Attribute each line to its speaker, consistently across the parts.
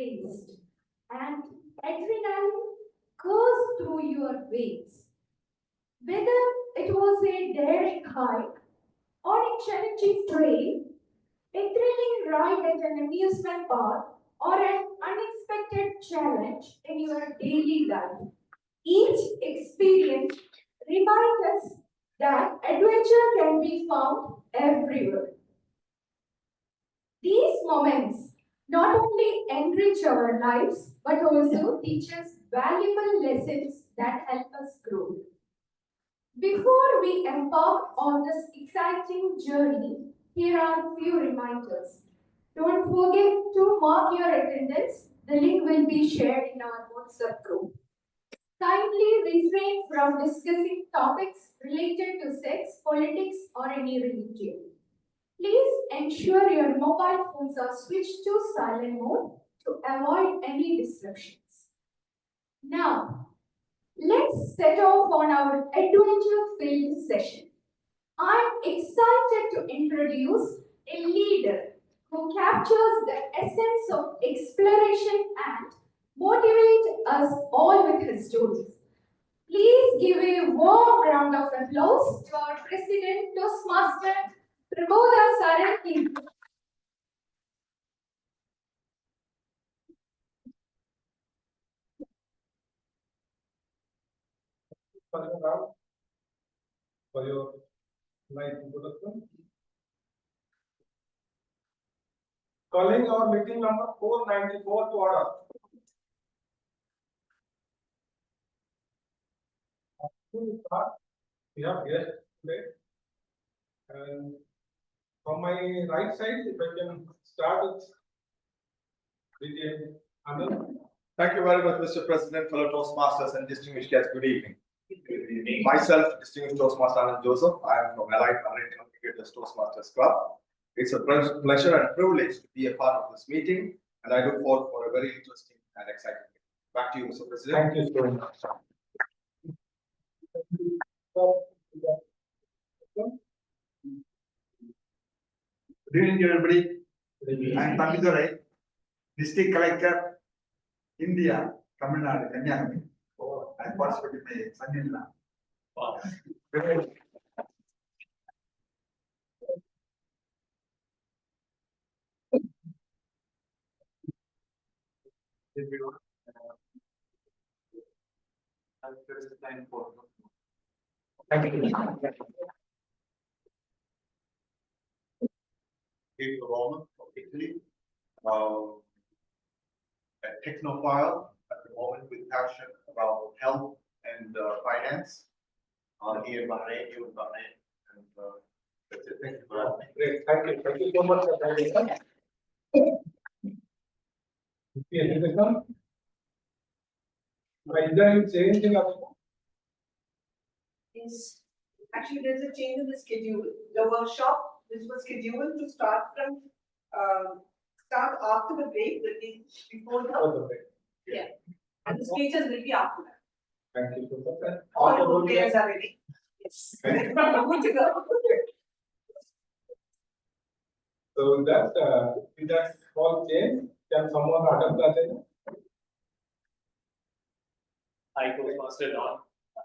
Speaker 1: raced and adrenaline coursed through your veins. Whether it was a daring hike on a challenging trail, a thrilling ride at an amusement park, or an unexpected challenge in your daily life, each experience reminds us that adventure can be found everywhere. These moments not only enrich our lives but also teach us valuable lessons that help us grow. Before we embark on this exciting journey, here are a few reminders. Don't forget to mark your attendance. The link will be shared in our WhatsApp group. Kindly refrain from discussing topics related to sex, politics, or any religion. Please ensure your mobile phones are switched to silent mode to avoid any disruptions. Now, let's set off on our adventure-filled session. I'm excited to introduce a leader who captures the essence of exploration and motivates us all with his stories. Please give a warm round of applause to our President Toastmaster Praboda Saraki.
Speaker 2: For your nice introduction. Calling our meeting number 494 to order. To start, we have guests today. And from my right side, if I can start with Anand.
Speaker 3: Thank you very much, Mr. President, fellow Toastmasters, and distinguished guests. Good evening. Good evening. Myself, distinguished Toastmaster Anand Joseph. I am from Allied American Cricketers Toastmasters Club. It's a pleasure and privilege to be a part of this meeting, and I look forward for a very interesting and exciting meeting. Back to you, Mr. President.
Speaker 2: Thank you so much.
Speaker 4: Good evening, everybody. I am Tamidurai, District Collector, India, Tamil Nadu, Kanyakumari. I participated in my son-in-law.
Speaker 3: Wow.
Speaker 4: Thank you.
Speaker 3: He's a Roman from Italy, a technophile at the moment with passion about health and finance. Here in Bahrain, you in Bahrain, and that's it. Thank you for having me.
Speaker 2: Great, thank you so much for having us. Is there any change in our?
Speaker 5: Yes. Actually, there's a change in the schedule. The workshop, which was scheduled to start from start after the break, will be before the
Speaker 2: break.
Speaker 5: Yeah. And the speeches will be after that.
Speaker 2: Thank you so much.
Speaker 5: All the good players are ready. Yes. Good to go.
Speaker 2: So with that small change, can someone adopt that?
Speaker 6: I Toastmaster Don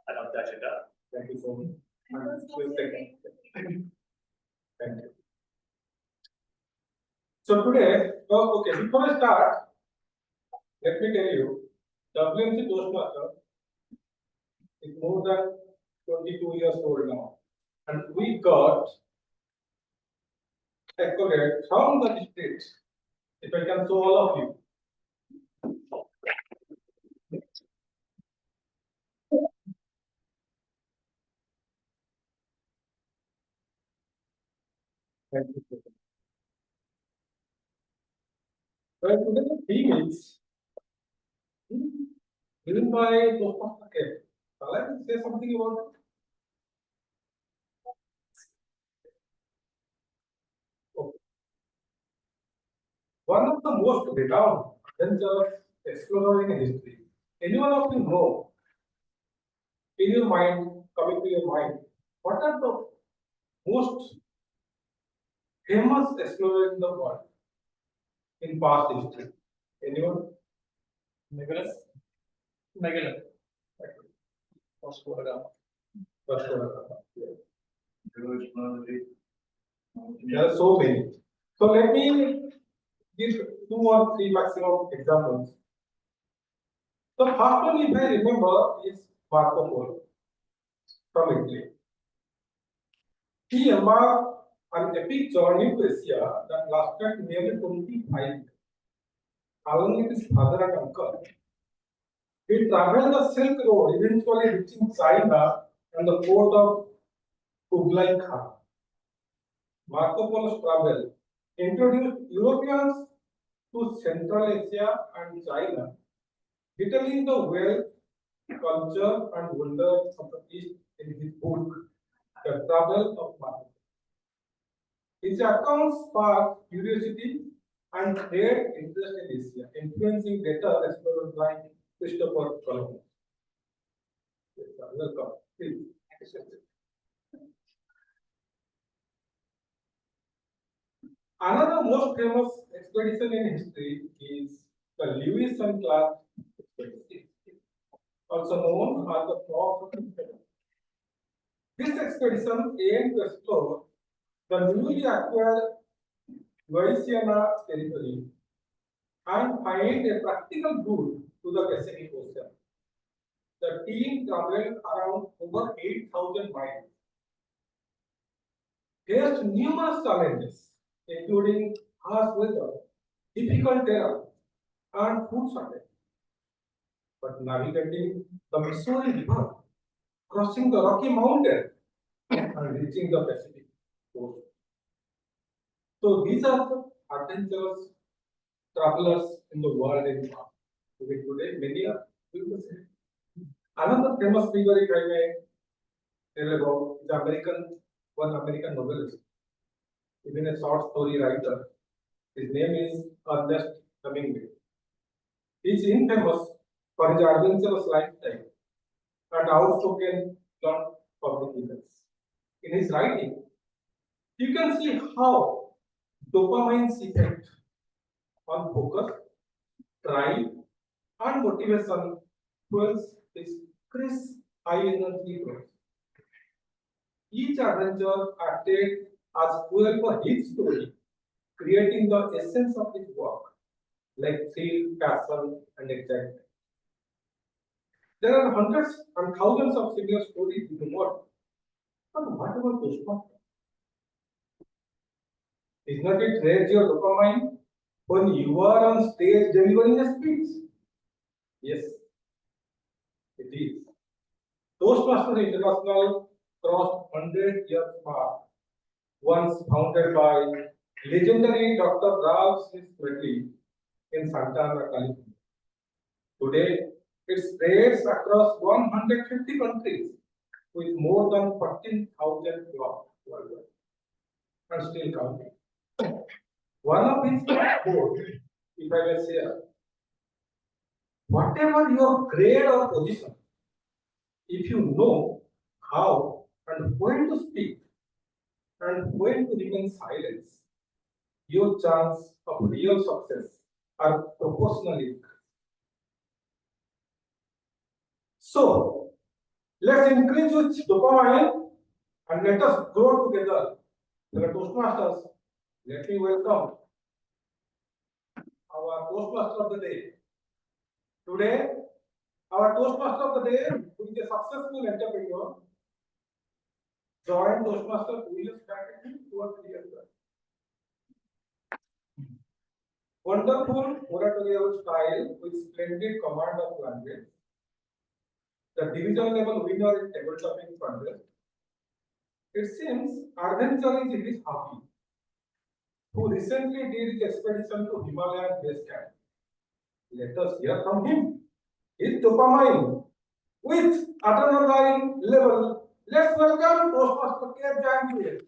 Speaker 6: adopt the agenda.
Speaker 2: Thank you so much. Thank you. So today, okay, before I start, let me tell you, WMC Toastmaster is more than 22 years old now, and we got accolades from the district. If I can show all of you. Thank you. Well, today the theme is given by Toastmaster K. Shall I say something about it? Okay. One of the most renowned adventurous explorers in history. Anyone of you know, in your mind, coming to your mind, what are the most famous explorers in the world in past history? Anyone?
Speaker 6: Nicholas? Megalon. Vasco da Gama.
Speaker 2: First one. There are so many. So let me give 2 or 3 maximum examples. The first one, if I remember, is Marco Polo from Italy. He embarked on an epic journey to Asia that lasted nearly 25 years. Along with his father and uncle, he traveled the Silk Road, eventually reaching China and the port of Kublai Khan. Marco Polo's travel introduced Europeans to Central Asia and China, detailing the wealth, culture, and wonders of the East in his book, The Travel of Marco. His accounts sparked curiosity and trade interest in Asia, influencing later explorers like Christopher Columbus. Yes, sir. Welcome. Please. Another most famous expedition in history is the Lewis and Clark expedition, also known as the Frogs of Canada. This expedition aimed to explore the newly acquired Louisiana territory and find a practical route to the Pacific Ocean. The team traveled around over 8,000 miles, faced numerous challenges, including harsh weather, difficult terrain, and food shortage. But navigating the Missouri River, crossing the Rocky Mountain, and reaching the Pacific coast. So these are the adventurous travelers in the world in past. Today, many are doing the same. Another famous figure, if I may tell about, is one American novelist, even a short story writer. His name is Ernest Hemingway. He is infamous for his adventurous lifestyle and outspoken blunt public events. In his writing, you can see how dopamine's effect on focus, drive, and motivation fuels his crisp, high energy growth. Each adventure acted as fuel for his story, creating the essence of his work, like thrill, passion, and excitement. There are hundreds and thousands of similar stories in the world. But what about Toastmasters? Is not it raise your dopamine when you are on stage delivering a speech? Yes, it is. Toastmasters International crossed 100 years mark, once founded by legendary Dr. Ralph Smith in Santa Ana, California. Today, it spreads across 150 countries with more than 14,000 clubs worldwide and still counting. One of his quotes, if I may share, whatever your grade or position, if you know how and when to speak and when to remain silent, your chance of real success are proportionally increased. So, let's increase with dopamine and let us grow together. The Toastmasters, let me welcome our Toastmaster of the day. Today, our Toastmaster of the day, who is a successful entrepreneur, joined Toastmaster 2 years back, I think 2 or 3 years back. Wonderful oratorial style with splendid command of language. The division level winner in table topping contest. It seems adventure is his hobby. Who recently did his expedition to Himalayan base camp. Let us hear from him. His dopamine with adrenaline level. Let's welcome Toastmaster K. Jangir.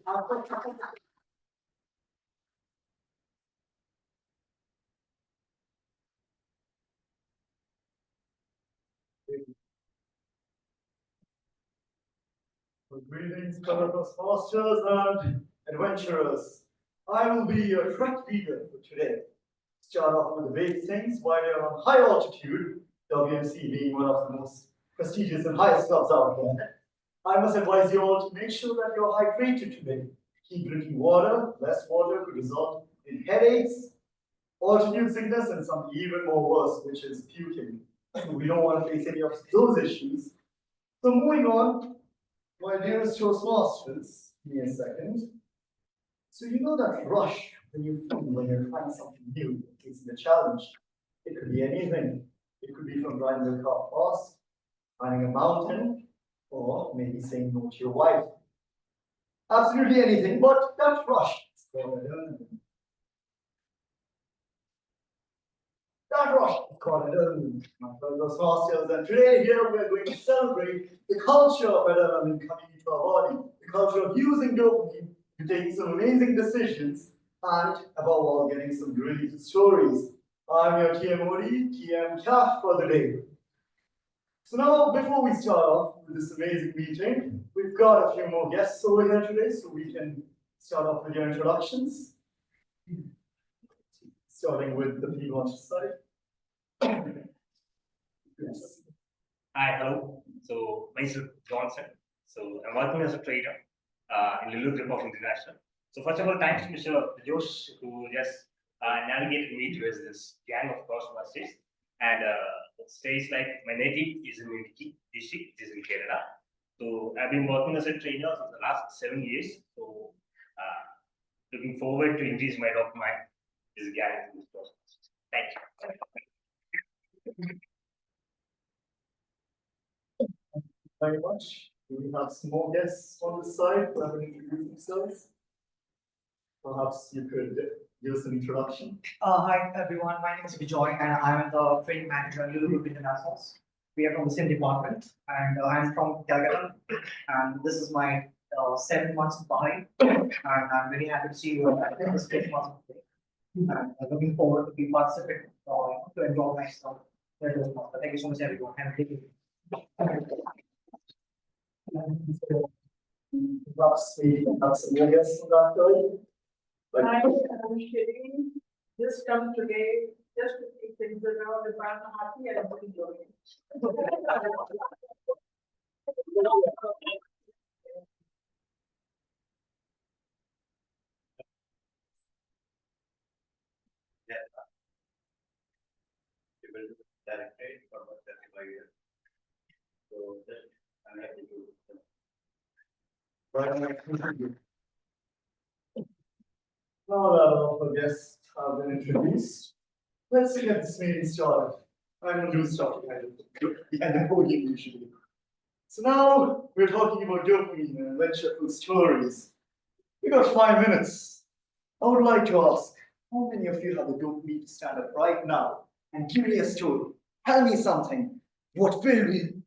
Speaker 7: Greetings, fellow Toastmasters and adventurers. I will be your track leader for today.
Speaker 8: start off with the basic things. While you're on high altitude, WMC being one of the most prestigious and highest clubs out there, I must advise you all to make sure that you're hydrated today. Keep drinking water. Less water could result in headaches, altitude sickness, and some even more worse, which is puking. So we don't want to face any of those issues. So moving on, my dearest Toastmasters, give me a second. So you know that rush when you find something new, facing a challenge. It could be anything. It could be from driving the car fast, climbing a mountain, or maybe saying no to your wife. Absolutely anything, but that rush is called adrenaline. That rush is called adrenaline, my fellow Toastmasters, and today here we are going to celebrate the culture of adrenaline coming into our body, the culture of using dopamine to take some amazing decisions, and above all, getting some really good stories. I'm your TMOD, TM Cash for the day. So now, before we start off with this amazing meeting, we've got a few more guests over here today, so we can start off with your introductions. Starting with the people on the side. Yes.
Speaker 6: Hi, hello. So myself Johnson. So I'm working as a trader in Lulu Group of International. So first of all, thanks to Mr. Josh who just navigated me towards this gang of Toastmasters. And it says like my native is in Nidiki district, which is in Canada. So I've been working as a trainer for the last 7 years. So looking forward to increase my dopamine. This gang of Toastmasters. Thank you.
Speaker 8: Very much. Do we have some more guests on the side who haven't introduced themselves? Perhaps you could give us an introduction.
Speaker 9: Hi everyone, my name is Vijay and I'm the training manager at Lulu Group Internationals. We are from the same department and I'm from Calcutta and this is my 7 months behind and I'm very happy to see you at this Toastmasters today. And I'm looking forward to be participating to enjoy myself. Thank you so much everyone. Have a good evening.
Speaker 8: Perhaps we have some more guests on that side.
Speaker 5: I'm kidding. Just come today, just to keep things around. If I'm happy, I'm enjoying it.
Speaker 6: So just I'm happy to.
Speaker 8: Now that all the guests have been introduced, let's get this meeting started. I'm going to do stuff behind the podium usually. So now we're talking about dopamine and adventureful stories. We got 5 minutes. I would like to ask, how many of you have the dopamine to stand up right now and give me a story? Tell me something. What filled you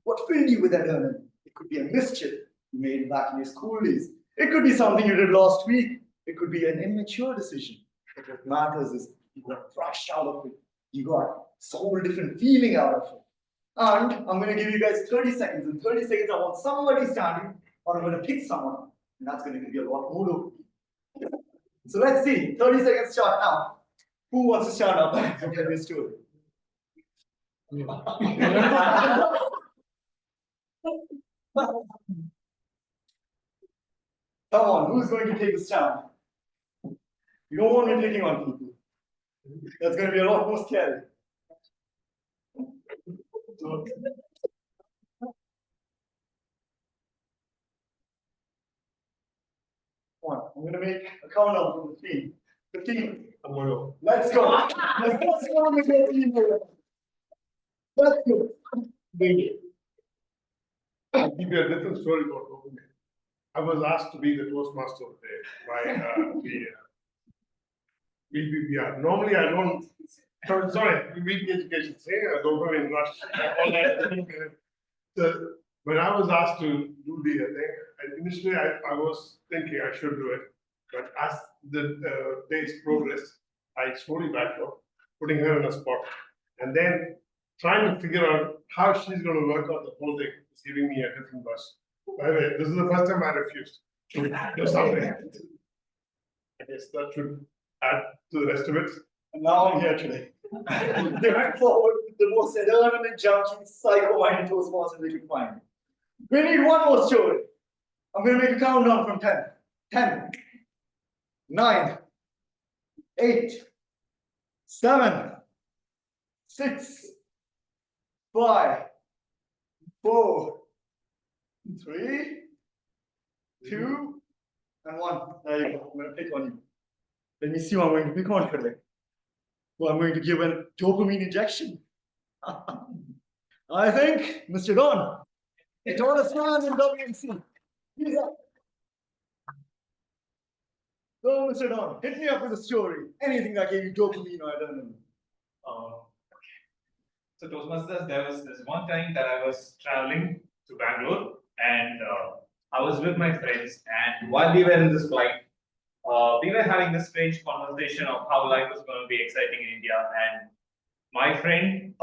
Speaker 8: with adrenaline? It could be a mischief you made back in your school days. It could be something you did last week. It could be an immature decision. But what matters is you got rushed out of it. You got this whole different feeling out of it. And I'm going to give you guys 30 seconds. In 30 seconds, I want somebody standing, or I'm going to pick someone. And that's going to be a lot more dopamine. So let's see. 30 seconds start now. Who wants to stand up and tell me a story? Come on, who's going to take the stand? You don't want me picking on people. That's going to be a lot more scary. So, come on, I'm going to make a countdown from 15. 15. Let's go. Let's go. Let's go.
Speaker 7: I'll give you a different story about dopamine. I was asked to be the Toastmaster today by BBBR. Normally I don't, sorry, BBB education, say dopamine rush, all that. So when I was asked to do the thing, initially I was thinking I should do it, but as the days progressed, I slowly backed off, putting her in a spot, and then trying to figure out how she's going to work out the whole thing. It's giving me a different bus. By the way, this is the first time I refused to do something. I guess that should add to the rest of it.
Speaker 8: And now I'm here today. They went forward with the most adrenaline junkie, psycho-minded Toastmasters they could find. We need one more story. I'm going to make a countdown from 10. 10, 9, 8, 7, 6, 5, 4, 3, 2, and 1. There you go. I'm going to pick on you. Let me see what I'm going to pick on today. Well, I'm going to give a dopamine injection. I think, Mr. Don, the tallest man in WMC. He's up. So, Mr. Don, hit me up with a story. Anything that gave you dopamine or adrenaline.
Speaker 6: So Toastmasters, there was this one time that I was traveling to Bangalore and I was with my friends, and while we were in this flight, we were having this strange conversation of how life was going to be exciting in India. And my friend,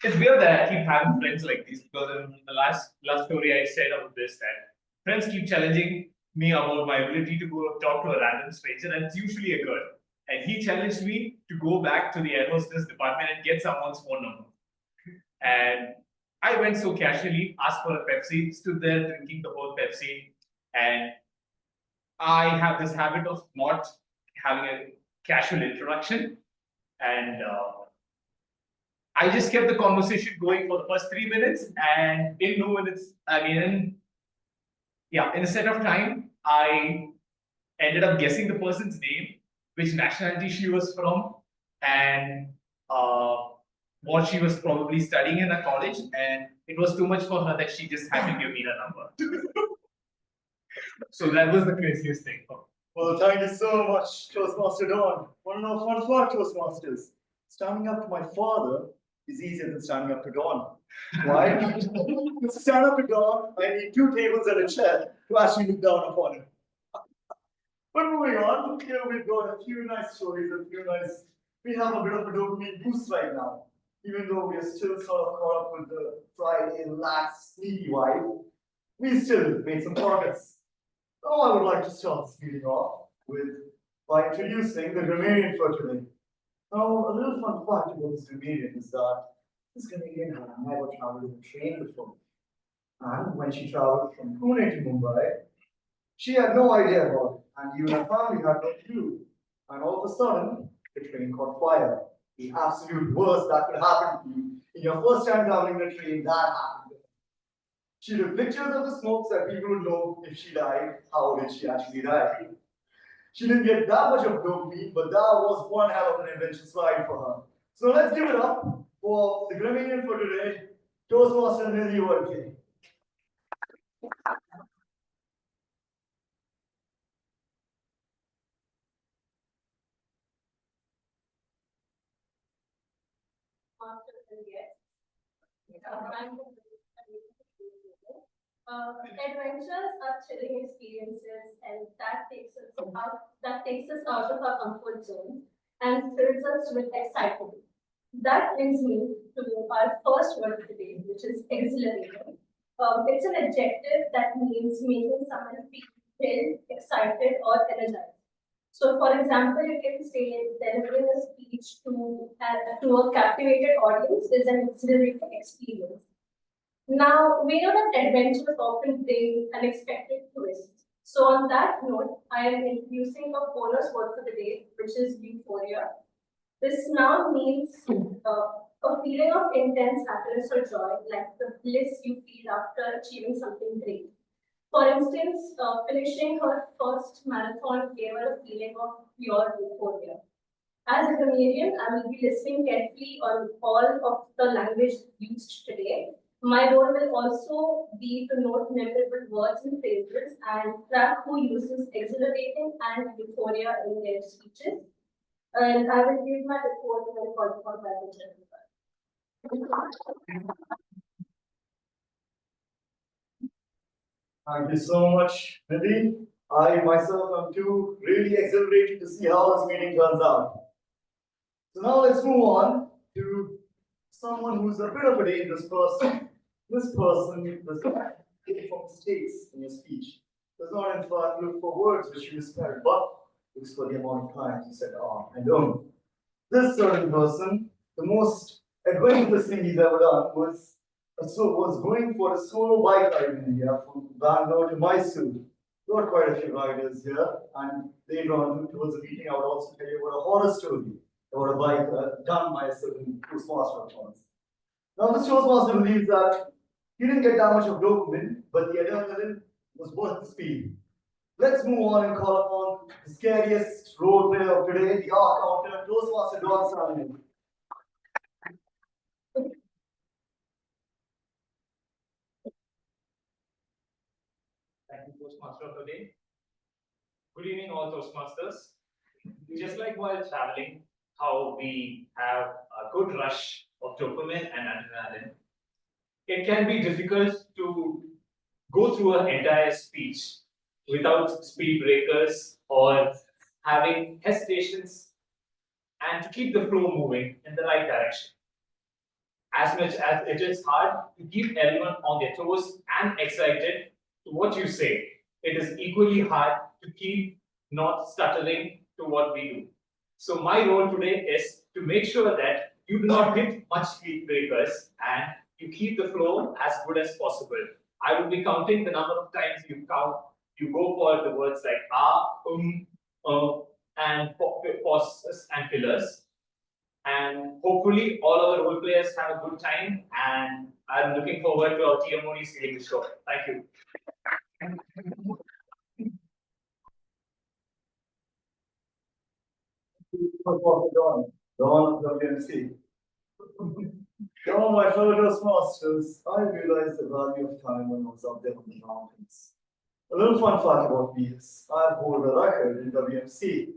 Speaker 6: it's weird that I keep having friends like these, because in the last story I said about this, that friends keep challenging me about my ability to go talk to a random stranger, and it's usually a girl. And he challenged me to go back to the air hostess department and get someone's phone number. And I went so casually, asked for a Pepsi, stood there drinking the whole Pepsi, and I have this habit of not having a casual introduction, and I just kept the conversation going for the first 3 minutes, and in 2 minutes, in a set of time, I ended up guessing the person's name, which nationality she was from, and what she was probably studying in a college, and it was too much for her that she just had to give me her number. So that was the craziest thing.
Speaker 8: Well, thank you so much, Toastmaster Don. One of fun for Toastmasters. Standing up to my father is easier than standing up to Don. Why? To stand up to Don, I need 2 tables and a chair to actually look down upon him. But moving on, here we've got a few nice stories, we have a bit of a dopamine boost right now. Even though we are still sort of caught up with the Friday lax, sneaky vibe, we still made some progress. Now I would like to start this meeting off by introducing the grammarian for today. Now, a little fun fact about this grammarian is that this grammarian had never traveled in a train before. And when she traveled from Pune to Mumbai, she had no idea about it, and even her family had no clue. And all of a sudden, the train caught fire. The absolute worst that could happen to you in your first time traveling in a train, that happened. She took pictures of the smoke so that people would know if she died, how did she actually die. She didn't get that much of dopamine, but that was one hell of an invention slide for her. So let's give it up for the grammarian for today, Toastmaster Nidhi Workey.
Speaker 1: Adventures are thrilling experiences, and that takes us out of our comfort zone and fills us with excitement. That brings me to our first word of the day, which is exhilarating. It's an adjective that means making someone feel thrilled, excited, or energized. So, for example, you can say delivering a speech to a captivated audience is an exhilarating experience. Now, we know that adventures often bring unexpected twists. So, on that note, I am introducing a bonus word for the day, which is euphoria. This now means a feeling of intense happiness or joy, like the bliss you feel after achieving something great. For instance, finishing her first marathon gave her a feeling of pure euphoria. As a grammarian, I will be listening carefully on all of the language used today. My role will also be to note memorable words and phrases and track who uses exhilarating and euphoria in their speeches. And I will give my report when called for by the general.
Speaker 8: Thank you so much, Nidhi. I myself am too really exhilarated to see how this meeting turns out. So now let's move on to someone who's a bit of a dangerous person. This person does not look for mistakes in your speech. Does not in fact look for words which you misspelled, but looks for the amount of times you said and this certain person, the most adventurous thing he's ever done was going for a solo bike ride in India from Bangalore to Mysore. Got quite a few riders here, and later on towards the meeting, I would also tell you about a horror story about a bike done by a certain Toastmaster of ours. Now, this Toastmaster believes that he didn't get that much of dopamine, but the adrenaline was worth the speed. Let's move on and call upon the scariest role player of today, the Arc Counter, Toastmaster Don Salmon.
Speaker 10: Thank you, Toastmaster of the day. Good evening, all Toastmasters. Just like while traveling, how we have a good rush of dopamine and adrenaline, it can be difficult to go through an entire speech without speed breakers or having hesitations and to keep the flow moving in the right direction. As much as it is hard to keep everyone on their toes and excited to what you say, it is equally hard to keep not stuttering to what we do. So my role today is to make sure that you do not hit much speed breakers and you keep the flow as good as possible. I will be counting the number of times you go for the words like and pauses and fillers. And hopefully all our role players have a good time, and I'm looking forward to our TMOD seeing the show. Thank you.
Speaker 8: Don of WMC. Don, my fellow Toastmasters, I realized the value of time when I was up there on the mountains. A little fun fact about me is I hold a record in WMC.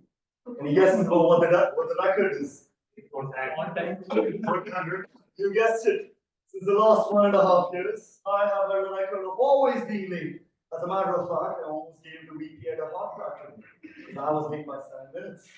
Speaker 8: Any guesses about what the record is?
Speaker 10: On time.
Speaker 8: You guessed it. Since the last 1.5 years, I have held a record of always being late. As a matter of fact, I almost gave the VP at a heart attack. I was late by 7 minutes.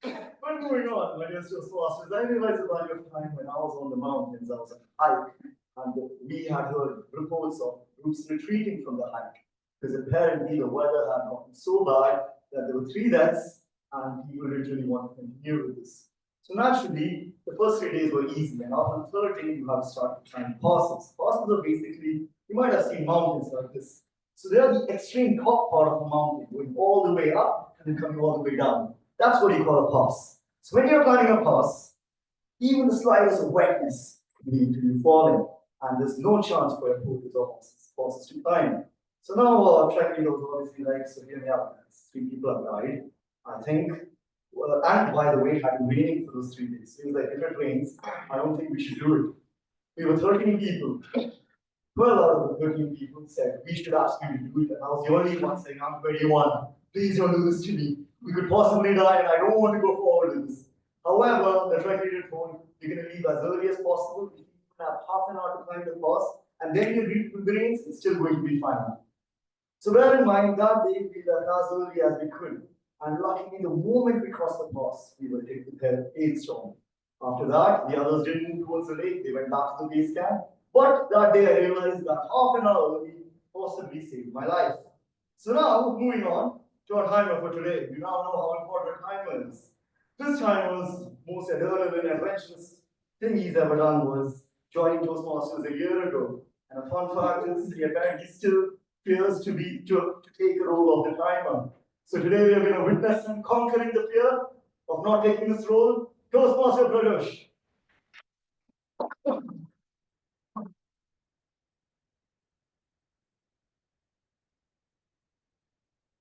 Speaker 8: But moving on, my dear Toastmasters, I realized the value of time when I was on the mountains. I was on a hike, and we had heard reports of groups retreating from the hike because apparently the weather had gotten so bad that there were 3 deaths, and people literally want to continue with this. So naturally, the first 3 days were easy, and after the third day, you have to start trying passes. Passes are basically, you might have seen mountains like this. So they are the extreme top part of the mountain, going all the way up and then coming all the way down. That's what you call a pass. So when you're climbing a pass, even the slightest of wetness could lead to you falling, and there's no chance for your porters or horses to climb. So now track leader was obviously like, so here we have 3 people have died, I think. Well, and by the way, it had been raining for those 3 days. So he was like, if it rains, I don't think we should do it. We were 13 people. 12 out of the 13 people said, we should ask you to do it. And I was the only one saying, I'm 21. Please don't do this to me. We could possibly die, and I don't want to go forward with this. However, the track leader told, you're going to leave as early as possible. You have half an hour to climb the pass, and then you reach the rains, it's still going to be fine. So bear in mind that day we left as early as we could. And luckily, the moment we crossed the pass, we were hit with a hailstorm. After that, the others didn't move towards the lake, they went back to the base camp. But that day I realized that half an hour early possibly saved my life. So now, moving on to our timer for today. You now know how important a timer is. This timer's most adrenaline adventurous thing he's ever done was joining Toastmasters a year ago. And a fun fact is he apparently still fears to take the role of the timer. So today we are going to witness him conquering the fear of not taking this role. Toastmaster Pradosh.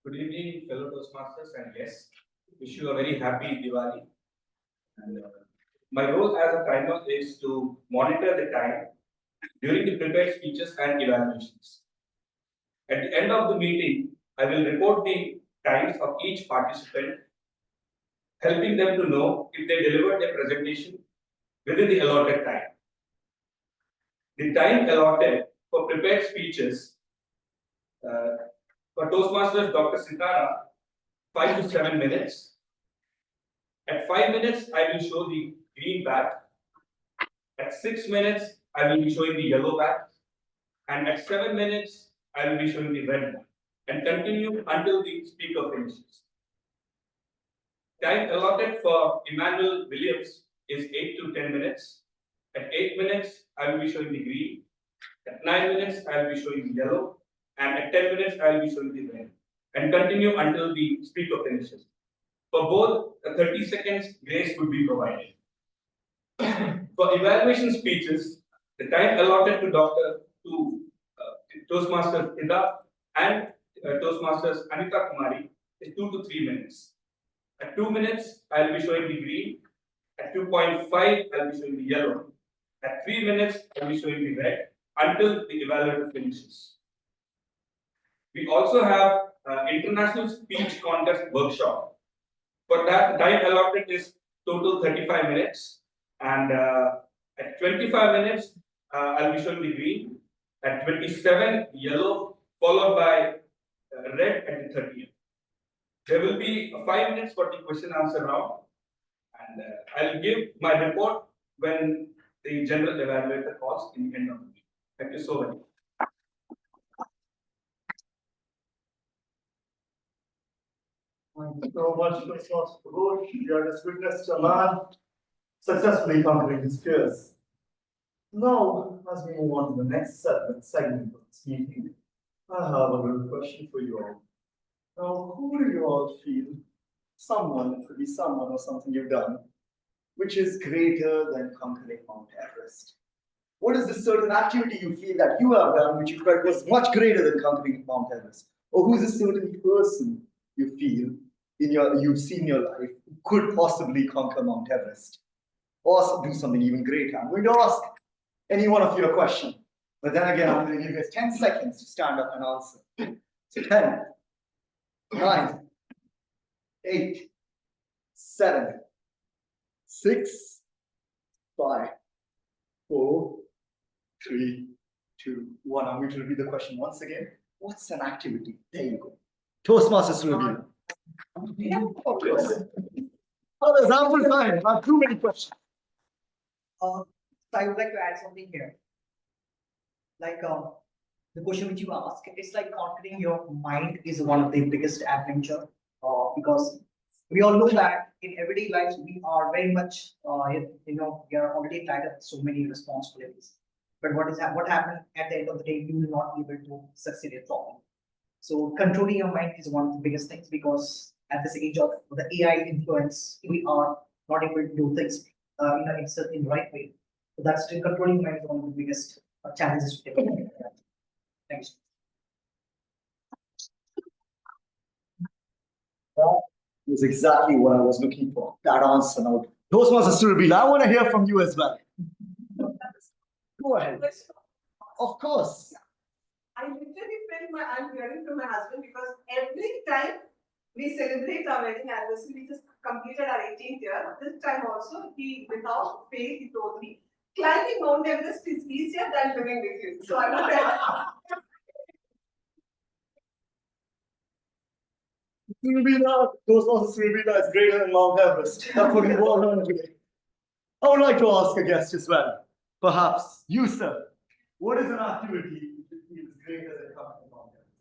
Speaker 11: Good evening, fellow Toastmasters, and yes, wish you a very happy Diwali. And my role as a timer is to monitor the time during the prepared speeches and evaluations. At the end of the meeting, I will report the times of each participant, helping them to know if they delivered their presentation within the allotted time. The time allotted for prepared speeches for Toastmasters Dr. Sitara, 5 to 7 minutes. At 5 minutes, I will show the green back. At 6 minutes, I will be showing the yellow back. And at 7 minutes, I will be showing the red back. And continue until the speaker finishes. Time allotted for Emmanuel Williams is 8 to 10 minutes. At 8 minutes, I will be showing the green. At 9 minutes, I will be showing the yellow. And at 10 minutes, I will be showing the red. And continue until the speaker finishes. For both, 30 seconds grace would be provided. For evaluation speeches, the time allotted to Toastmasters Ida and Toastmasters Anita Kumari is 2 to 3 minutes. At 2 minutes, I will be showing the green. At 2.5, I will be showing the yellow. At 3 minutes, I will be showing the red until the evaluator finishes. We also have international speech contest workshop. For that, time allotted is total 35 minutes. And at 25 minutes, I'll be showing the green. At 27, yellow, followed by red at the 30th. There will be 5 minutes for the question answer round. And I'll give my report when the general evaluator calls in the end of the week. Thank you so much.
Speaker 8: Thank you so much, Mr. Ghosh. You have just witnessed a man successfully conquering his fears. Now, as we move on to the next segment of this meeting, I have a little question for you all. Now, who do you all feel someone, it could be someone or something you've done, which is greater than conquering Mount Everest? What is this certain activity you feel that you have done which you felt was much greater than conquering Mount Everest? Or who is a certain person you feel you've seen in your life who could possibly conquer Mount Everest? Or do something even greater? I'm going to ask any one of you a question. But then again, I'm going to give you 10 seconds to stand up and answer. So 10, 9, 8, 7, 6, 5, 4, 3, 2, 1. I'm going to repeat the question once again. What's an activity? There you go. Toastmasters review. Oh, there's ample time. I have too many questions.
Speaker 9: So I would like to add something here. Like the question which you asked, it's like conquering your mind is one of the biggest adventure. Because we all know that in everyday life we are very much, we are already tied up with so many responsibilities. But what happened at the end of the day, you will not be able to succeed at all. So controlling your mind is one of the biggest things, because at this age of the AI influence, we are not able to do things in the right way. So that's controlling mind is one of the biggest challenges to take. Thanks.
Speaker 8: That is exactly what I was looking for. That answer. Now, Toastmasters Surabhi, I want to hear from you as well. Go ahead. Of course.
Speaker 5: I literally felt I'm hearing from my husband, because every time we celebrate our wedding anniversary, we just completed our 18th year. This time also, he, without fail, he told me, climbing Mount Everest is easier than living with you. So I was like,
Speaker 8: Toastmasters Surabhi is greater than Mount Everest. That's what we've all learned today. I would like to ask a guest as well. Perhaps you, sir. What is an activity you feel is greater than conquering Mount Everest?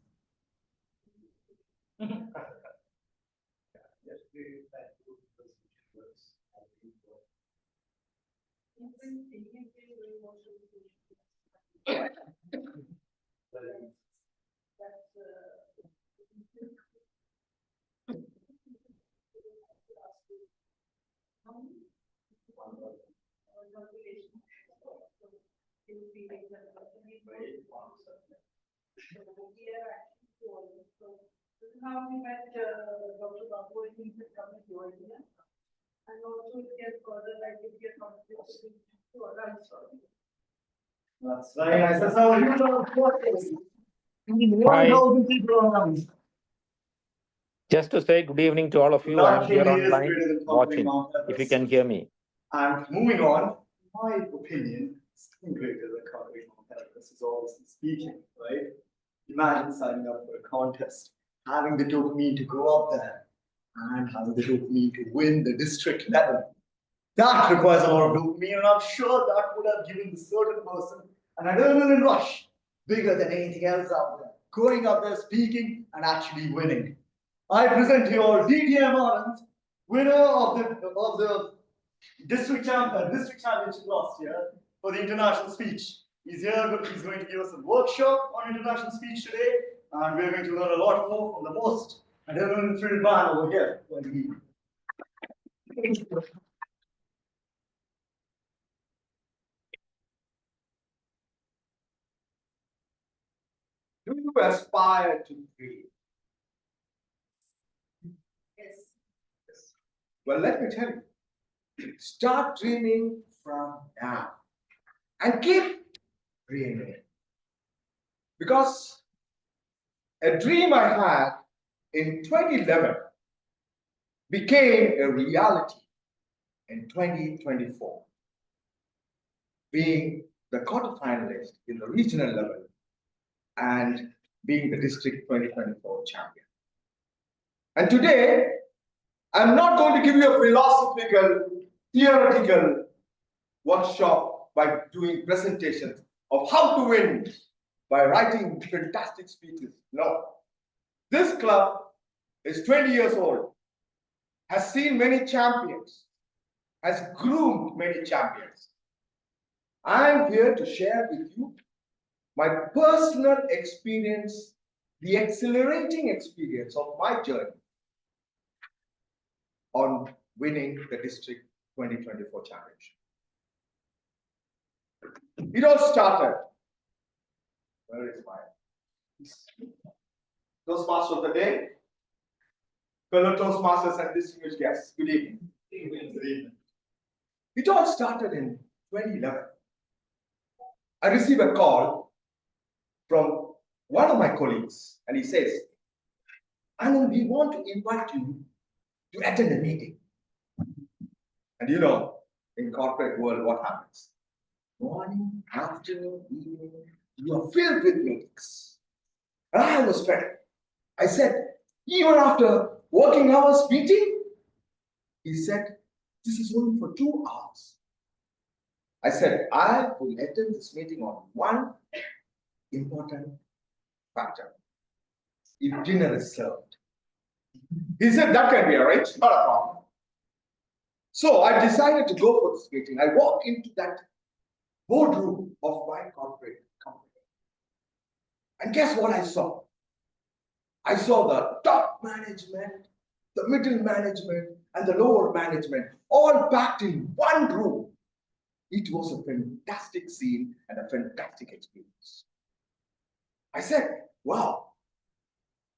Speaker 5: How we met Dr. Babu, and he said, come and join me. And also it gets further, like if you get contributed to other story.
Speaker 8: That's very nice. That's how you know. 1,000 people around.
Speaker 12: Just to say good evening to all of you. I am here online watching, if you can hear me.
Speaker 8: And moving on, my opinion, something greater than conquering Mount Everest is obviously speaking, right? Imagine signing up for a contest, having the dopamine to go up there, and having the dopamine to win the district level. That requires a lot of dopamine, and I'm sure that would have given the certain person an adrenaline rush bigger than anything else out there. Going up there, speaking, and actually winning. I present to you all DTM Anand, winner of the district championship last year for the international speech. He's here. He's going to give us a workshop on international speech today, and we're going to learn a lot more from the most adrenaline-filled man over here.
Speaker 3: Do you aspire to dream?
Speaker 5: Yes.
Speaker 3: Well, let me tell you, start dreaming from now and keep dreaming. Because a dream I had in 2011 became a reality in 2024, being the quarterfinalist in the regional level and being the district 2024 champion. And today, I'm not going to give you a philosophical, theoretical workshop by doing presentations of how to win by writing fantastic speeches. No. This club is 20 years old, has seen many champions, has groomed many champions. I'm here to share with you my personal experience, the exhilarating experience of my journey on winning the district 2024 championship. It all started. Where is my Toastmaster of the day? Fellow Toastmasters and distinguished guests, good evening. Good evening. It all started in 2011. I received a call from one of my colleagues, and he says, Anand, we want to invite you to attend a meeting. And you know, in corporate world, what happens? Morning, afternoon, evening, you are filled with meetings. And I was fed up. I said, even after working hours meeting? He said, this is only for 2 hours. I said, I will attend this meeting on one important factor. If dinner is served. He said, that can be arranged, not a problem. So I decided to go for this meeting. I walked into that boardroom of my corporate company. And guess what I saw? I saw the top management, the middle management, and the lower management all packed in one room. It was a fantastic scene and a fantastic experience. I said, wow,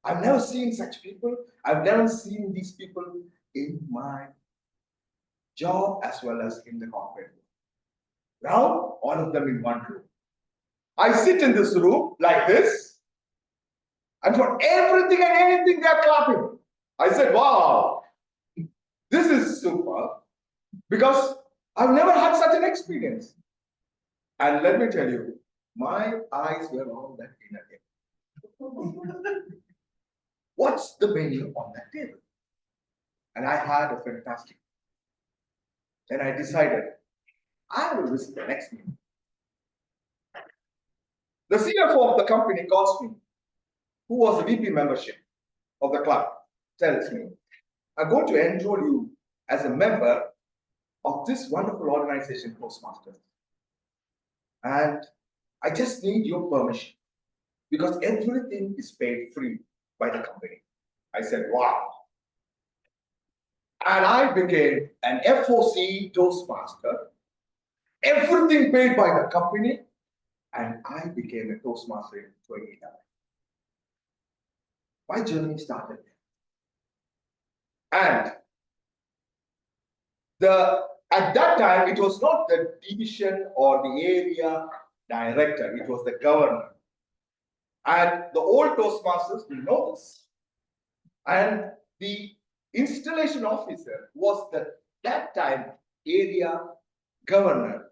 Speaker 3: I've never seen such people. I've never seen these people in my job as well as in the corporate world. Now, all of them in one room. I sit in this room like this, and for everything and anything, they're clapping. I said, wow, this is super, because I've never had such an experience. And let me tell you, my eyes were on that dinner table. What's the menu on that table? And I had a fantastic. Then I decided, I will visit the next meeting. The CFO of the company calls me, who was the VP membership of the club, tells me, I'm going to enroll you as a member of this wonderful organization, Toastmasters. And I just need your permission because everything is paid free by the company. I said, wow. And I became an FOC Toastmaster, everything paid by the company, and I became a Toastmaster in 2011. My journey started there. And at that time, it was not the division or the area director, it was the governor. And the old Toastmasters will know this. And the installation officer was that time area governor.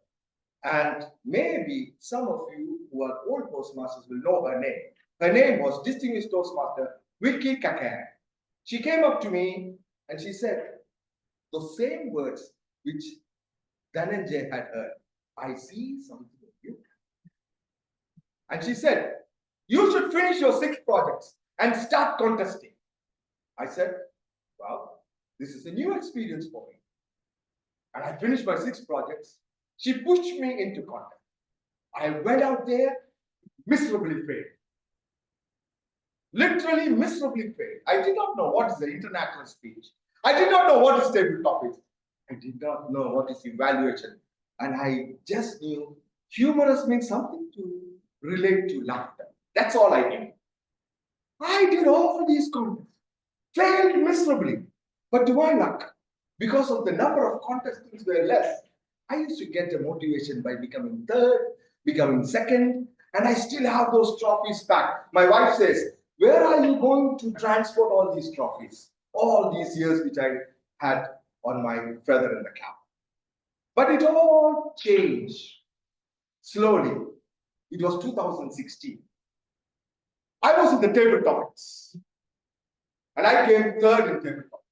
Speaker 3: And maybe some of you who are old Toastmasters will know her name. Her name was Distinguished Toastmaster Vicky Kakan. She came up to me and she said the same words which Dhananjay had heard. I see something in you. And she said, you should finish your 6 projects and start contesting. I said, well, This is a new experience for me. And I finished my 6 projects. She pushed me into contest. I went out there, miserably failed. Literally miserably failed. I did not know what is the international speech. I did not know what is table topics. I did not know what is evaluation. And I just knew humorous means something to relate to laughter. That's all I knew. I did all these contests, failed miserably. But to my luck, because of the number of contestants were less, I used to get a motivation by becoming third, becoming second, and I still have those trophies back. My wife says, where are you going to transport all these trophies? All these years which I had on my feather in the cap. But it all changed slowly. It was 2016. I was in the table topics. And I came third in table topics.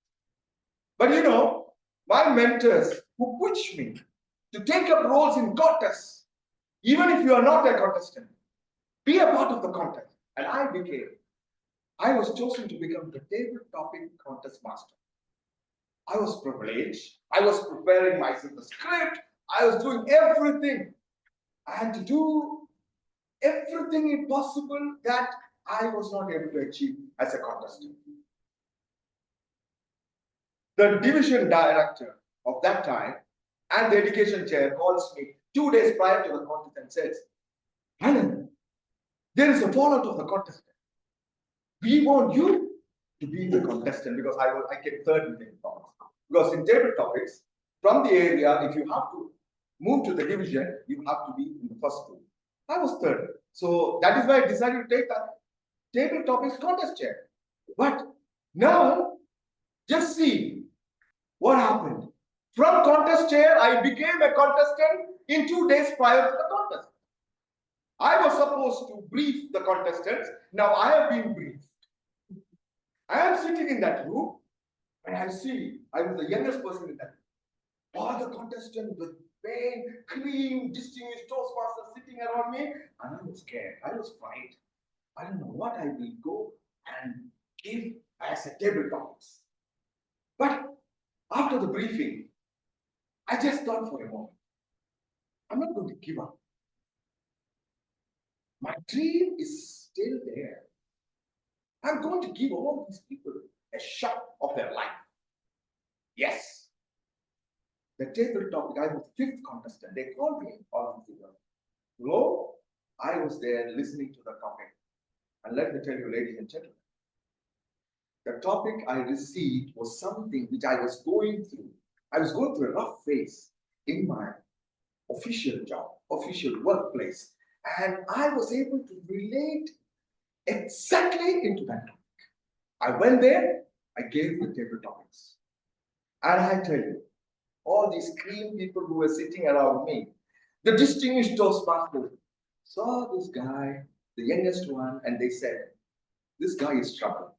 Speaker 3: But you know, my mentors who pushed me to take up roles in contests, even if you are not a contestant, be a part of the contest. And I was chosen to become the table topic contest master. I was privileged. I was preparing myself the script. I was doing everything. I had to do everything possible that I was not able to achieve as a contestant. The division director of that time and the education chair calls me 2 days prior to the contest and says, Alan, there is a fallout of the contestant. We want you to be the contestant because I came third in table topics. Because in table topics, from the area, if you have to move to the division, you have to be in the first two. I was third. So that is why I decided to take that table topics contest chair. But now, just see what happened. From contest chair, I became a contestant in 2 days prior to the contest. I was supposed to brief the contestants. Now I have been briefed. I am sitting in that room and I see I was the youngest person in that room. All the contestants with pain, cream, distinguished Toastmasters sitting around me, and I was scared. I was frightened. I don't know what I will go and give as a table topics. But after the briefing, I just thought for a moment, I'm not going to give up. My dream is still there. I'm going to give all these people a shot of their life. Yes. The table topic, I was 5th contestant. They called me all these people. Hello, I was there listening to the topic. And let me tell you, ladies and gentlemen, the topic I received was something which I was going through. I was going through a rough phase in my official job, official workplace. And I was able to relate exactly into that topic. I went there, I gave the table topics. And I tell you, all these cream people who were sitting around me, the distinguished Toastmasters, saw this guy, the youngest one, and they said, this guy is trouble.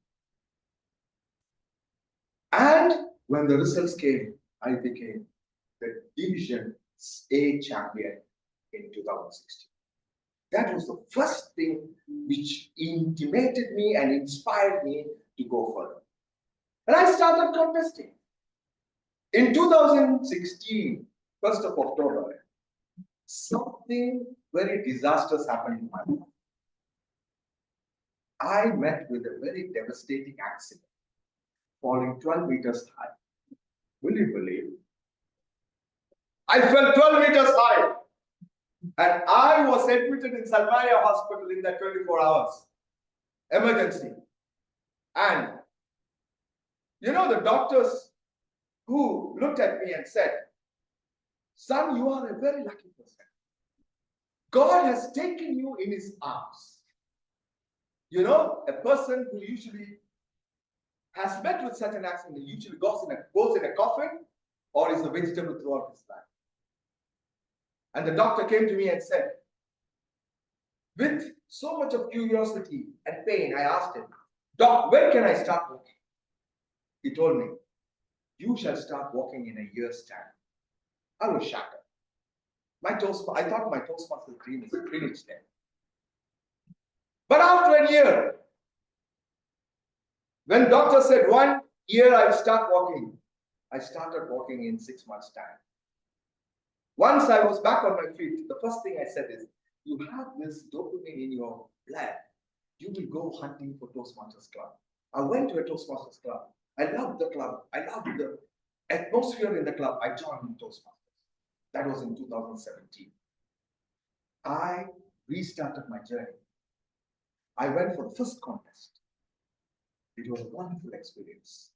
Speaker 3: And when the results came, I became the Division A champion in 2016. That was the first thing which intimated me and inspired me to go further. And I started contesting. In 2016, 1st of October, something very disastrous happened in my life. I met with a very devastating accident, falling 12 meters high. Will you believe? I fell 12 meters high. And I was admitted in Salmania Hospital in that 24 hours. Emergency. And you know, the doctors who looked at me and said, son, you are a very lucky person. God has taken you in his arms. You know, a person who usually has met with such an accident usually goes in a coffin or is a vegetable throughout his life. And the doctor came to me and said, with so much of curiosity and pain, I asked him, Doc, when can I start walking? He told me, you shall start walking in a year's time. I was shattered. I thought my Toastmaster dream is finished then. But after a year, when doctor said 1, Here I start walking. I started walking in 6 months' time. Once I was back on my feet, the first thing I said is, you have this dopamine in your blood. You will go hunting for Toastmasters Club. I went to a Toastmasters Club. I loved the club. I loved the atmosphere in the club. I joined Toastmasters. That was in 2017. I restarted my journey. I went for the first contest. It was a wonderful experience.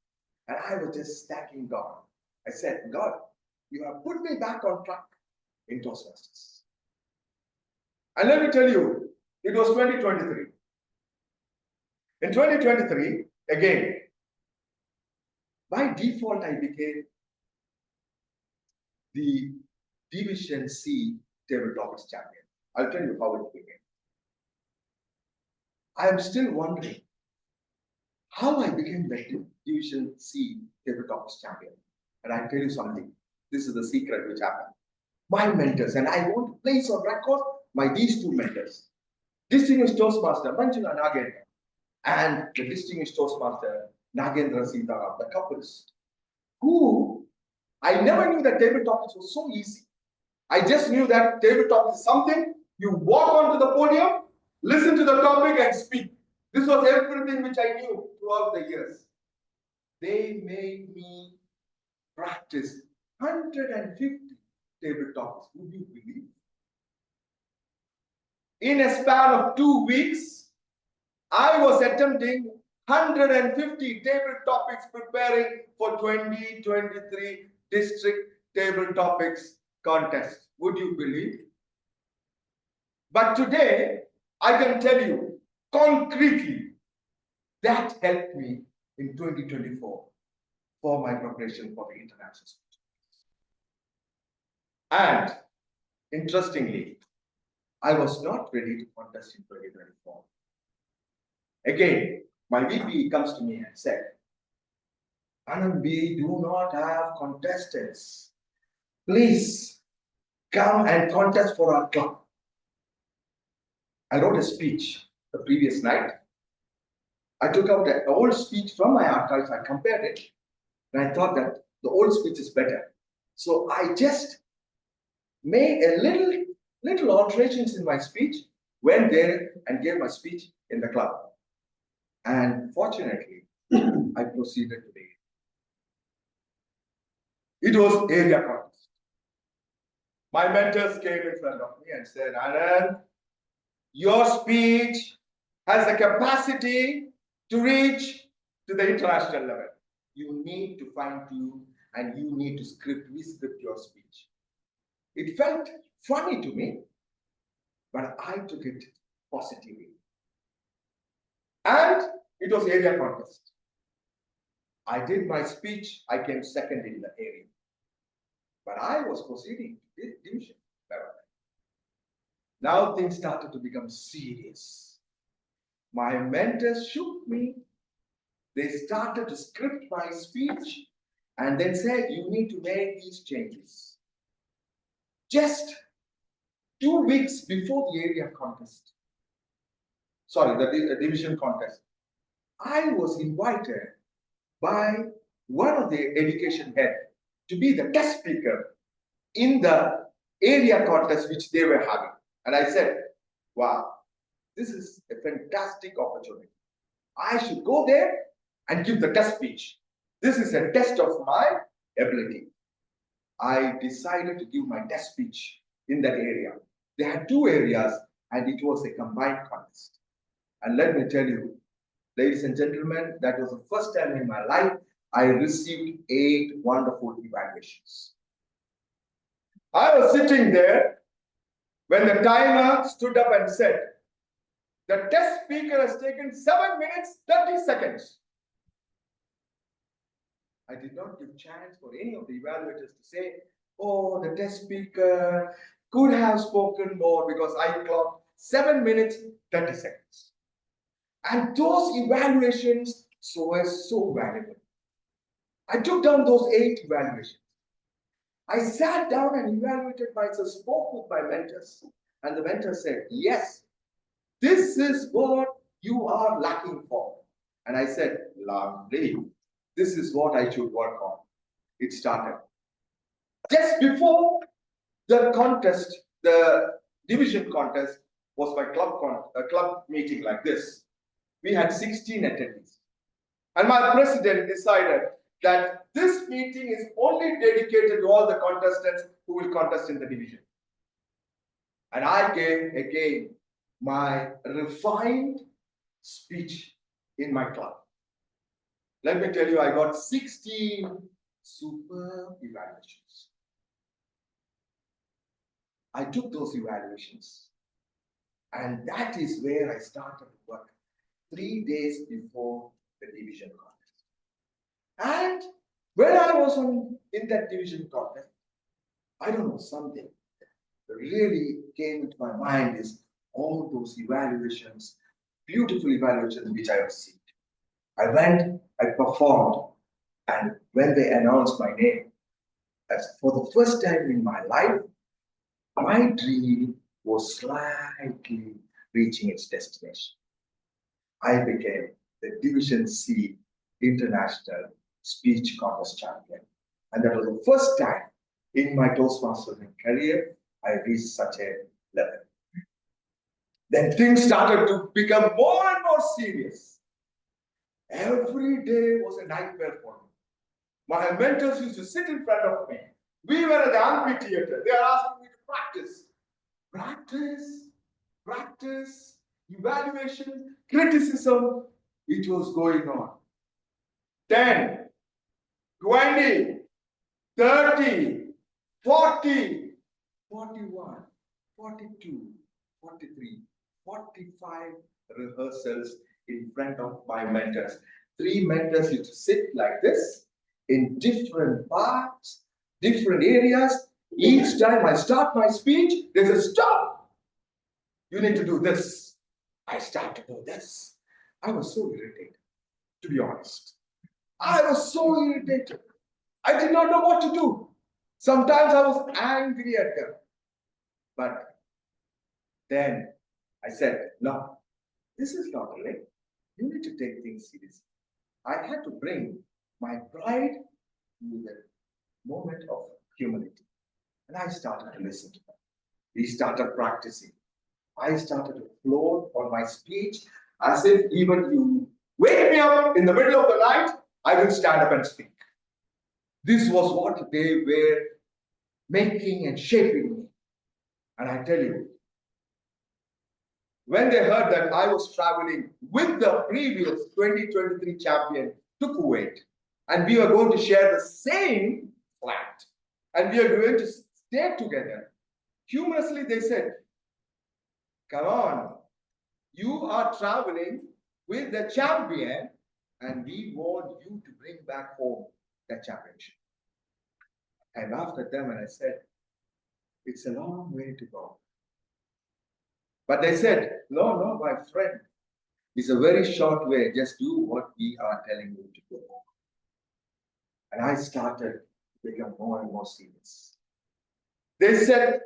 Speaker 3: And I was just thanking God. I said, God, you have put me back on track in Toastmasters. And let me tell you, it was 2023. In 2023, again, by default, I became the Division C table topics champion. I'll tell you how it began. I am still wondering how I became the Division C table topics champion. And I'll tell you something. This is the secret which happened. My mentors, and I want to place on record these two mentors, distinguished Toastmaster Manjula Nagendra and the distinguished Toastmaster Nagendra Sitaram, the couples, who I never knew that table topics was so easy. I just knew that table topics is something you walk onto the podium, listen to the topic and speak. This was everything which I knew throughout the years. They made me practice 150 table topics. Would you believe? In a span of 2 weeks, I was attempting 150 table topics preparing for 2023 district table topics contest. Would you believe? But today, I can tell you concretely that helped me in 2024 for my preparation for the international speech. And interestingly, I was not ready to contest in 2024. Again, my VP comes to me and said, Anand, we do not have contestants. Please come and contest for our club. I wrote a speech the previous night. I took out an old speech from my archives, I compared it, and I thought that the old speech is better. So I just made a little alterations in my speech, went there and gave my speech in the club. And fortunately, I proceeded today. It was area contest. My mentors came in front of me and said, Anand, your speech has the capacity to reach to the international level. You need to fine-tune and you need to re-script your speech. It felt funny to me, but I took it positively. And it was area contest. I did my speech, I came second in the area. But I was proceeding to this division level. Now things started to become serious. My mentors shook me. They started to script my speech and then said, you need to make these changes. Just 2 weeks before the area contest, sorry, the division contest, I was invited by one of the education head to be the guest speaker in the area contest which they were having. And I said, wow, this is a fantastic opportunity. I should go there and give the test speech. This is a test of my ability. I decided to give my test speech in that area. They had 2 areas and it was a combined contest. And let me tell you, ladies and gentlemen, that was the first time in my life I received 8 wonderful evaluations. I was sitting there when the timer stood up and said, the test speaker has taken 7 minutes, 30 seconds. I did not give chance for any of the evaluators to say, oh, the test speaker could have spoken more, because I clocked 7 minutes, 30 seconds. And those evaluations were so valuable. I took down those 8 evaluations. I sat down and evaluated myself, spoke with my mentors, and the mentor said, yes, this is what you are lacking for. And I said, lovely. this is what I should work on. It started. Just before the contest, the division contest was my club meeting like this. We had 16 attendees. And my president decided that this meeting is only dedicated to all the contestants who will contest in the division. And I gave again my refined speech in my club. Let me tell you, I got 16 super evaluations. I took those evaluations, and that is where I started work 3 days before the division contest. And when I was in that division contest, I don't know, something that really came into my mind is all those evaluations, beautiful evaluations which I received. I went, I performed, and when they announced my name, as for the first time in my life, my dream was slightly reaching its destination. I became the Division C International Speech Contest Champion. And that was the first time in my Toastmasters career I reached such a level. Then things started to become more and more serious. Every day was a nightmare for me. My mentors used to sit in front of me. We were at the amphitheater. They are asking me to practice. Practice, evaluation, criticism. It was going on. 10, 20, 30, 40, 41, 42, 43, 45 rehearsals in front of my mentors. 3 mentors used to sit like this in different parts, different areas. Each time I start my speech, they say, stop. You need to do this. I start to do this. I was so irritated, to be honest. I was so irritated. I did not know what to do. Sometimes I was angry at them. But then I said, no, this is not right. You need to take things seriously. I had to bring my pride to the moment of humility. And I started to listen to them. We started practicing. I started to float on my speech as if even you wake me up in the middle of the night, I will stand up and speak. This was what they were making and shaping me. And I tell you, when they heard that I was traveling with the previous 2023 champion to Kuwait, and we were going to share the same flat, and we are going to stay together, humorously they said, come on, you are traveling with the champion, and we want you to bring back home the championship. I laughed at them and I said, it's a long way to go. But they said, no, my friend, it's a very short way. Just do what we are telling you to do. And I started to become more and more serious. They said,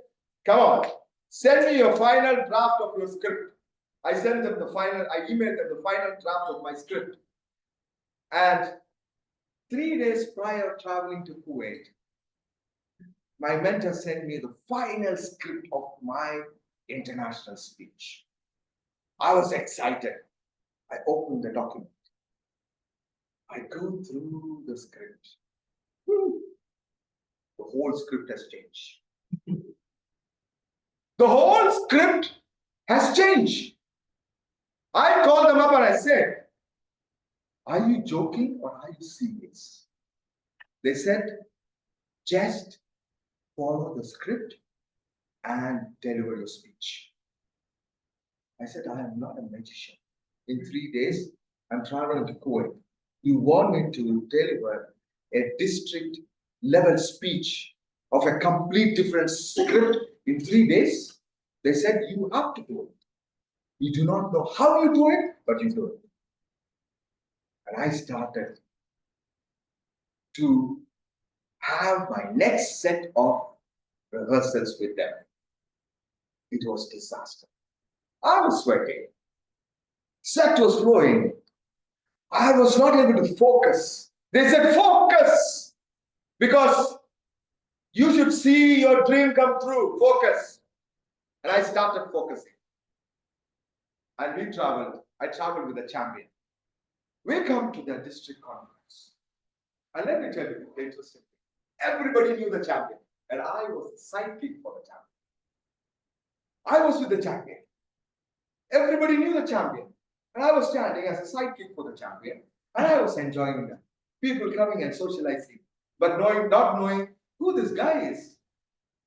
Speaker 3: come on, send me your final draft of your script. I sent them I emailed them the final draft of my script. And 3 days prior traveling to Kuwait, my mentor sent me the final script of my international speech. I was excited. I opened the document. I go through the script. The whole script has changed. The whole script has changed. I called them up and I said, are you joking or are you serious? They said, just follow the script and deliver your speech. I said, I am not a magician. In 3 days, I'm traveling to Kuwait. You want me to deliver a district level speech of a complete different script in 3 days? They said, you have to do it. You do not know how you do it, but you do it. And I started to have my next set of rehearsals with them. It was disaster. I was sweating. Sweat was flowing. I was not able to focus. They said, focus, because you should see your dream come true. Focus. And I started focusing. And we traveled. I traveled with the champion. We come to the district conference. And let me tell you the interesting thing. Everybody knew the champion. And I was the sidekick for the champion. I was with the champion. Everybody knew the champion. And I was standing as a sidekick for the champion. And I was enjoying them. People coming and socializing. But not knowing who this guy is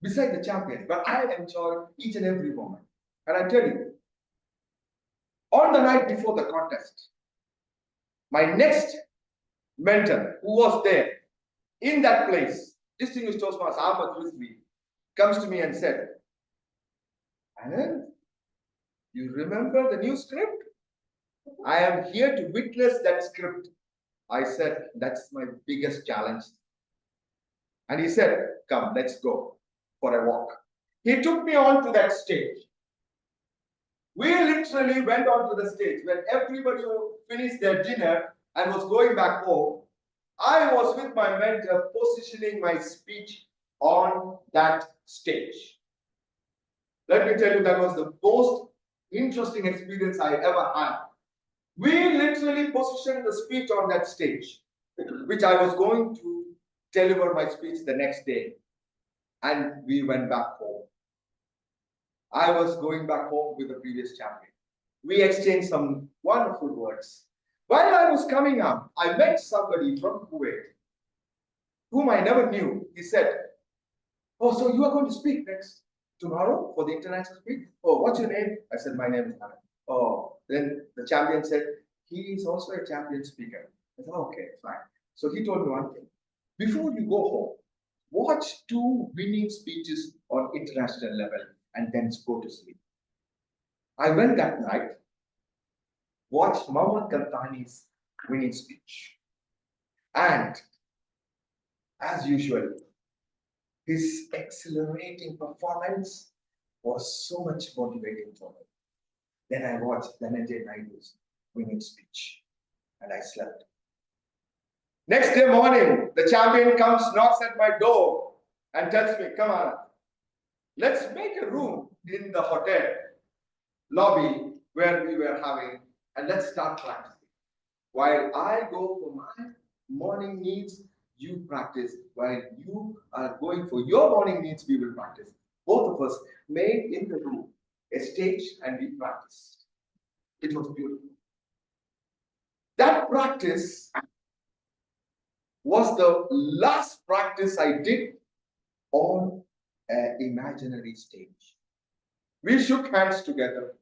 Speaker 3: beside the champion. But I enjoyed each and every moment. And I tell you, on the night before the contest, my next mentor who was there in that place, distinguished Toastmaster Ahmad Rizvi, comes to me and said, Anand, you remember the new script? I am here to witness that script. I said, that's my biggest challenge. And he said, come, let's go for a walk. He took me on to that stage. We literally went on to the stage when everybody finished their dinner and was going back home. I was with my mentor positioning my speech on that stage. Let me tell you, that was the most interesting experience I ever had. We literally positioned the speech on that stage, which I was going to deliver my speech the next day. And we went back home. I was going back home with the previous champion. We exchanged some wonderful words. While I was coming up, I met somebody from Kuwait, whom I never knew. He said, oh, so you are going to speak next tomorrow for the international speak? Oh, what's your name? I said, my name is Anand. Oh, then the champion said, he is also a champion speaker. I said, okay, fine. So he told me one thing. Before you go home, watch 2 winning speeches on international level and then go to sleep. I went that night, watched Mohammad Kaltani's winning speech. And as usual, his accelerating performance was so much motivating for me. Then I watched Dhananjay Naidu's winning speech and I slept. Next day morning, the champion comes, knocks at my door and tells me, come on, let's make a room in the hotel lobby where we were having, and let's start practicing. While I go for my morning needs, you practice. While you are going for your morning needs, we will practice. Both of us made in the room a stage and we practiced. It was beautiful. That practice was the last practice I did on an imaginary stage. We shook hands together.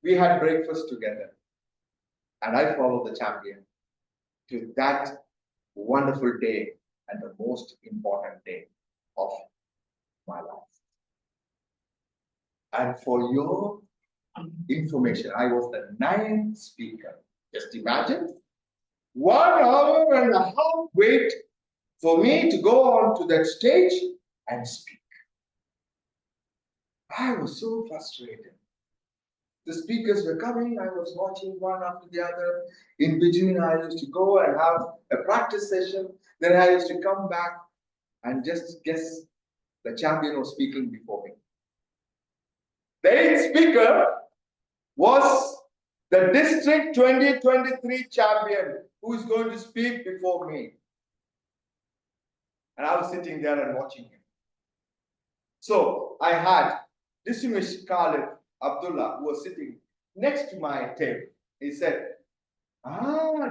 Speaker 3: We had breakfast together. And I followed the champion to that wonderful day and the most important day of my life. And for your information, I was the 9th speaker. Just imagine, 1 hour and a half wait for me to go on to that stage and speak. I was so frustrated. The speakers were coming, I was watching one after the other. In between, I used to go and have a practice session. Then I used to come back and just guess the champion was speaking before me. The 8th speaker was the District 2023 champion who is going to speak before me. And I was sitting there and watching him. So I had distinguished Khalid Abdullah, who was sitting next to my table. He said,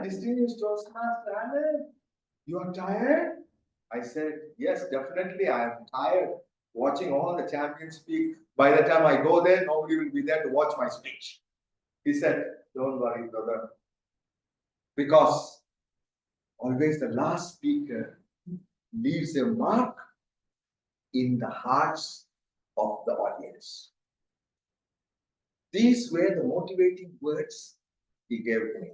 Speaker 3: distinguished Toastmaster Anand, you are tired? I said, yes, definitely I am tired watching all the champions speak. By the time I go there, nobody will be there to watch my speech. He said, don't worry, brother, because always the last speaker leaves a mark in the hearts of the audience. These were the motivating words he gave me.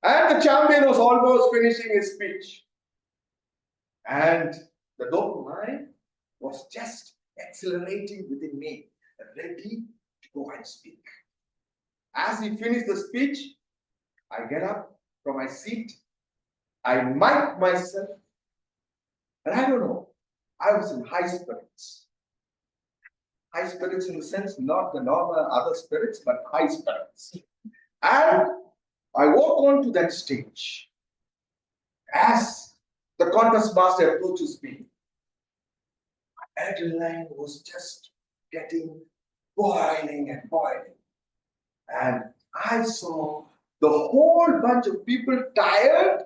Speaker 3: And the champion was almost finishing his speech. And the dopamine was just accelerating within me, ready to go and speak. As he finished the speech, I get up from my seat I mic'd myself, and I don't know, I was in high spirits. High spirits in the sense, not the normal other spirits, but high spirits. And I walk onto that stage. As the contest master approaches me, my adrenaline was just getting boiling and boiling. And I saw the whole bunch of people tired,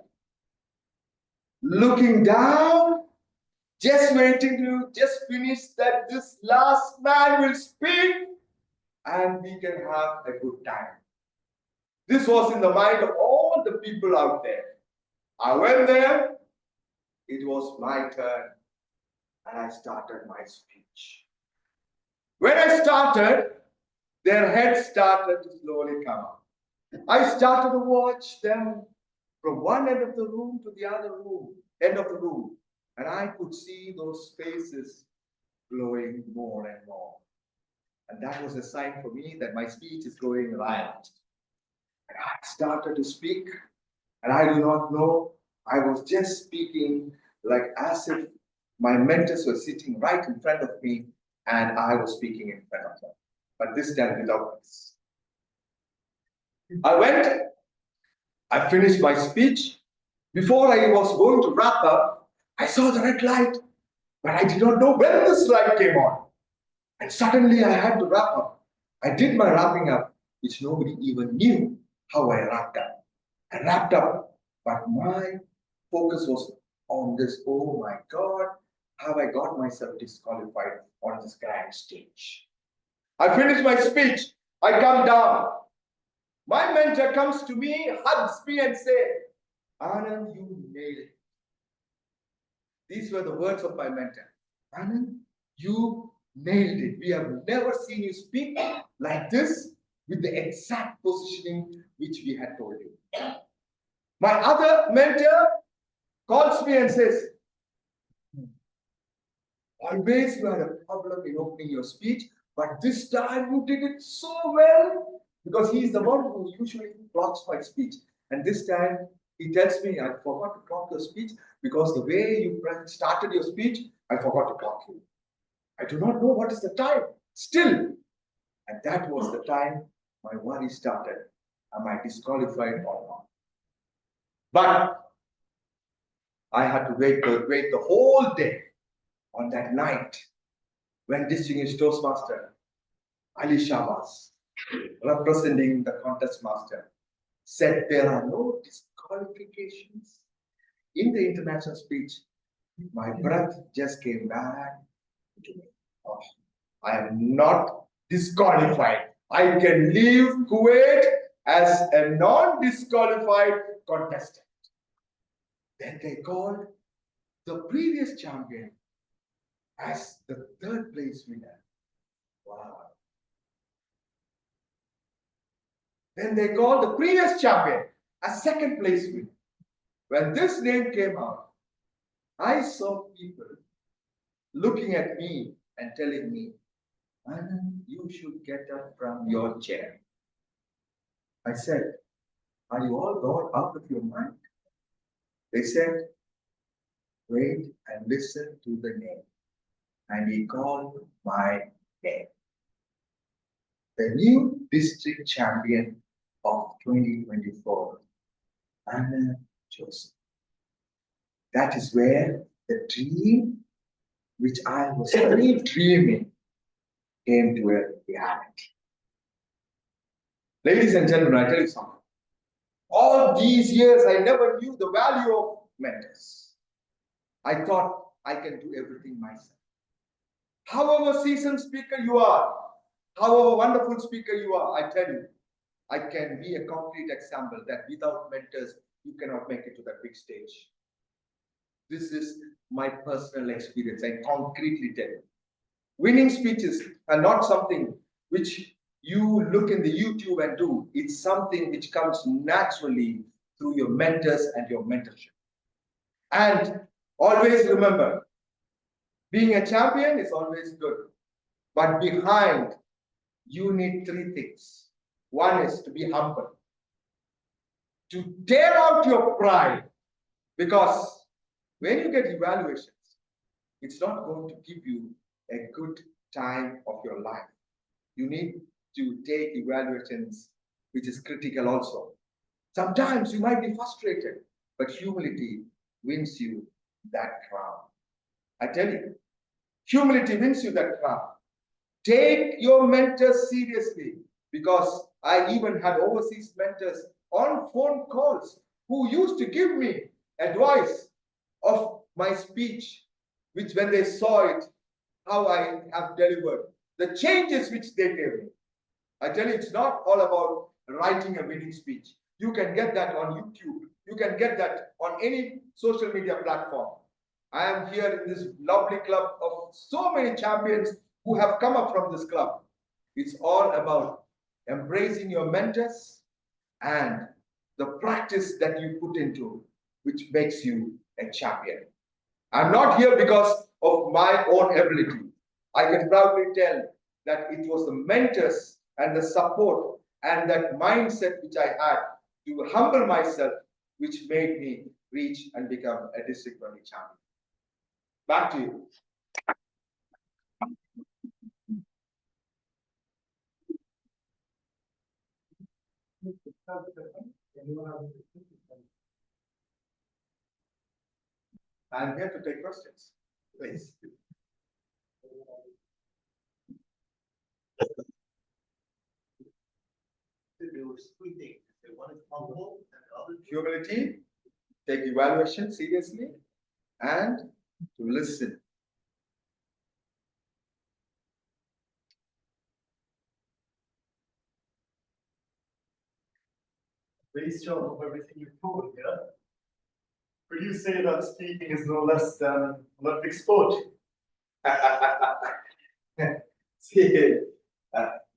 Speaker 3: looking down, just waiting to just finish that this last man will speak and we can have a good time. This was in the mind of all the people out there. I went there, it was my turn, and I started my speech. When I started, their heads started to slowly come up. I started to watch them from one end of the room to the other end of the room, and I could see those faces glowing more and more. And that was a sign for me that my speech is going right. And I started to speak, and I do not know, I was just speaking like as if my mentors were sitting right in front of me and I was speaking in front of them. But this time without this. I went, I finished my speech. Before I was going to wrap up, I saw the red light, but I did not know when this light came on. And suddenly I had to wrap up. I did my wrapping up, which nobody even knew how I wrapped up. I wrapped up, but my focus was on this, oh my God, have I got myself disqualified on this grand stage? I finished my speech, I come down. My mentor comes to me, hugs me and says, Anand, you nailed it. These were the words of my mentor. Anand, you nailed it. We have never seen you speak like this with the exact positioning which we had told you. My other mentor calls me and says, always you had a problem in opening your speech, but this time you did it so well, because he is the one who usually blocks my speech. And this time he tells me, I forgot to block your speech because the way you started your speech, I forgot to block you. I do not know what is the time. Still, and that was the time my worry started. Am I disqualified or not? But I had to wait the whole day on that night when distinguished Toastmaster Ali Shabazz, representing the contest master, said there are no disqualifications. In the international speech, my breath just came back to me. Oh, I am not disqualified. I can leave Kuwait as a non-disqualified contestant. Then they called the previous champion as the third place winner. Wow. Then they called the previous champion as second place winner. When this name came out, I saw people looking at me and telling me, Anand, you should get up from your chair. I said, are you all gone out of your mind? They said, wait and listen to the name. And he called my name. The new district champion of 2024, Anand Joseph. That is where the dream, which I was still dreaming, came to a reality. Ladies and gentlemen, I tell you something. All these years, I never knew the value of mentors. I thought I can do everything myself. However seasoned speaker you are, however wonderful speaker you are, I tell you, I can be a concrete example that without mentors, you cannot make it to that big stage. This is my personal experience. I concretely tell you. Winning speeches are not something which you look in the YouTube and do. It's something which comes naturally through your mentors and your mentorship. And always remember, being a champion is always good. But behind, you need three things. One is to be humble, to tear out your pride, Because when you get evaluations, it's not going to give you a good time of your life. You need to take evaluations, which is critical also. Sometimes you might be frustrated, but humility wins you that crown. I tell you, humility wins you that crown. Take your mentors seriously, because I even had overseas mentors on phone calls who used to give me advice of my speech, which when they saw it, how I have delivered, the changes which they gave me. I tell you, it's not all about writing a winning speech. You can get that on YouTube. You can get that on any social media platform. I am here in this lovely club of so many champions who have come up from this club. It's all about embracing your mentors and the practice that you put into, which makes you a champion. I'm not here because of my own ability. I can proudly tell that it was the mentors and the support and that mindset which I had to humble myself, which made me reach and become a district rugby champion. Back to you. I'm here to take questions, please. Humility, take evaluation seriously, and to listen.
Speaker 8: Based on everything you've told here, could you say that speaking is no less than Olympic sport?
Speaker 3: See,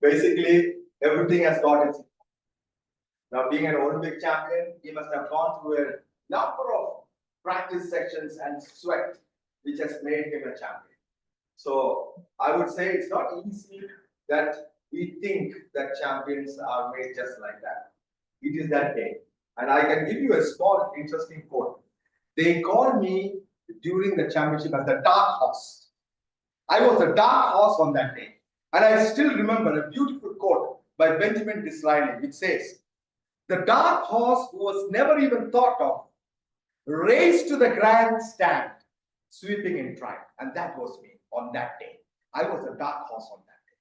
Speaker 3: basically, everything has got its. Now, being an Olympic champion, he must have gone through a number of practice sections and sweat, which has made him a champion. So, I would say it's not easy that we think that champions are made just like that. It is that day. And I can give you a small, interesting quote. They called me during the championship as the dark horse. I was the dark horse on that day. And I still remember a beautiful quote by Benjamin Disraeli, which says, "The dark horse who was never even thought of, raced to the grandstand, sweeping in triumph." And that was me on that day. I was the dark horse on that day.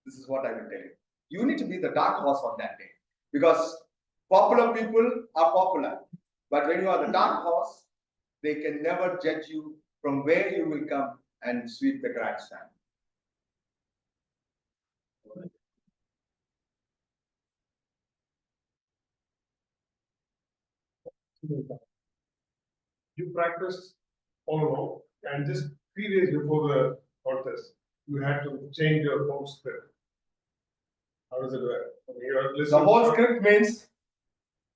Speaker 3: This is what I will tell you. You need to be the dark horse on that day. Because popular people are popular. But when you are the dark horse, they can never judge you from where you will come and sweep the grandstand.
Speaker 7: You practiced all along, and just 3 days before the contest, you had to change your whole script. How does it work?
Speaker 3: The whole script means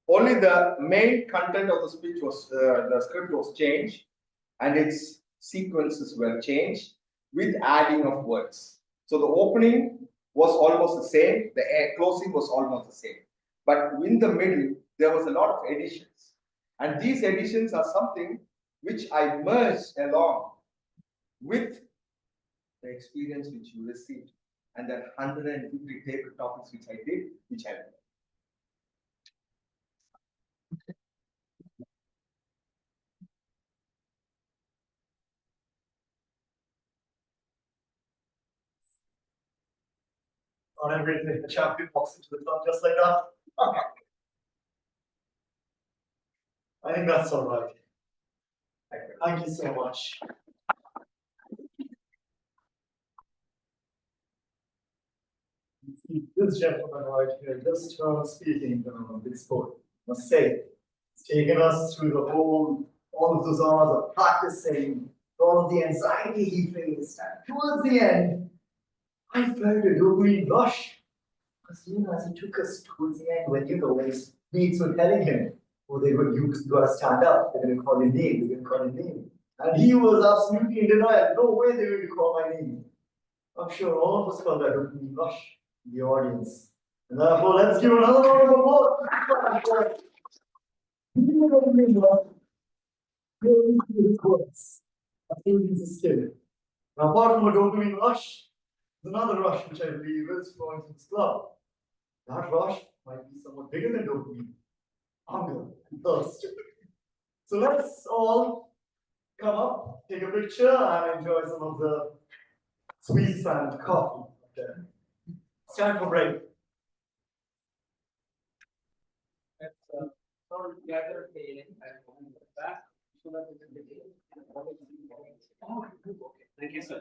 Speaker 3: only the main content of the speech was, the script was changed, and its sequences were changed with adding of words. So the opening was almost the same, the closing was almost the same. But in the middle, there was a lot of additions. And these additions are something which I merged along with the experience which you received and that 150 table topics which I did, which I learned.
Speaker 8: Not everything the champion walks into the club just like that. I think that's all right. Thank you so much. This gentleman right here, just speaking on this sport, must say, it's taken us through the whole, all of those hours of practicing, all of the anxiety he faced, and towards the end, I felt a dopamine rush. Because as he took us towards the end, when when his mates were telling him, oh, you gotta stand up, they're gonna call your name, they're gonna call your name. And he was absolutely in denial, no way they're going to call my name. I'm sure all of us felt that dopamine rush in the audience. And therefore, let's give another round of applause. Going through the course. I think it's a skill. Now, apart from a dopamine rush, there's another rush which I believe is flowing through this club. That rush might be somewhat bigger than dopamine. Hunger and thirst. So let's all come up, take a picture, and enjoy some of the sweets and coffee. Okay. It's time for break.
Speaker 6: Thank you, sir.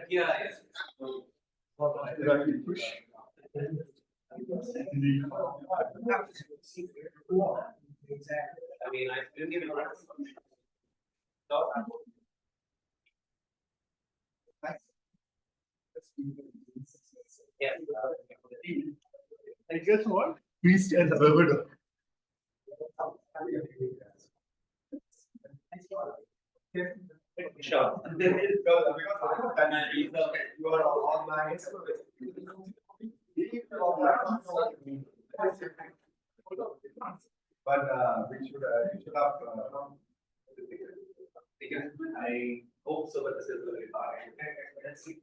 Speaker 6: Yeah. I mean, I didn't even. Yeah.
Speaker 8: And guess what? Priest and Belvedere.
Speaker 6: Sure.
Speaker 3: But we should have.
Speaker 6: I hope so, but this is very hard. Let's see.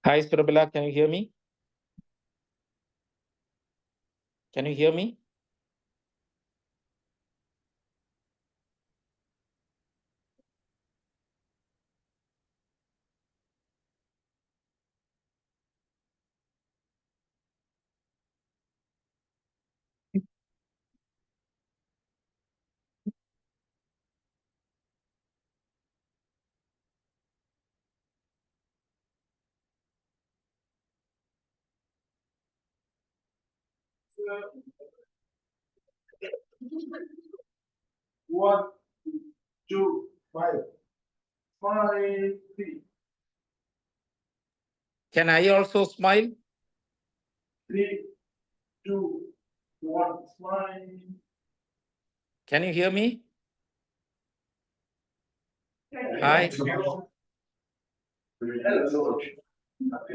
Speaker 12: Hi, Prabala, can you hear me? Can you hear me?
Speaker 8: One, two, five. 5, 3.
Speaker 12: Can I also smile?
Speaker 8: 3, 2, 1. Smile.
Speaker 12: Can you hear me? Hi.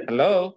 Speaker 12: Hello.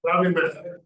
Speaker 7: Probably better.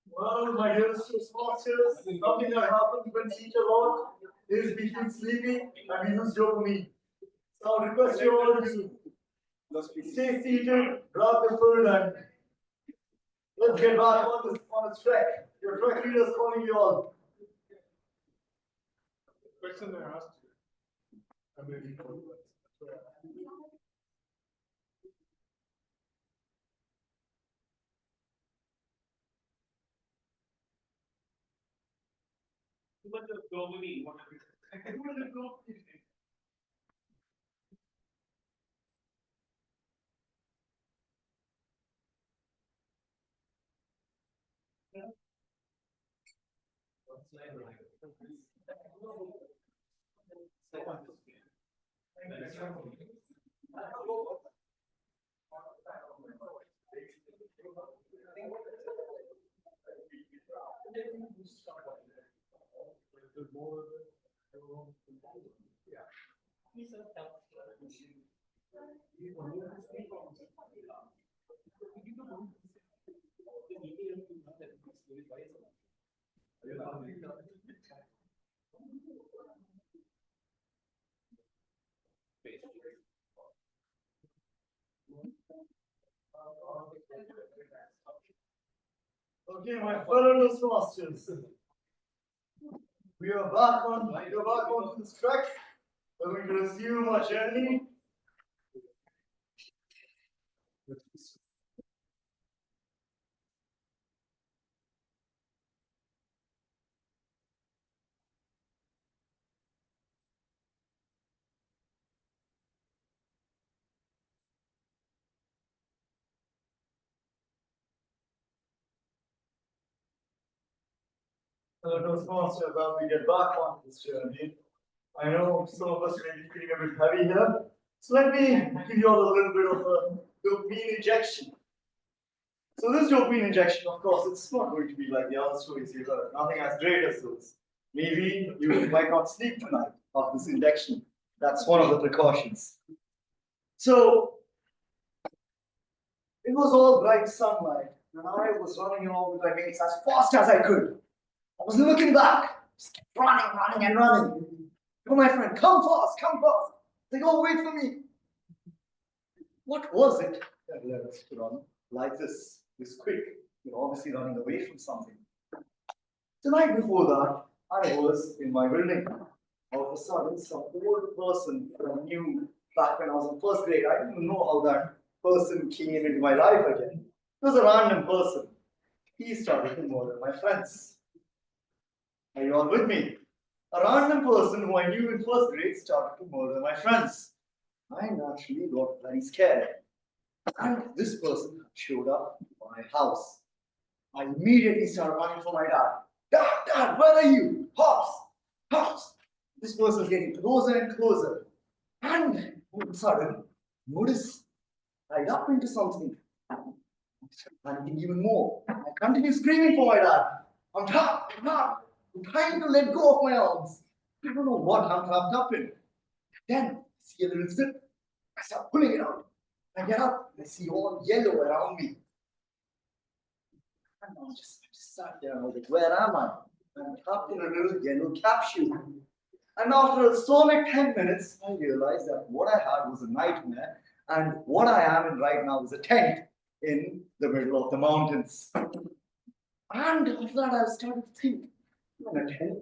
Speaker 8: Well, my dear Toastmasters, something that happens when teach a lot is we feel sleepy and we use dopamine. So I request you all to stay seated, grab the food, and let's get back on this trek. Your trek leader is calling you all.
Speaker 7: Question I asked you. I'm ready for it.
Speaker 10: Too much of globally, what have you?
Speaker 8: Okay, my fellow Toastmasters. We are back on this trek. We're going to resume our journey. Hello, Toastmasters, as we get back on this journey. I know some of us may be feeling a bit heavy here. So let me give you all a little bit of a dopamine injection. So this dopamine injection, of course, it's not going to be like the other stories you heard. Nothing as great as those. Maybe you might not sleep tonight after this injection. That's one of the precautions. So it was all bright sunlight, and I was running along with my mates as fast as I could. I was looking back, just kept running and running. Oh, my friend, come fast, come fast. They go, wait for me. What was it that led us to run like this quick? You're obviously running away from something. The night before that, I was in my building. All of a sudden, some old person that I knew back when I was in first grade, I didn't know how that person came into my life again. It was a random person. He started to murder my friends. Are you all with me? A random person who I knew in first grade started to murder my friends. I naturally got very scared. And this person showed up at my house. I immediately started running for my dad. Dad, where are you? Pops! This person is getting closer and closer. And all of a sudden, notice I got into something. I started panicking even more. I continue screaming for my dad. I'm trapped. I'm trying to let go of my arms. I don't know what I'm trapped up in. Then I see a little zip. I start pulling it out. I get up and I see all yellow around me. And I just sat there and I was like, where am I? I'm trapped in a little yellow capsule. And after a solid 10 minutes, I realized that what I had was a nightmare, and what I am in right now is a tent in the middle of the mountains. And after that, I started to think, I'm in a tent.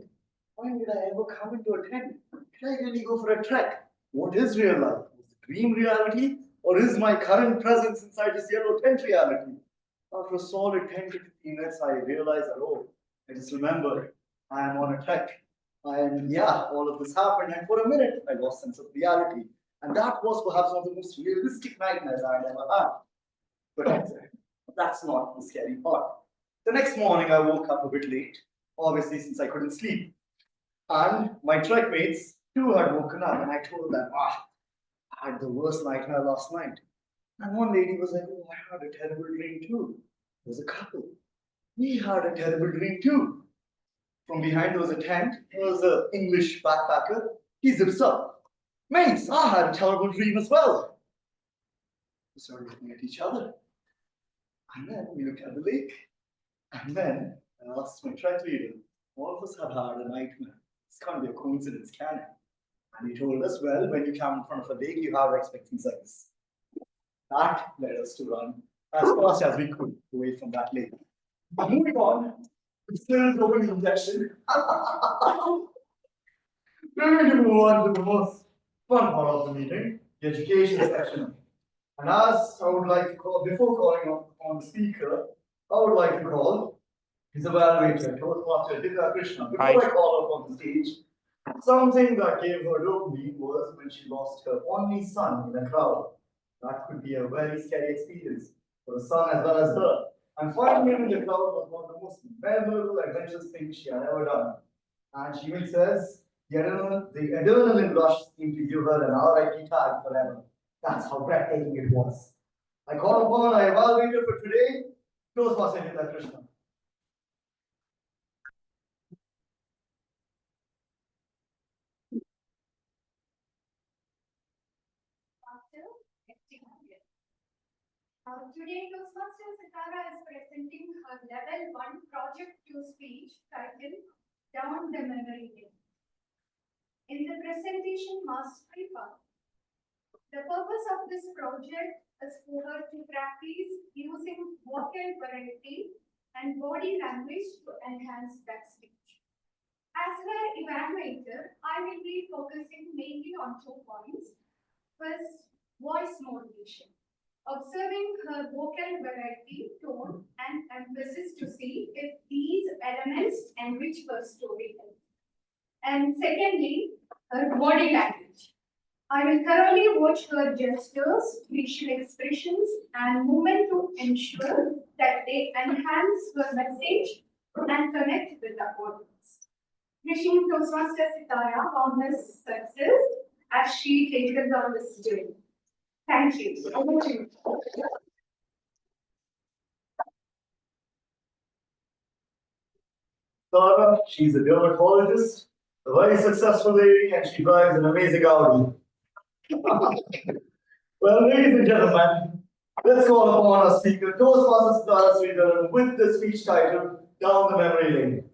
Speaker 8: Why did I ever come into a tent? Did I really go for a trek? What is real life? Is the dream reality? Or is my current presence inside this yellow tent reality? After a solid 10 to 15 minutes, I realized that, oh, I just remembered I am on a trek. And yeah, all of this happened, and for a minute, I lost sense of reality. And that was perhaps one of the most realistic nightmares I had ever had. But that's not the scary part. The next morning, I woke up a bit late, obviously, since I couldn't sleep. And my trek mates too had woken up, and I told them, I had the worst nightmare last night. And one lady was like, oh, I had a terrible dream too. There was a couple. We had a terrible dream too. From behind there was a tent. There was an English backpacker. He zips up. Mates, I had a terrible dream as well. We started looking at each other. And then we looked at the lake. And then I asked my track leader, all of us have had a nightmare. This can't be a coincidence, can it? And he told us, well, when you come in front of a lake, you have to expect things like this. That led us to run as fast as we could away from that lake. But moving on, still going injection. We're going to move on to the most fun part of the meeting, the education section. And as I would like to call, before calling on the speaker, I would like to call his evaluator, Toastmaster Dita Krishna. Before I call up on the stage, something that gave her dopamine was when she lost her only son in a crowd. That could be a very scary experience for the son as well as her. And finding him in the crowd was one of the most memorable, adventurous things she had ever done. And she even says the adrenaline rush seemed to give her an RIP tag forever. That's how breathtaking it was. I call upon our evaluator for today, Toastmaster Dita Krishna.
Speaker 1: Today, Toastmasters Sitara is presenting her Level 1 Project 2 speech titled Down the Memory Lane. In the presentation Mastery Part, the purpose of this project is for her to practice using vocal variety and body language to enhance that speech. As her evaluator, I will be focusing mainly on 2 points. First, voice modulation. Observing her vocal variety, tone, and emphasis to see if these elements enrich her storytelling. And secondly, her body language. I will thoroughly watch her gestures, facial expressions, and movement to ensure that they enhance her message and connect with the audience. Wishing Toastmaster Sitara boundless success as she takes us on this journey. Thank you. Over to you.
Speaker 8: Tara, she's a dermatologist, a very successful lady, and she drives an amazing Audi. Well, ladies and gentlemen, let's call upon our speaker, Toastmasters Tara Sridharan, with the speech title, Down the Memory Lane.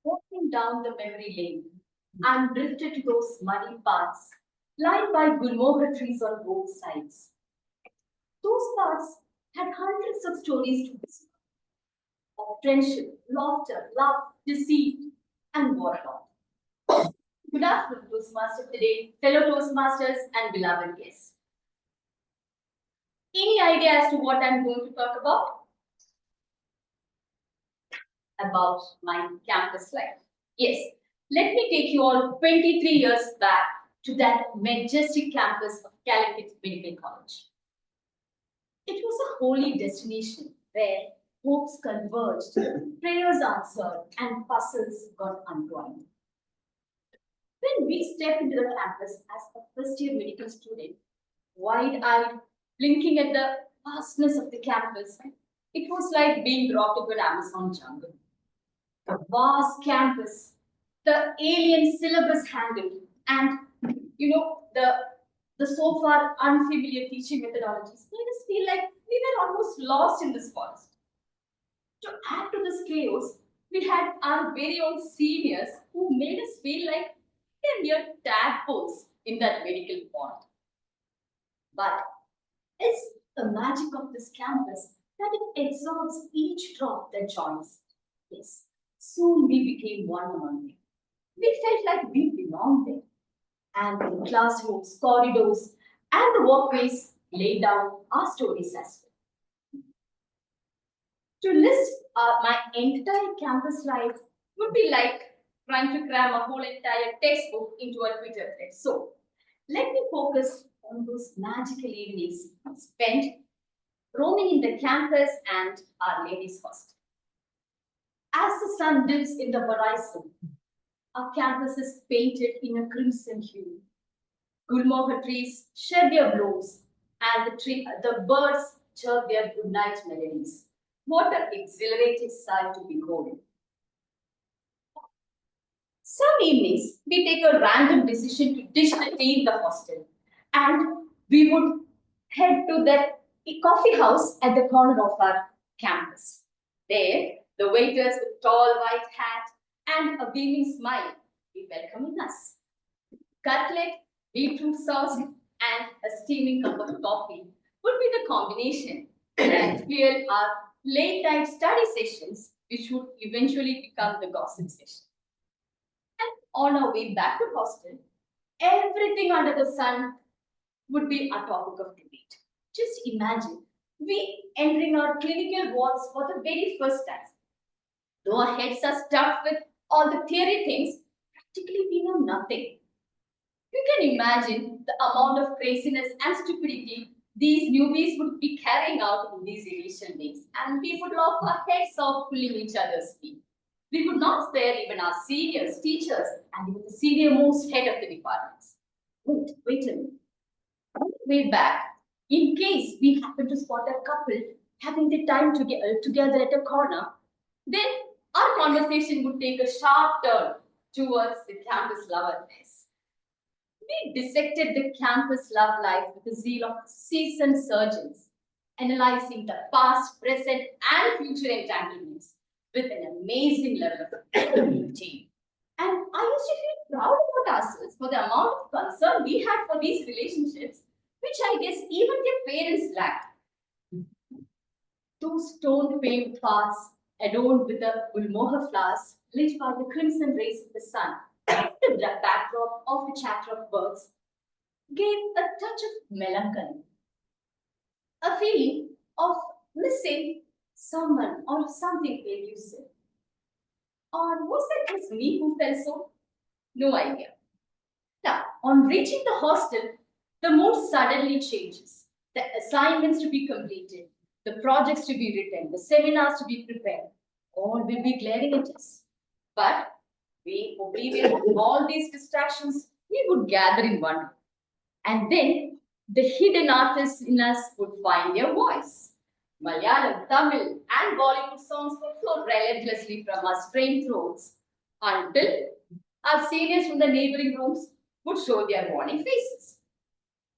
Speaker 13: Walking down the memory lane, I'm drifted to those muddy paths, lined by gulmohar trees on both sides. Those paths had hundreds of stories to whisper, of friendship, laughter, love, deceit, and whatnot. Good afternoon, Toastmasters today, fellow Toastmasters and beloved guests. Any idea as to what I'm going to talk about? About my campus life. Yes, let me take you all 23 years back to that majestic campus of Calicut Medical College. It was a holy destination where hopes converged, prayers answered, and puzzles got unwound. When we stepped into the campus as a first-year medical student, wide-eyed, blinking at the vastness of the campus, it was like being dropped into an Amazon jungle. The vast campus, the alien syllabus handled, and the so far unfamiliar teaching methodologies made us feel like we were almost lost in this forest. To add to this chaos, we had our very own seniors who made us feel like we are mere tadpoles in that medical pond. But it's the magic of this campus that it absorbs each drop that joins. Yes, soon we became one among them. We felt like we belonged there. And the classrooms, corridors, and the walkways laid down our stories as well. To list my entire campus life would be like trying to cram a whole entire textbook into a Twitter thread. So, let me focus on those magical evenings spent roaming in the campus and Our Lady's Hostel. As the sun dips in the horizon, our campus is painted in a crimson hue. Gulmohar trees shed their blooms, and the birds chirp their goodnight melodies. What an exhilarating sight to behold. Some evenings, we take a random decision to dish the tea in the hostel, and we would head to that coffee house at the corner of our campus. There, the waiters with tall white hat and a beaming smile be welcoming us. Cutlet, beetroot sauce, and a steaming cup of coffee would be the combination that fuel our late night study sessions, which would eventually become the gossip session. And on our way back to hostel, everything under the sun would be a topic of debate. Just imagine we entering our clinical wards for the very first time. Though our heads are stuffed with all the theory things, practically we know nothing. You can imagine the amount of craziness and stupidity these newbies would be carrying out in these initial days, and we would laugh our heads off pulling each other's feet. We would not spare even our seniors, teachers, and even the senior most head of the departments. Wait a minute. Way back, in case we happen to spot a couple having the time together at a corner, then our conversation would take a sharp turn towards the campus love affairs. We dissected the campus love life with the zeal of seasoned surgeons, analyzing the past, present, and future entanglements with an amazing level of detail. And I used to feel proud about ourselves for the amount of concern we had for these relationships, which I guess even their parents lacked. Those stone paved paths adorned with the Gulmohar flowers lit by the crimson rays of the sun, the backdrop of the chatter of birds, gave a touch of melancholy, a feeling of missing someone or something elusive. Or was that just me who felt so? No idea. Now, on reaching the hostel, the mood suddenly changes. The assignments to be completed, the projects to be written, the seminars to be prepared, all will be glaring at us. But we, oblivious to all these distractions, we would gather in one room. And then the hidden artists in us would find their voice. Malayalam, Tamil, and Bollywood songs would flow relentlessly from our strained throats until our seniors from the neighboring rooms would show their warning faces.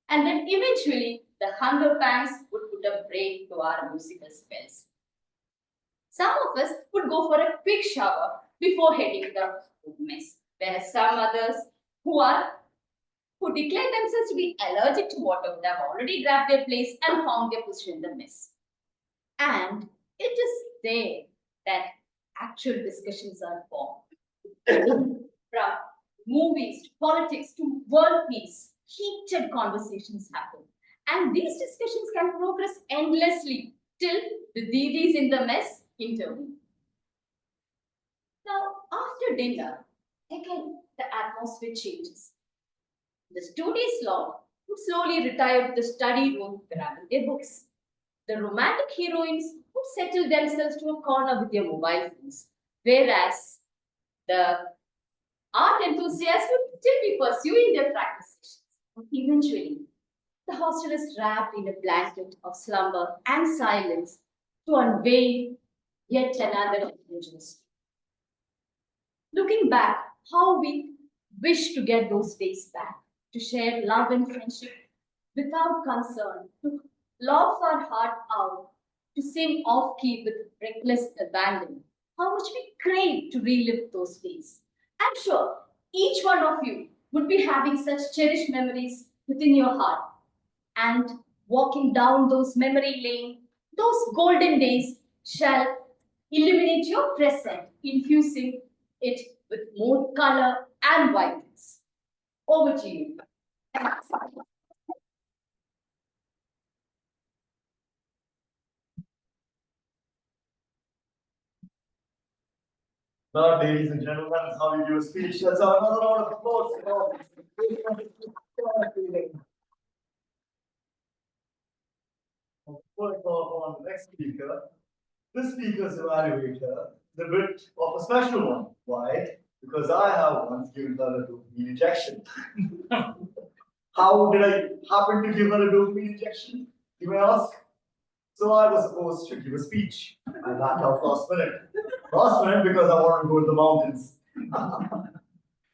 Speaker 13: And then eventually, the hunger pangs would put a break to our musical spells. Some of us would go for a quick shower before heading to the mess, whereas some others who declare themselves to be allergic to water would have already grabbed their place and found their position in the mess. And it is there that actual discussions are born. From movies to politics to world peace, heated conversations happen. And these discussions can progress endlessly till the Didis in the mess intervene. Now, after dinner, again, the atmosphere changes. The studious lot would slowly retire to the study room grabbing their books. The romantic heroines would settle themselves to a corner with their mobile phones, whereas the art enthusiasts would still be pursuing their practice sessions. But eventually, the hostel is wrapped in a blanket of slumber and silence to unveil yet another intelligence. Looking back, how we wish to get those days back, to share love and friendship without concern, to laugh our heart out, to sing off key with reckless abandon. How much we crave to relive those days. I'm sure each one of you would be having such cherished memories within your heart. And walking down those memory lane Those golden days shall illuminate your present, infusing it with more color and vibrance. Over to you.
Speaker 8: Now, ladies and gentlemen, that's how you do a speech. That's another round of applause. Before I call upon the next speaker, this speaker's evaluator is a bit of a special one. Why? Because I have once given her a dopamine injection. How did I happen to give her a dopamine injection? You may ask. So I was supposed to give a speech. I backed out last minute. Last minute because I wanted to go to the mountains.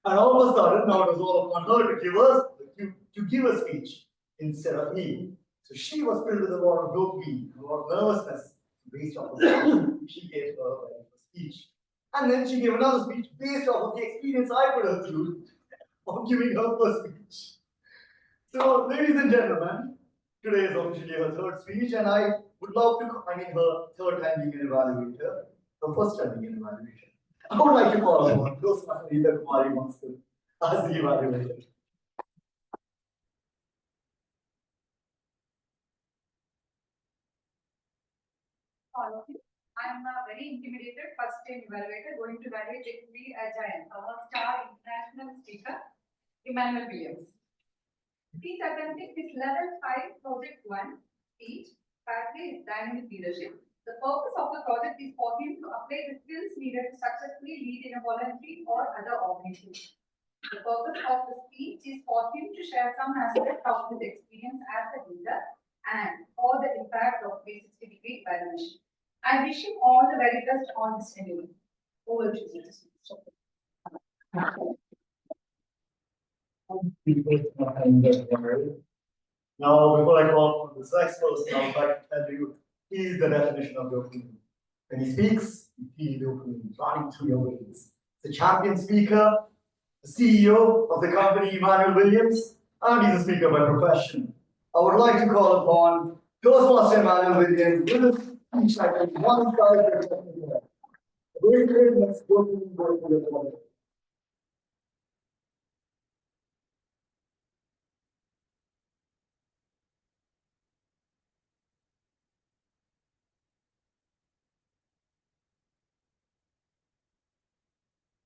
Speaker 8: And all of a sudden, now it was all upon her to give a speech instead of me. So she was filled with a lot of dopamine, a lot of nervousness based off of the she gave her speech. And then she gave another speech based off of the experience I put her through of giving her first speech. So, ladies and gentlemen, today is officially her third speech, and I would love to, her third time being an evaluator, her first time being an evaluator. I would like to call upon Toastmasters Kumari wants to as the evaluator.
Speaker 14: All of you. I am a very intimidated first time evaluator going to evaluate it will be a giant, our star international speaker, Emmanuel Williams. He is attempting his level 5 project 1 speech. Partly is dynamic leadership. The purpose of the project is for him to apply the skills needed to successfully lead in a voluntary or other organization. The purpose of the speech is for him to share some aspect of his experience as a leader and or the impact of 360-degree evaluation. I wish him all the very best on this endeavor. Over to you.
Speaker 8: Now, before I call on this next person, I would like to tell you, he is the definition of dopamine. When he speaks, you feel dopamine running through your veins. He's a champion speaker, the CEO of the company, Emmanuel Williams, and he's a speaker by profession. I would like to call upon Toastmaster Emmanuel Williams with a speech like one side. Let's go to the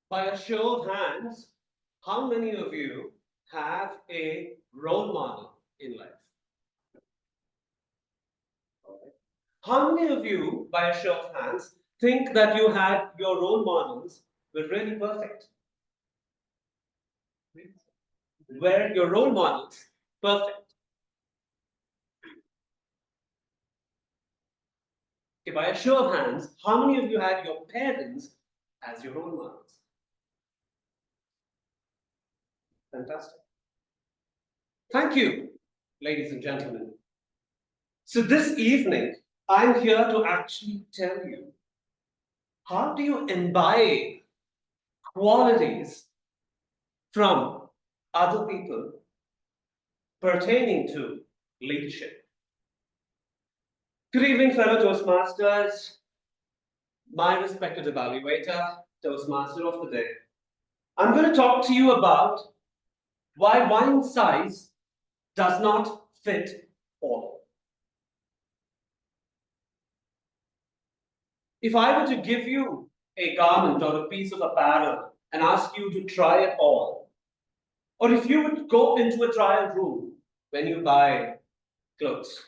Speaker 15: By a show of hands, how many of you have a role model in life? How many of you, by a show of hands, think that you had your role models were really perfect? Were your role models perfect? Okay, by a show of hands, how many of you had your parents as your role models? Fantastic. Thank you, ladies and gentlemen. So this evening, I'm here to actually tell you, how do you imbibe qualities from other people pertaining to leadership? Good evening, fellow Toastmasters, my respected evaluator, Toastmaster of the day. I'm going to talk to you about why one size does not fit all. If I were to give you a garment or a piece of apparel and ask you to try it all, or if you would go into a trial room when you buy clothes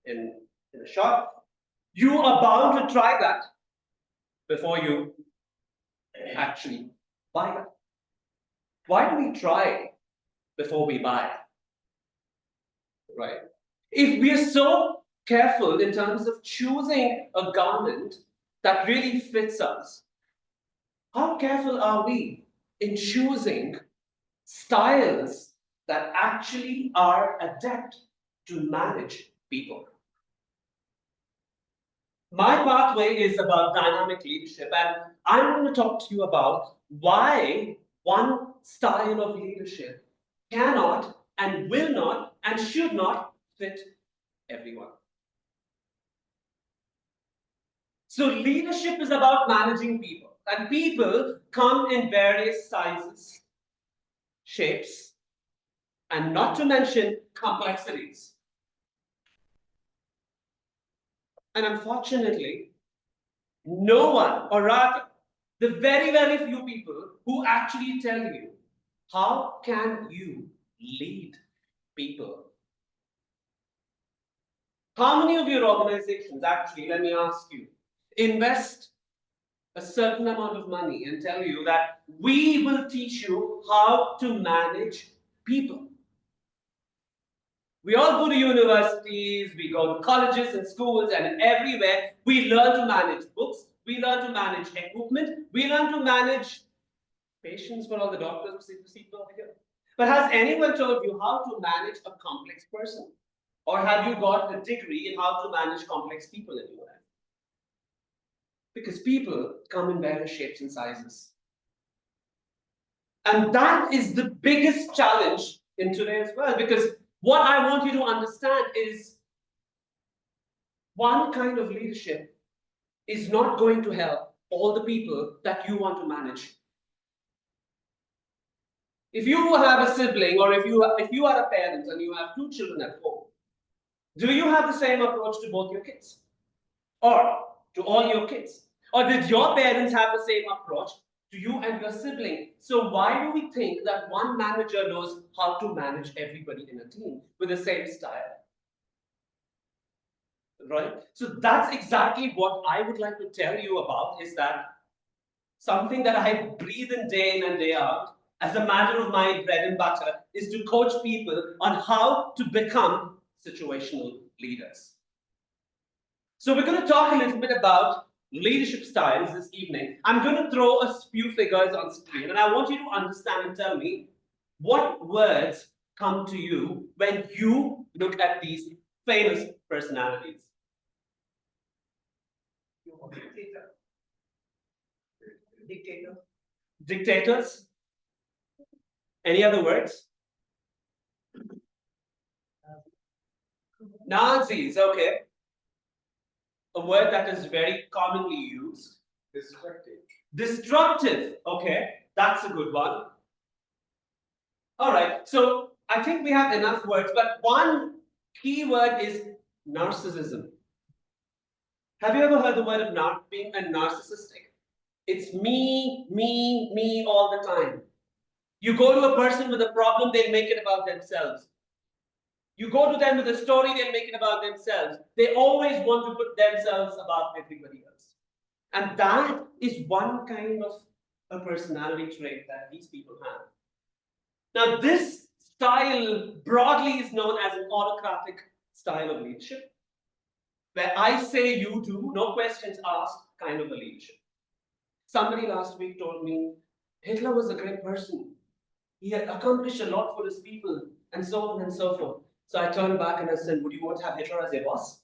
Speaker 15: in a shop, you are bound to try that before you actually buy that. Why do we try before we buy? Right? If we are so careful in terms of choosing a garment that really fits us, how careful are we in choosing styles that actually are adept to manage people? My pathway is about dynamic leadership, and I'm going to talk to you about why one style of leadership cannot and will not and should not fit everyone. So leadership is about managing people, and people come in various sizes, shapes, and not to mention complexities. And unfortunately, no one, or rather, the very, very few people who actually tell you how can you lead people. How many of your organizations actually, let me ask you, invest a certain amount of money and tell you that we will teach you how to manage people? We all go to universities, we go to colleges and schools, and everywhere we learn to manage books, we learn to manage equipment, we learn to manage patients for all the doctors who sit over here. But has anyone told you how to manage a complex person? Or have you got a degree in how to manage complex people in your life? Because people come in various shapes and sizes. And that is the biggest challenge in today as well. Because what I want you to understand is one kind of leadership is not going to help all the people that you want to manage. If you have a sibling, or if you are a parent and you have 2 children at home, do you have the same approach to both your kids? Or to all your kids? Or did your parents have the same approach to you and your sibling? So why do we think that one manager knows how to manage everybody in a team with the same style? Right? So that's exactly what I would like to tell you about, is that something that I breathe in day and day out, as a matter of my bread and butter, is to coach people on how to become situational leaders. So we're going to talk a little bit about leadership styles this evening. I'm going to throw a few figures on screen, and I want you to understand and tell me what words come to you when you look at these famous personalities.
Speaker 9: Dictator.
Speaker 15: Dictators? Any other words? Nazis, okay. A word that is very commonly used.
Speaker 3: Destructive.
Speaker 15: Destructive, okay. That's a good one. All right, so I think we have enough words, but one key word is narcissism. Have you ever heard the word of being a narcissistic? It's me all the time. You go to a person with a problem, they'll make it about themselves. You go to them with a story, they'll make it about themselves. They always want to put themselves above everybody else. And that is one kind of a personality trait that these people have. Now, this style broadly is known as an autocratic style of leadership, where I say you do, no questions asked kind of a leadership. Somebody last week told me Hitler was a great person. He had accomplished a lot for his people, and so on and so forth. So I turned back and I said, would you want to have Hitler as your boss?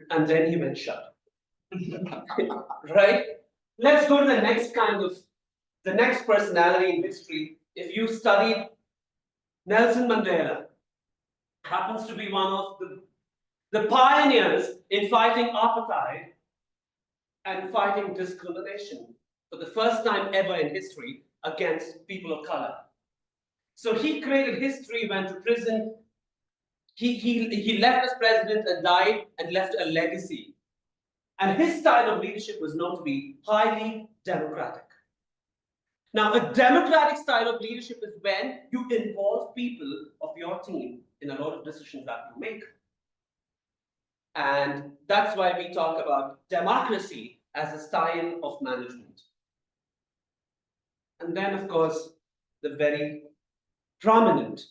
Speaker 15: And then he went shut. Right? Let's go to the next personality in history. If you studied Nelson Mandela, happens to be one of the pioneers in fighting apartheid and fighting discrimination for the first time ever in history against people of color. So he created history, went to prison. He left as president and died and left a legacy. And his style of leadership was known to be highly democratic. Now, a democratic style of leadership is when you involve people of your team in a lot of decisions that you make. And that's why we talk about democracy as a style of management. And then, of course, the very prominent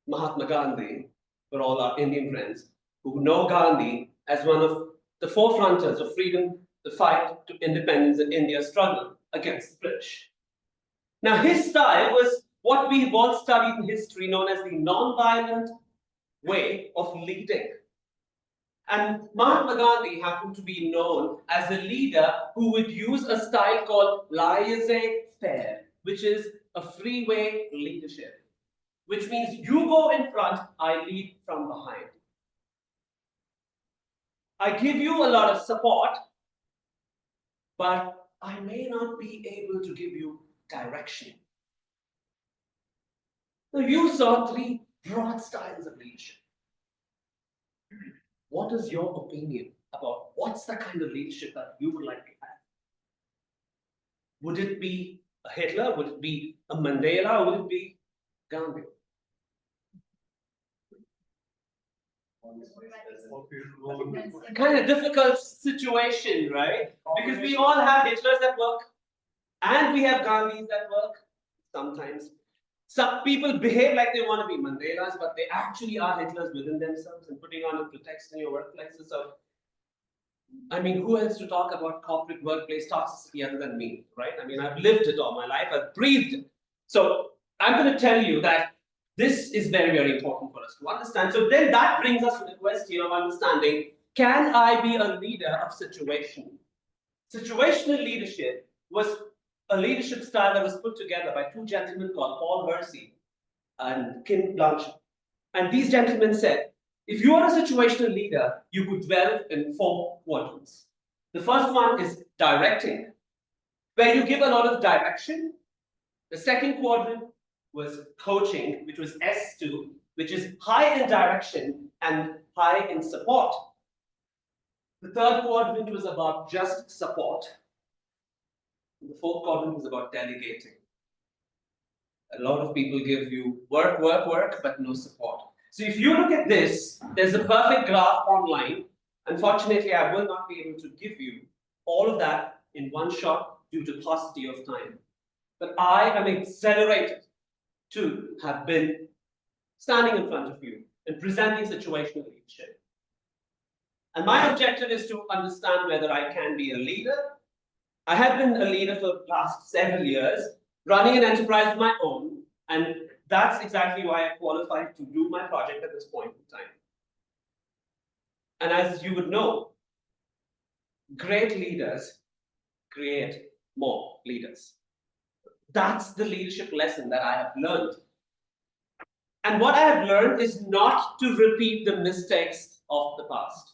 Speaker 15: Mahatma Gandhi, for all our Indian friends who know Gandhi as one of the forefronters of freedom, the fight to independence in India's struggle against the British. Now, his style was what we've all studied in history known as the non-violent way of leading. And Mahatma Gandhi happened to be known as a leader who would use a style called laissez-faire, which is a freeway leadership, which means you go in front, I lead from behind. I give you a lot of support, but I may not be able to give you direction. So you saw three broad styles of leadership. What is your opinion about what's the kind of leadership that you would like to have? Would it be a Hitler? Would it be a Mandela? Or would it be Gandhi? Kind of difficult situation, right? Because we all have Hitlers at work, and we have Gandhis at work. Sometimes some people behave like they want to be Mandelas, but they actually are Hitlers within themselves and putting on a pretext in your workplaces. So, I mean, who else to talk about corporate workplace toxicity other than me, right? I mean, I've lived it all my life, I've breathed it. So I'm going to tell you that this is very, very important for us to understand. So then that brings us to the question of understanding, can I be a leader of situation? Situational leadership was a leadership style that was put together by two gentlemen called Paul Hersey and Kim Blanchard. And these gentlemen said, if you are a situational leader, you could dwell in 4 quadrants. The first one is directing, where you give a lot of direction. The second quadrant was coaching, which was S2, which is high in direction and high in support. The third quadrant was about just support. The fourth quadrant was about delegating. A lot of people give you work, work, work, but no support. So if you look at this, there's a perfect graph online. Unfortunately, I will not be able to give you all of that in one shot due to paucity of time. But I am exhilarated to have been standing in front of you and presenting situational leadership. And my objective is to understand whether I can be a leader. I have been a leader for the past several years, running an enterprise of my own, and that's exactly why I qualified to do my project at this point in time. And as you would know, great leaders create more leaders. That's the leadership lesson that I have learned. And what I have learned is not to repeat the mistakes of the past.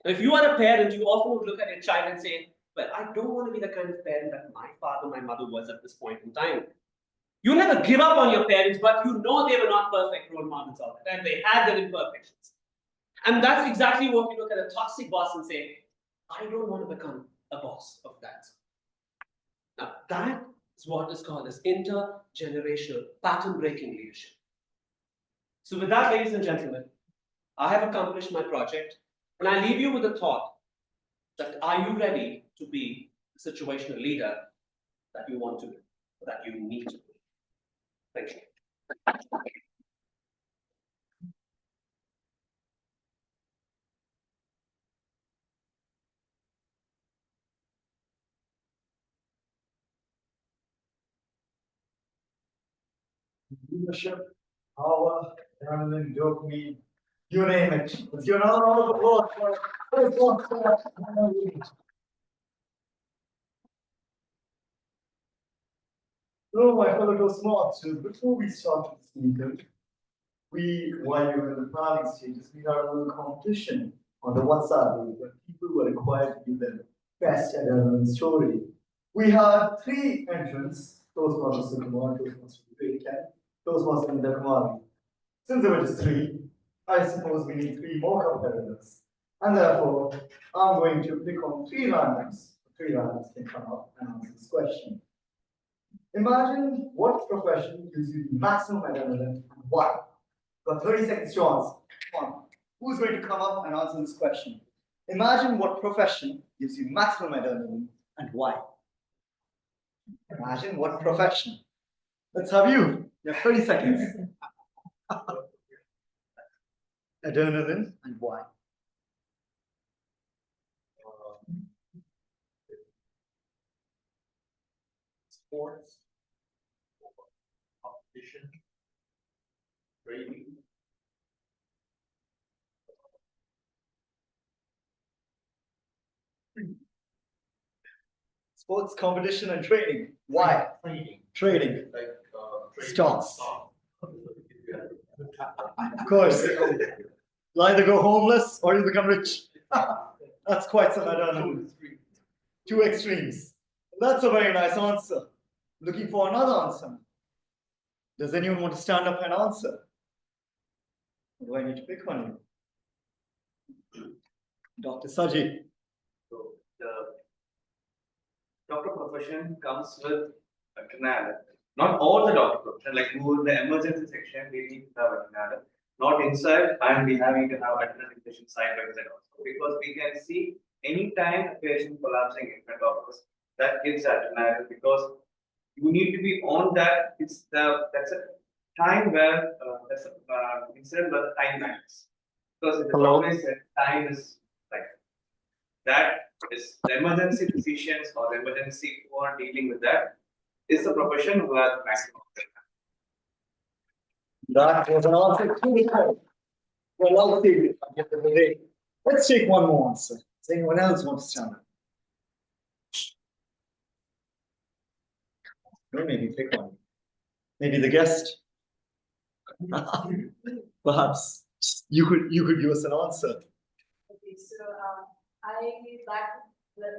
Speaker 15: Now, if you are a parent, you often would look at your child and say, well, I don't want to be the kind of parent that my father, my mother was at this point in time. You never give up on your parents, but you know they were not perfect role models all the time. They had their imperfections. And that's exactly what you look at a toxic boss and say, I don't want to become a boss of that. Now, that is what is called as intergenerational pattern-breaking leadership. So with that, ladies and gentlemen, I have accomplished my project, and I leave you with a thought that are you ready to be the situational leader that you want to be, or that you need to be? Thank you.
Speaker 8: Leadership, power, adrenaline, dopamine, you name it. It's your round of applause for So, my fellow Toastmasters, before we start this meeting, while we were in the planning stages, we had a little competition on the WhatsApp group where people were required to give their best adrenaline story. We had 3 entrants, Toastmasters Sukumar, Toastmasters Ken, Toastmasters Kumari. Since there were just 3, I suppose we need 3 more competitors. And therefore, I'm going to pick on 3 randoms. 3 randoms can come up and answer this question. Imagine what profession gives you the maximum adrenaline and why. Got 30 seconds to answer. Come on. Who's going to come up and answer this question? Imagine what profession gives you maximum adrenaline and why. Imagine what profession. Let's have you. You have 30 seconds. Adrenaline and why.
Speaker 7: Sports, competition, training.
Speaker 8: Sports, competition, and training. Why? Trading.
Speaker 7: Like
Speaker 8: Stocks. Of course. You'll either go homeless or you'll become rich. That's quite some, I don't know. Two extremes. That's a very nice answer. Looking for another answer. Does anyone want to stand up and answer? Or do I need to pick one? Dr. Saji.
Speaker 16: So the doctor profession comes with a canal. Not all the doctor profession, like who in the emergency section, we need to have a canal. Not inside, and we having to have administration side by side also. Because we can see anytime a patient collapsing in front of us, that gives a canal because you need to be on that. That's a time where that's a incident where the time matters. Because it is
Speaker 12: Hello.
Speaker 16: always said time is like that is the emergency physicians or the emergency who are dealing with that is the profession who has maximum.
Speaker 8: That was an answer. Well, I'll take it. I'll get the day. Let's take one more answer. Does anyone else want to stand up? No, maybe pick one. Maybe the guest. Perhaps you could give us an answer.
Speaker 14: Okay, so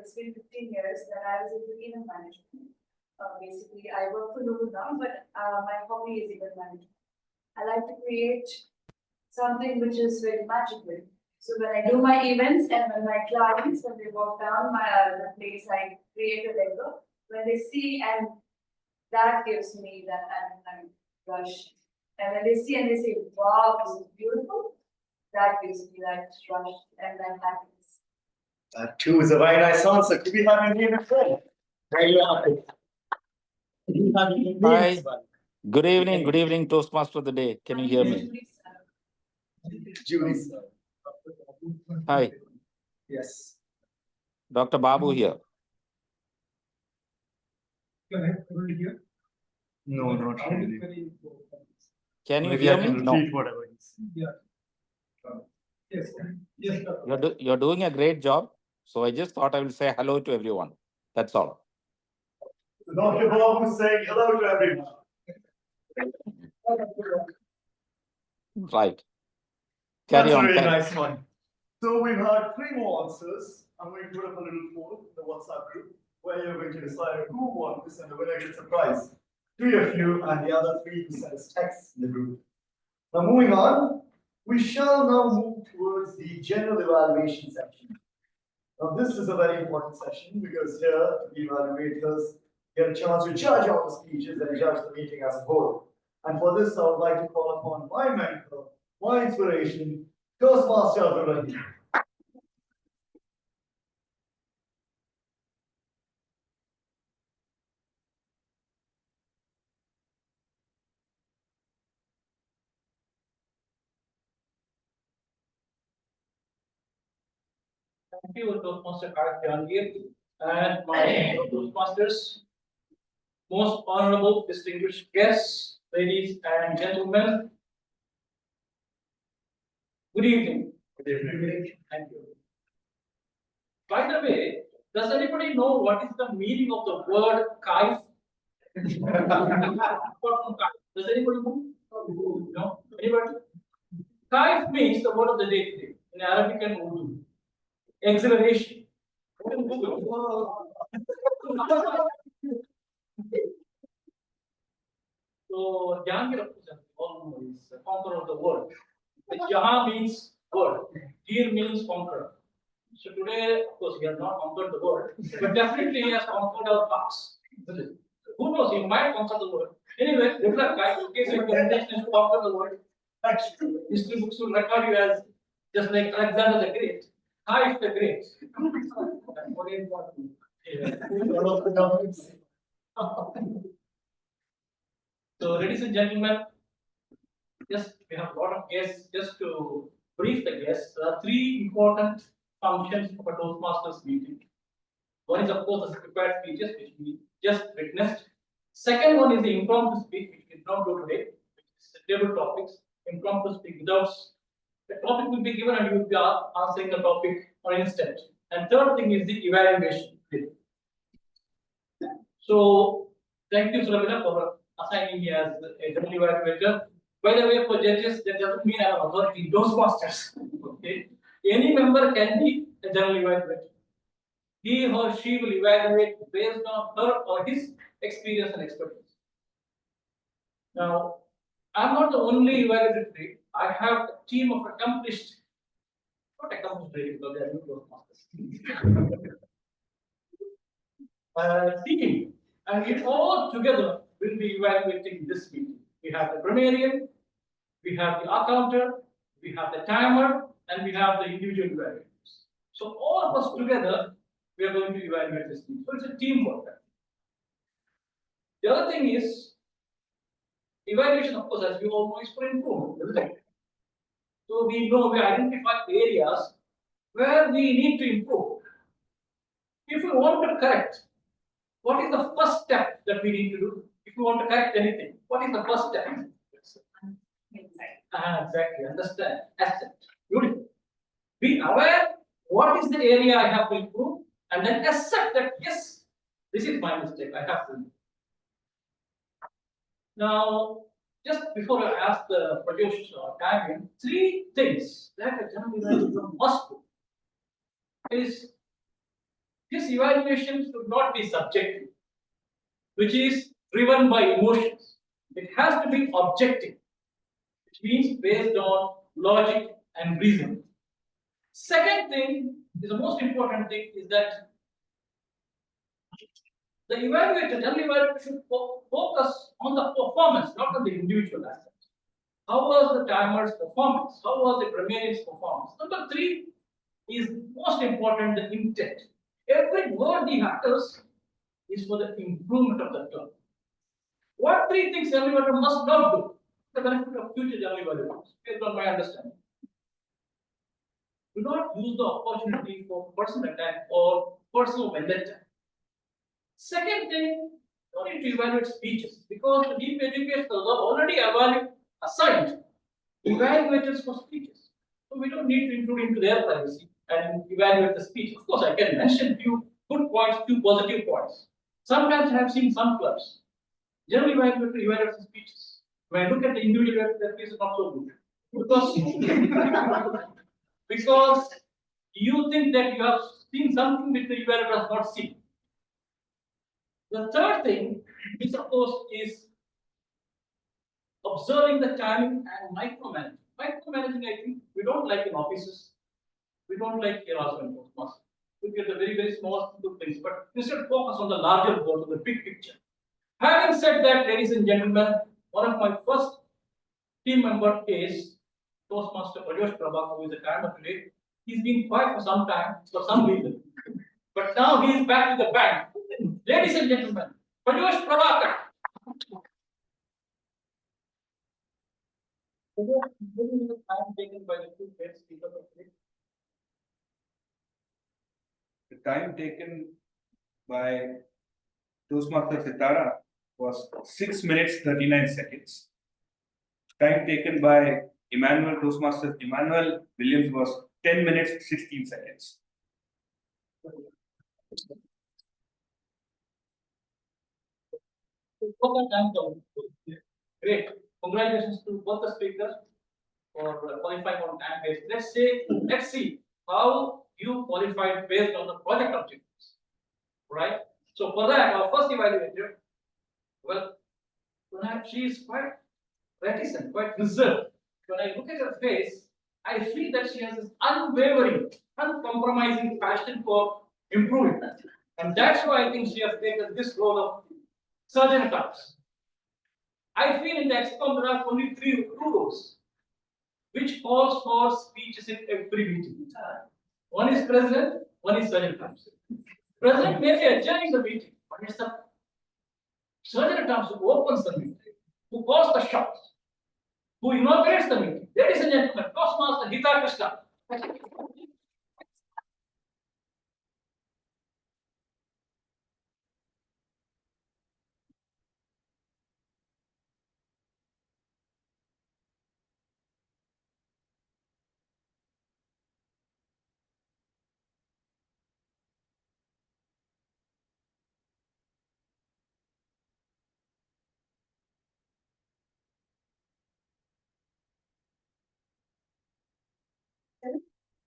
Speaker 14: it's been 15 years that I was in event management. Basically, I work for Google now, but my hobby is event management. I like to create something which is very magical. So when I do my events and when my clients, when they walk down the place, I create a logo. When they see, and that gives me that rush. And when they see and they say, wow, this is beautiful, that gives me that rush and that happiness.
Speaker 8: That too is a very nice answer. Could we have your name and friend? Very happy. Could we have your name
Speaker 12: Hi.
Speaker 8: as well?
Speaker 12: Good evening, Toastmaster of the day. Can you hear me?
Speaker 8: Julie, sir.
Speaker 12: Hi,
Speaker 8: Yes.
Speaker 12: Dr. Babu here.
Speaker 8: No, not really.
Speaker 12: Can you
Speaker 8: Maybe
Speaker 12: hear
Speaker 8: I can
Speaker 12: me? No.
Speaker 8: repeat whatever he said.
Speaker 2: Yes. Yes.
Speaker 12: You're doing a great job. So I just thought I will say hello to everyone. That's all.
Speaker 8: Dr. Babu saying hello to everyone.
Speaker 12: Right. Carry
Speaker 8: That's
Speaker 12: on.
Speaker 8: a very
Speaker 12: carry-
Speaker 8: nice one. So we've had three more answers. I'm going to put up a little poll in the WhatsApp group where you're going to decide who won this and the winner gets a prize. Three of you and the other three who sent us text in the group. Now moving on, we shall now move towards the general evaluation section. Now this is a very important session because here the evaluators get a chance to judge all the speeches and judge the meeting as a whole. And for this, I would like to call upon my mentor, my inspiration, Toastmaster of the day.
Speaker 10: Thank you, Toastmaster Jahangir, and my Toastmasters, most honorable, distinguished guests, ladies and gentlemen. Good evening.
Speaker 8: Good evening.
Speaker 10: Thank you. By the way, does anybody know what is the meaning of the word kaif? Does anybody know? No? Anybody? Kaif means the word of the day today in Arabic and Urdu. Exhilaration. So Jahangir, of course, all know is the conqueror of the world. The Jahan means world. Gir means conqueror. So today, of course, we have not conquered the world, but definitely he has conquered our hearts. Who knows? He might conquer the world. Anyway, good luck, guys. In case your intention is to conquer the world, history books will record you as just like Alexander the Great. Hi, the Great. That's what is important. So, ladies and gentlemen, just we have a lot of guests. Just to brief the guests, there are three important functions of a Toastmasters meeting. One is, of course, the prepared speeches, which we just witnessed. Second one is the impromptu speech, which we did not do today, which is table topics. Impromptu speak without the topic will be given and you will be answering the topic on instant. And third thing is the evaluation. So, thank you, Surabina, for assigning me as a general evaluator. By the way, for judges, that doesn't mean I'm an authority. Toastmasters. Okay. Any member can be a general evaluator. He or she will evaluate based on her or his experience and expertise. Now, I'm not the only evaluator today. I have a team of accomplished, not accomplished really because they are new Toastmasters. Team, and it all together will be evaluating this meeting. We have the grammarian, we have the accountant, we have the timer, and we have the individual evaluators. So all of us together, we are going to evaluate this meeting. So it's a teamwork. The other thing is, evaluation, of course, as we all know, is for improvement, isn't it? So we know, we identify areas where we need to improve. If we want to correct, what is the first step that we need to do? If we want to correct anything, what is the first step? Exactly, understand, accept. Beautiful. Be aware what is the area I have to improve, and then accept that yes, this is my mistake, I have to improve. Now, just before I ask the Prajosh or Kavin, three things that a general evaluator must do is this evaluation should not be subjective, which is driven by emotions. It has to be objective, which means based on logic and reason. Second thing is the most important thing is that the evaluator, general evaluator should focus on the performance, not on the individual aspects. How was the timer's performance? How was the grammarian's performance? Number three is most important, the intent. Every word he utters is for the improvement of the term. What three things general evaluator must not do? The benefit of future general evaluators, based on my understanding. Do not use the opportunity for personal attack or personal vendetta. Second thing, don't need to evaluate speeches because the deep educators are already assigned evaluators for speeches. So we don't need to intrude into their privacy and evaluate the speech. Of course, I can mention few good points, few positive points. Sometimes I have seen some clubs. Generally, evaluate the speeches. When I look at the individual, their face is not so good. Because you think that you have seen something which the evaluator has not seen. The third thing is, of course, is observing the timing and micromanaging. Micromanaging, I think, we don't like in offices. We don't like here also in Toastmasters. We get the very, very small things, but instead focus on the larger goal, the big picture. Having said that, ladies and gentlemen, one of my first team member is Toastmaster Prajosh Prabha, who is a timer today. He's been quiet for some time, for some reason. But now he is back with the bang. Ladies and gentlemen, Prajosh Prabha.
Speaker 11: The time taken by Toastmaster Sitara was 6 minutes 39 seconds. Time taken by Toastmaster Emmanuel Williams was 10 minutes 16 seconds.
Speaker 10: Great. Congratulations to both the speakers for qualifying on time based. Let's see how you qualified based on the project objectives. Right? So for that, our first evaluator, well, she is quite reticent, quite reserved. When I look at her face, I feel that she has this unwavering, uncompromising passion for improvement. And that's why I think she has taken this role of surgeon at arms. I feel in the EXCOM there are only two roles, which calls for speeches in every meeting. One is president, one is surgeon at arms. President may be adjourning the meeting, but it's the surgeon at arms who opens the meeting, who calls the shots, who inaugurates the meeting. Ladies and gentlemen, Toastmaster Hita Krishna.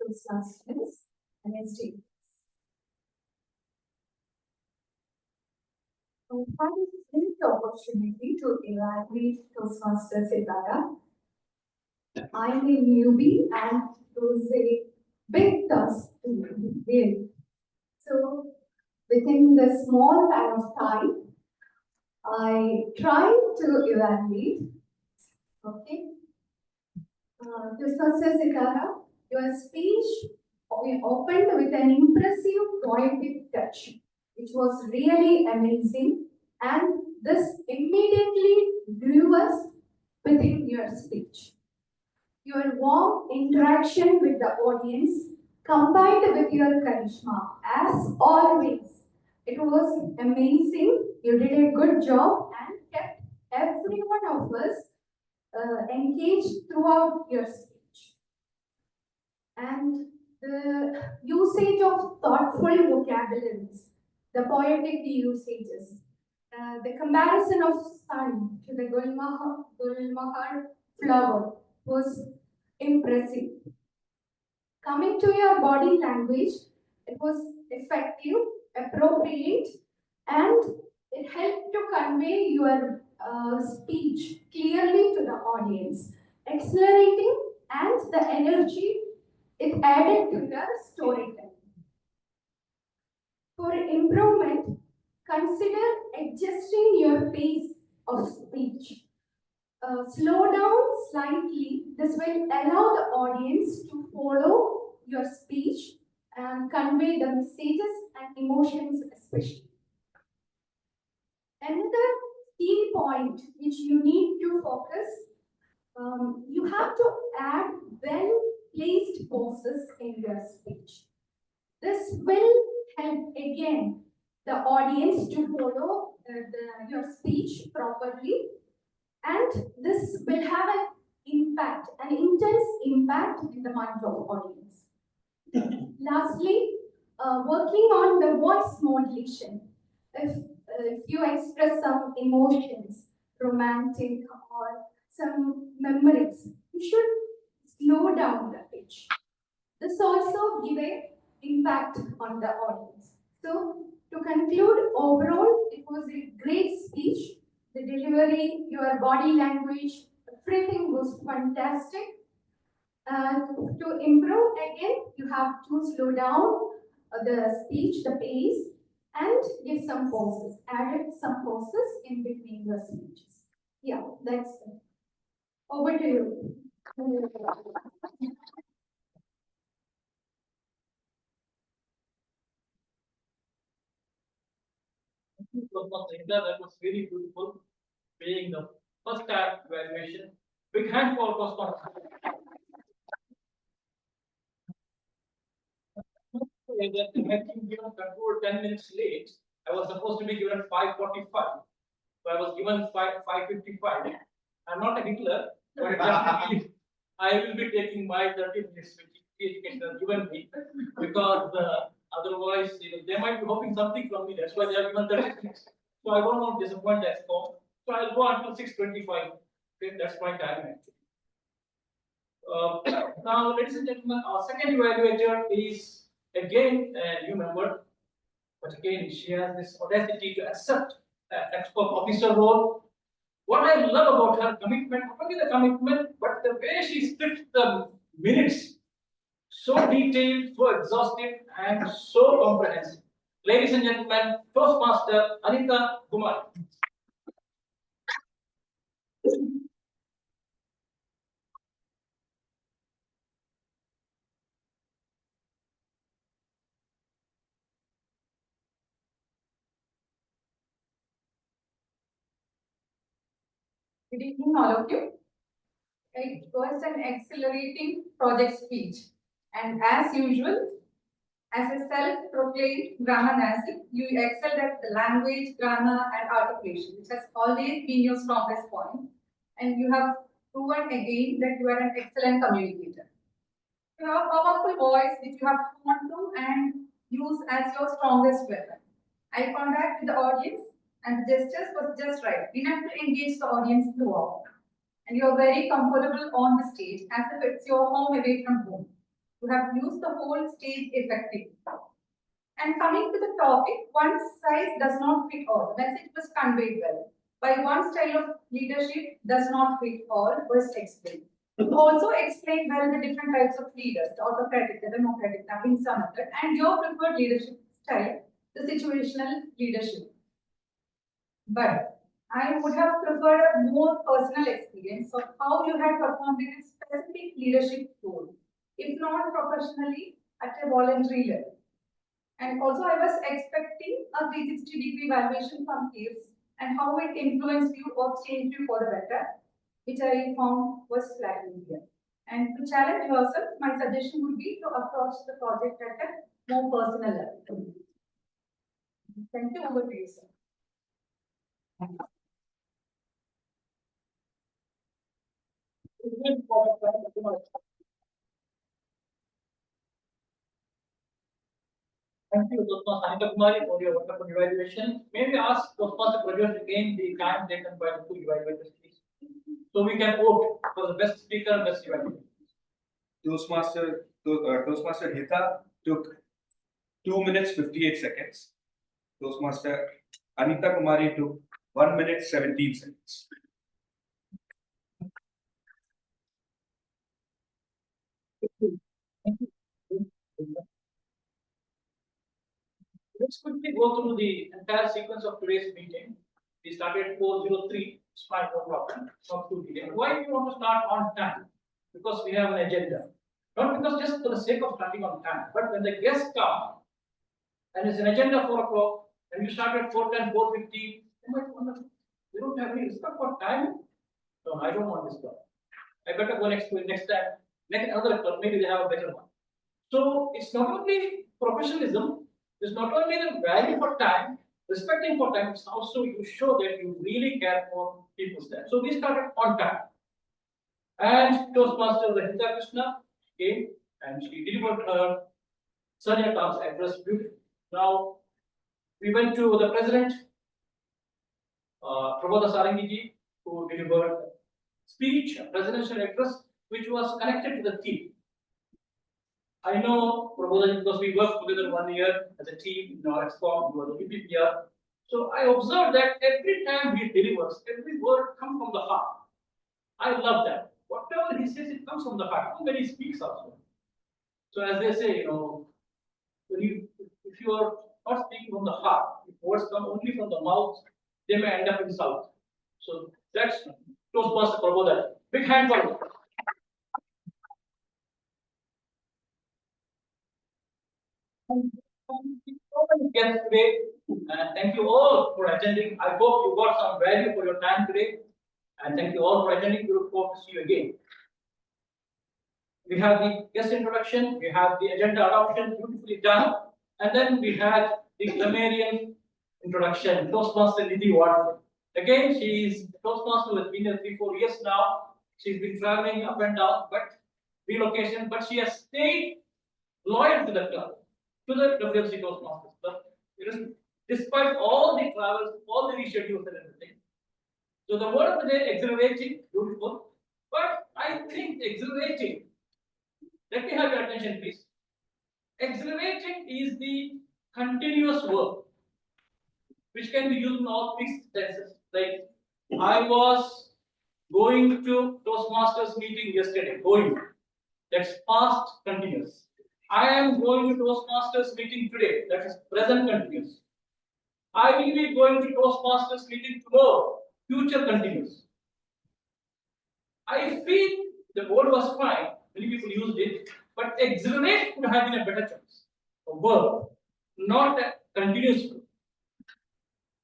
Speaker 1: Toastmasters, MSD. I had a great opportunity to evaluate Toastmasters Edara. I'm a newbie and it was a big task to win. So within the small time of time, I tried to evaluate. Okay. Toastmasters Edara, your speech opened with an impressive poetic touch, which was really amazing, and this immediately drew us within your speech. Your warm interaction with the audience combined with your charisma, as always. It was amazing. You did a good job and kept every one of us engaged throughout your speech. And the usage of thoughtful vocabularies, the poetic usages, the comparison of sun to the Gulmahar flower was impressive. Coming to your body language, it was effective, appropriate, and it helped to convey your speech clearly to the audience, accelerating and the energy it added to the storytelling. For improvement, consider adjusting your pace of speech. Slow down slightly. This will allow the audience to follow your speech and convey the messages and emotions especially. Another key point which you need to focus, you have to add well-placed pauses in your speech. This will help again the audience to follow your speech properly, and this will have an impact, an intense impact in the mind of audience. Lastly, working on the voice modulation. If you express some emotions, romantic or some memories, you should slow down the pitch. This also give a impact on the audience. So to conclude, overall, it was a great speech. The delivery, your body language, everything was fantastic. And to improve again, you have to slow down the speech, the pace, and give some pauses, added some pauses in between your speeches. Yeah, that's it. Over to you.
Speaker 10: That was very beautiful, being the first time evaluation. Big hand for Toastmasters. That I had been given control 10 minutes late. I was supposed to be given 5:45. So I was given 5:55. I'm not a Hitler, but definitely I will be taking my 30 minutes which education has given me, because otherwise they might be hoping something from me. That's why they have given 30 minutes. So I don't want to disappoint that score. So I'll go until 6:25. Okay, that's my time actually. Now, ladies and gentlemen, our second evaluator is again a new member, but again she has this audacity to accept expert officer role. What I love about her commitment, not only the commitment, but the way she splits the minutes, so detailed, so exhaustive, and so comprehensive. Ladies and gentlemen, Toastmaster Anita Kumar.
Speaker 14: Good evening, all of you. It was an exhilarating project speech. And as usual, as a self-proclaimed grammar Nazi, you excelled at the language, grammar, and articulation, which has always been your strongest point. And you have proven again that you are an excellent communicator. You have a powerful voice which you have honed to and use as your strongest weapon. Eye contact with the audience and the gestures was just right, enough to engage the audience throughout. And you're very comfortable on the stage as if it's your home away from home. You have used the whole stage effectively. And coming to the topic, one size does not fit all. The message was conveyed well. By one style of leadership does not fit all was explained. Also explained well the different types of leaders, the autocratic, the democratic, the Ahimsa method, and your preferred leadership style, the situational leadership. But I would have preferred a more personal experience of how you had performed in a specific leadership role, if not professionally, at a voluntary level. And also I was expecting a 360-degree evaluation from peers and how it influenced you or changed you for the better, which I found was lacking here. And to challenge yourself, my suggestion would be to approach the project at a more personal level. Thank you. Over to you, sir.
Speaker 17: Thank you, Toastmaster Anita Kumari, for your wonderful evaluation. May we ask Toastmaster Prajosh again the time taken by the two evaluators, please? So we can vote for the best speaker, best evaluator.
Speaker 11: Toastmaster Hita took 2 minutes 58 seconds. Toastmaster Anita Kumari took 1 minute 17 seconds.
Speaker 17: Let's quickly go through the entire sequence of today's meeting. We started at 4:03, it's fine, no problem, not too delayed. Why do you want to start on time? Because we have an agenda. Not because just for the sake of starting on time, but when the guests come and it's an agenda 4 o'clock, and you start at 4:10, 4:50, you might wonder, you don't have any respect for time? No, I don't want this club. I better go next time, next another club, maybe they have a better one. So it's not only professionalism, it's not only the value for time, respecting for time, it's also you show that you really care for people's time. So we started on time. And Toastmaster Rahita Krishna came and she delivered her Sanya Talks address beautifully. Now we went to the president, Prabodha Sarangiji, who delivered a speech, a presidential address, which was connected to the theme. I know Prabodha because we worked together 1 year as a team in our EXCOM, we were the PPPR. So I observed that every time he delivers, every word comes from the heart. I love that. Whatever he says, it comes from the heart. When he speaks also. So as they say, if you are not speaking from the heart, if words come only from the mouth, they may end up in south. So that's Toastmaster Prabodha. Big hand for him. So many guests today, and thank you all for attending. I hope you got some value for your time today, and thank you all for attending. We look forward to see you again. We have the guest introduction, we have the agenda adoption, beautifully done, and then we had the grammarian introduction, Toastmaster Nidhi Ward. Again, she is Toastmaster who has been here 3-4 years now. She's been traveling up and down, but relocation, but she has stayed loyal to the club, to the WMC Toastmasters Club. Despite all the travels, all the reschedules and everything. So the word of the day, exhilarating, beautiful. But I think exhilarating, let me have your attention please. Exhilarating is the continuous verb, which can be used in all three tenses. Like, I was going to Toastmasters meeting yesterday, going. That's past continuous. I am going to Toastmasters meeting today. That is present continuous. I will be going to Toastmasters meeting tomorrow. Future continuous. I feel the word was fine. Many people used it, but exhilarate could have been a better choice. A verb, not a continuous verb.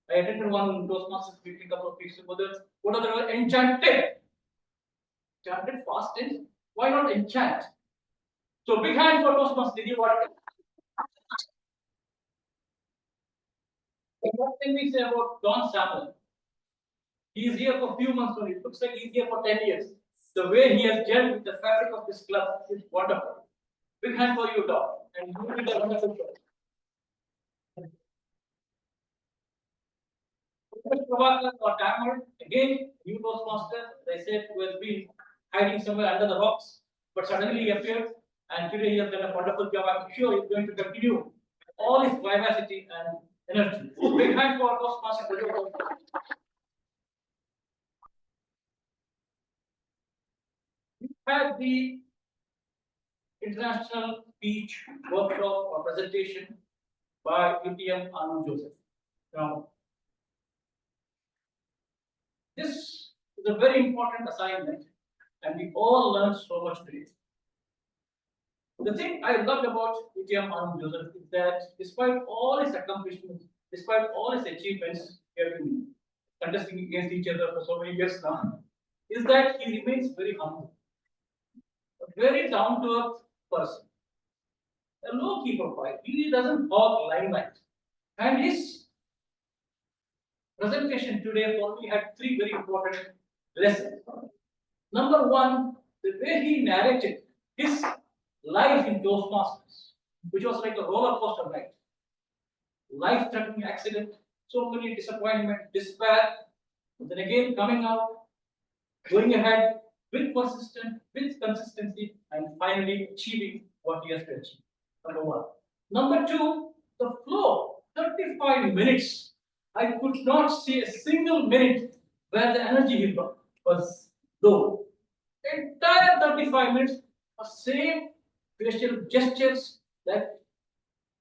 Speaker 17: I attended one Toastmasters meeting a couple of weeks ago. What are the word? Enchanted. Enchanted past tense. Why not enchant? So big hand for Toastmasters. Did you want it? What can we say about Don Samuel? He is here for a few months only. It looks like he's here for 10 years. The way he has gelled with the fabric of this club is wonderful. Big hand for you, Don. And you did a wonderful job. Prabhakar or Tamil, again, new Toastmaster, they said, who has been hiding somewhere under the rocks, but suddenly he appeared And today he has done a wonderful job. I'm sure he's going to continue all his vivacity and energy. Big hand for Toastmasters. We had the international speech workshop or presentation by UTM Anu Joseph. Now, this is a very important assignment, and we all learned so much today. The thing I loved about UTM Anu Joseph is that despite all his accomplishments, despite all his achievements, we have been contesting against each other for so many years now, is that he remains very humble, a very down-to-earth person, a low-key profile. He doesn't hog limelight, and his presentation today for me had three very important lessons. Number one, the way he narrated his life in Toastmasters, which was like a roller coaster ride. Life-threatening accident, so many disappointment, despair, but then again coming out, going ahead with persistence, with consistency, and finally achieving what he has to achieve. Number one. Number two, the flow, 35 minutes. I could not see a single minute where the energy he brought was low. Entire 35 minutes, the same facial gestures, that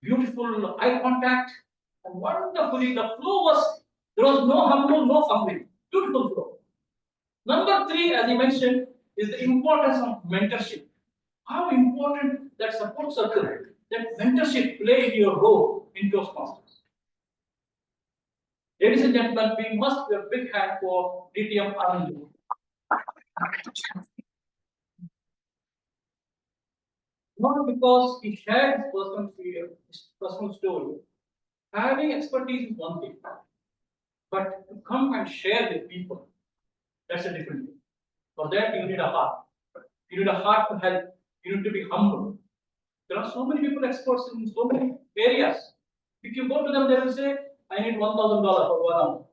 Speaker 17: beautiful eye contact, and wonderfully the flow was, there was no humble, no fumbling. Beautiful flow. Number three, as he mentioned, is the importance of mentorship. How important that support circle, that mentorship play your role in Toastmasters. Ladies and gentlemen, we must give a big hand for DTM Anand. Not because he shared his personal fear, his personal story. Having expertise is one thing, but to come and share with people, that's a different thing. For that, you need a heart. You need a heart to help. You need to be humble. There are so many people experts in so many areas. If you go to them, they will say, I need $1,000 for 1 hour.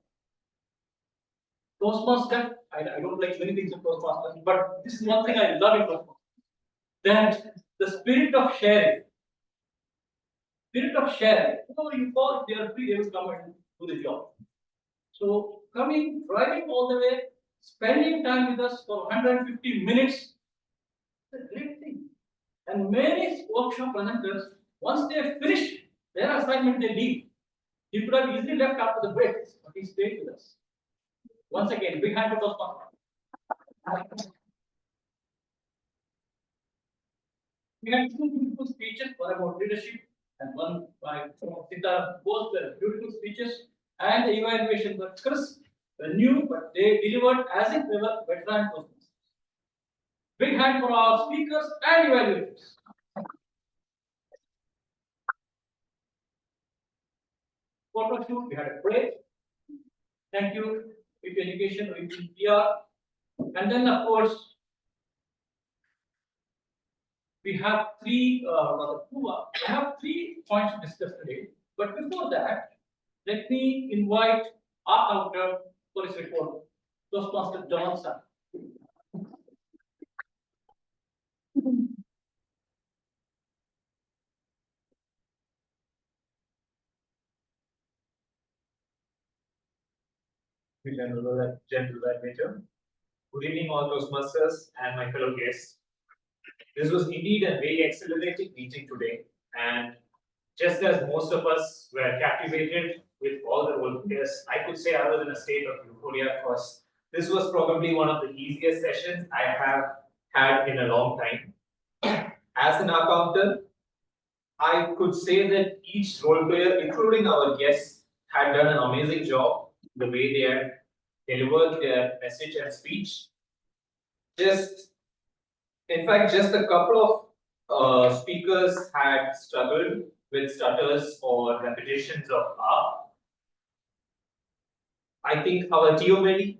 Speaker 17: Toastmasters, I don't like many things in Toastmasters, but this is one thing I love in Toastmasters. That the spirit of sharing. Spirit of sharing. You call, if they are free, they will come and do the job. So coming, driving all the way, spending time with us for 150 minutes, it's a great thing. And many workshop presenters, once they finish their assignment, they leave. He could have easily left after the break, but he stayed with us. Once again, big hand for Toastmasters. We had two beautiful speeches, one about leadership and one by Sita. Both were beautiful speeches, and the evaluation were crisp, were new, but they delivered as if they were veteran Toastmasters. Big hand for our speakers and evaluators. Photo shoot, we had a break. Thank you, with education, with PR. And then, of course, we have three points to discuss today. But before that, let me invite our counter for his report, Toastmaster Johnson.
Speaker 10: General Manager. Good evening, all Toastmasters and my fellow guests. This was indeed a very exhilarating meeting today, and just as most of us were captivated with all the role players, I could say I was in a state of euphoria because this was probably one of the easiest sessions I have had in a long time. As an accountant, I could say that each role player, including our guests, had done an amazing job the way they had delivered their message and speech. In fact, just a couple of speakers had struggled with stutters or repetitions of R. I think our Tiomedi,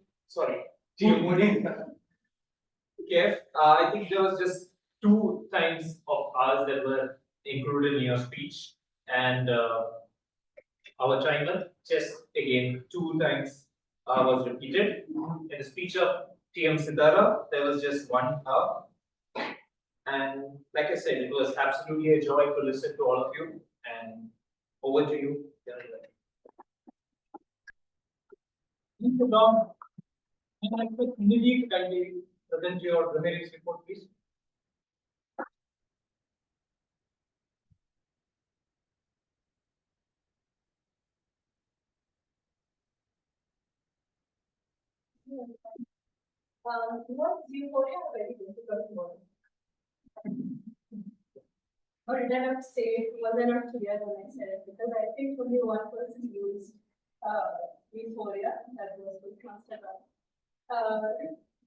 Speaker 10: Kev, I think there was just 2 times of R's that were included in your speech, and our timer, just again 2 times R was repeated. In the speech of TM Sidara, there was just 1 R. And like I said, it was absolutely a joy to listen to all of you. And over to you. Mr. Dom, can I put Nidhi kindly present your remaining report, please?
Speaker 18: What euphoria very difficult word. Or did I not say it? Was I not clear when I said it? Because I think only one person used euphoria, that was Toastmaster.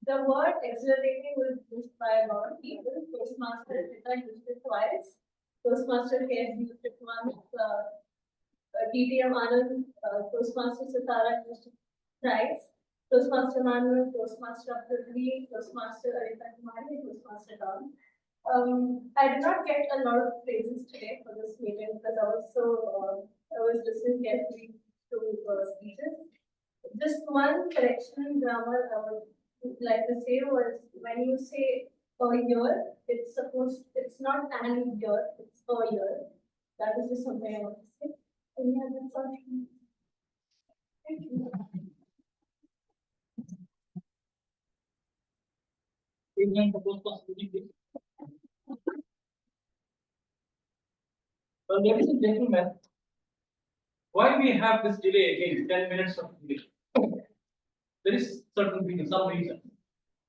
Speaker 18: The word exhilarating was used by a lot of people. Toastmaster used it twice. Toastmaster K used it once. TTM Anand, Toastmaster Sitara used it thrice. Toastmaster Manuel, Toastmaster Abdul, Toastmaster Arita Kumari, Toastmaster Don. I did not get a lot of phrases today for this meeting because I was listening carefully to speeches. Just one correction in grammar I would like to say was when you say a year, it's not an year, it's a year. That is just something I want to say. And yeah, that's all. Thank you.
Speaker 17: Well, ladies and gentlemen, why we have this delay again, 10 minutes of delay? There is some reason.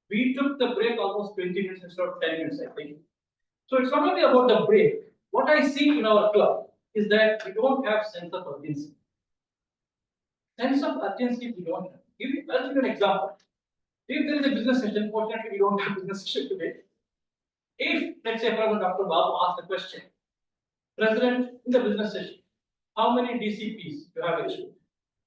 Speaker 17: We took the break almost 20 minutes instead of 10 minutes, I think. So it's not only about the break. What I see in our club is that we don't have sense of urgency. Sense of urgency we don't have. I'll give you an example. If there is a business session, fortunately we don't have business session today. If, let's say, for example, Dr. Babu asked the question, President, in the business session, how many DCPs you have issued?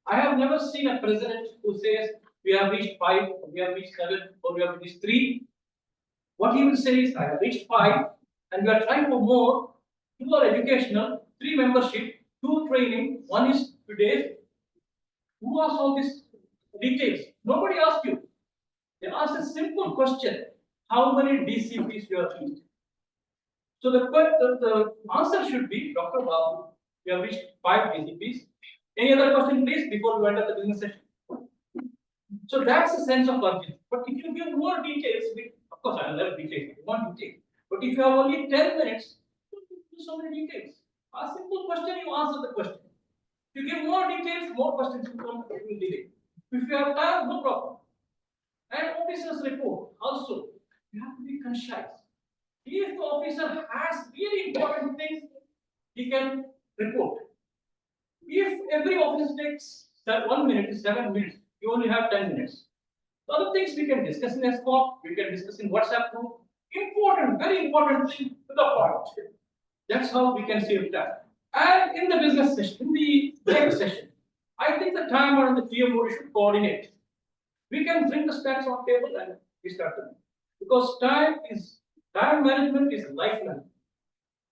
Speaker 17: I have never seen a president who says we have reached 5, or we have reached 7, or we have reached 3. What he will say is, I have reached 5, and we are trying for more. 2 are educational, 3 membership, 2 training, 1 is today. Who asks all these details? Nobody asked you. They asked a simple question: how many DCPs you have reached? So the answer should be, Dr. Babu, we have reached 5 DCPs. Any other question, please, before we enter the business session? So that's the sense of urgency. But if you give more details, of course, I love details. You want details. But if you have only 10 minutes, you don't give so many details. A simple question, you answer the question. If you give more details, more questions will come, it will delay. If you have time, no problem. And officer's report also, you have to be concise. If the officer has really important things, he can report. If every officer takes 1 minute to 7 minutes, you only have 10 minutes. The other things we can discuss in a spot, we can discuss in WhatsApp group. Important, very important thing to the point. That's how we can save time. And in the business session, in the break session, I think the timer and the TMO should coordinate. We can bring the stats on table and we start them. Because time management is lifeline.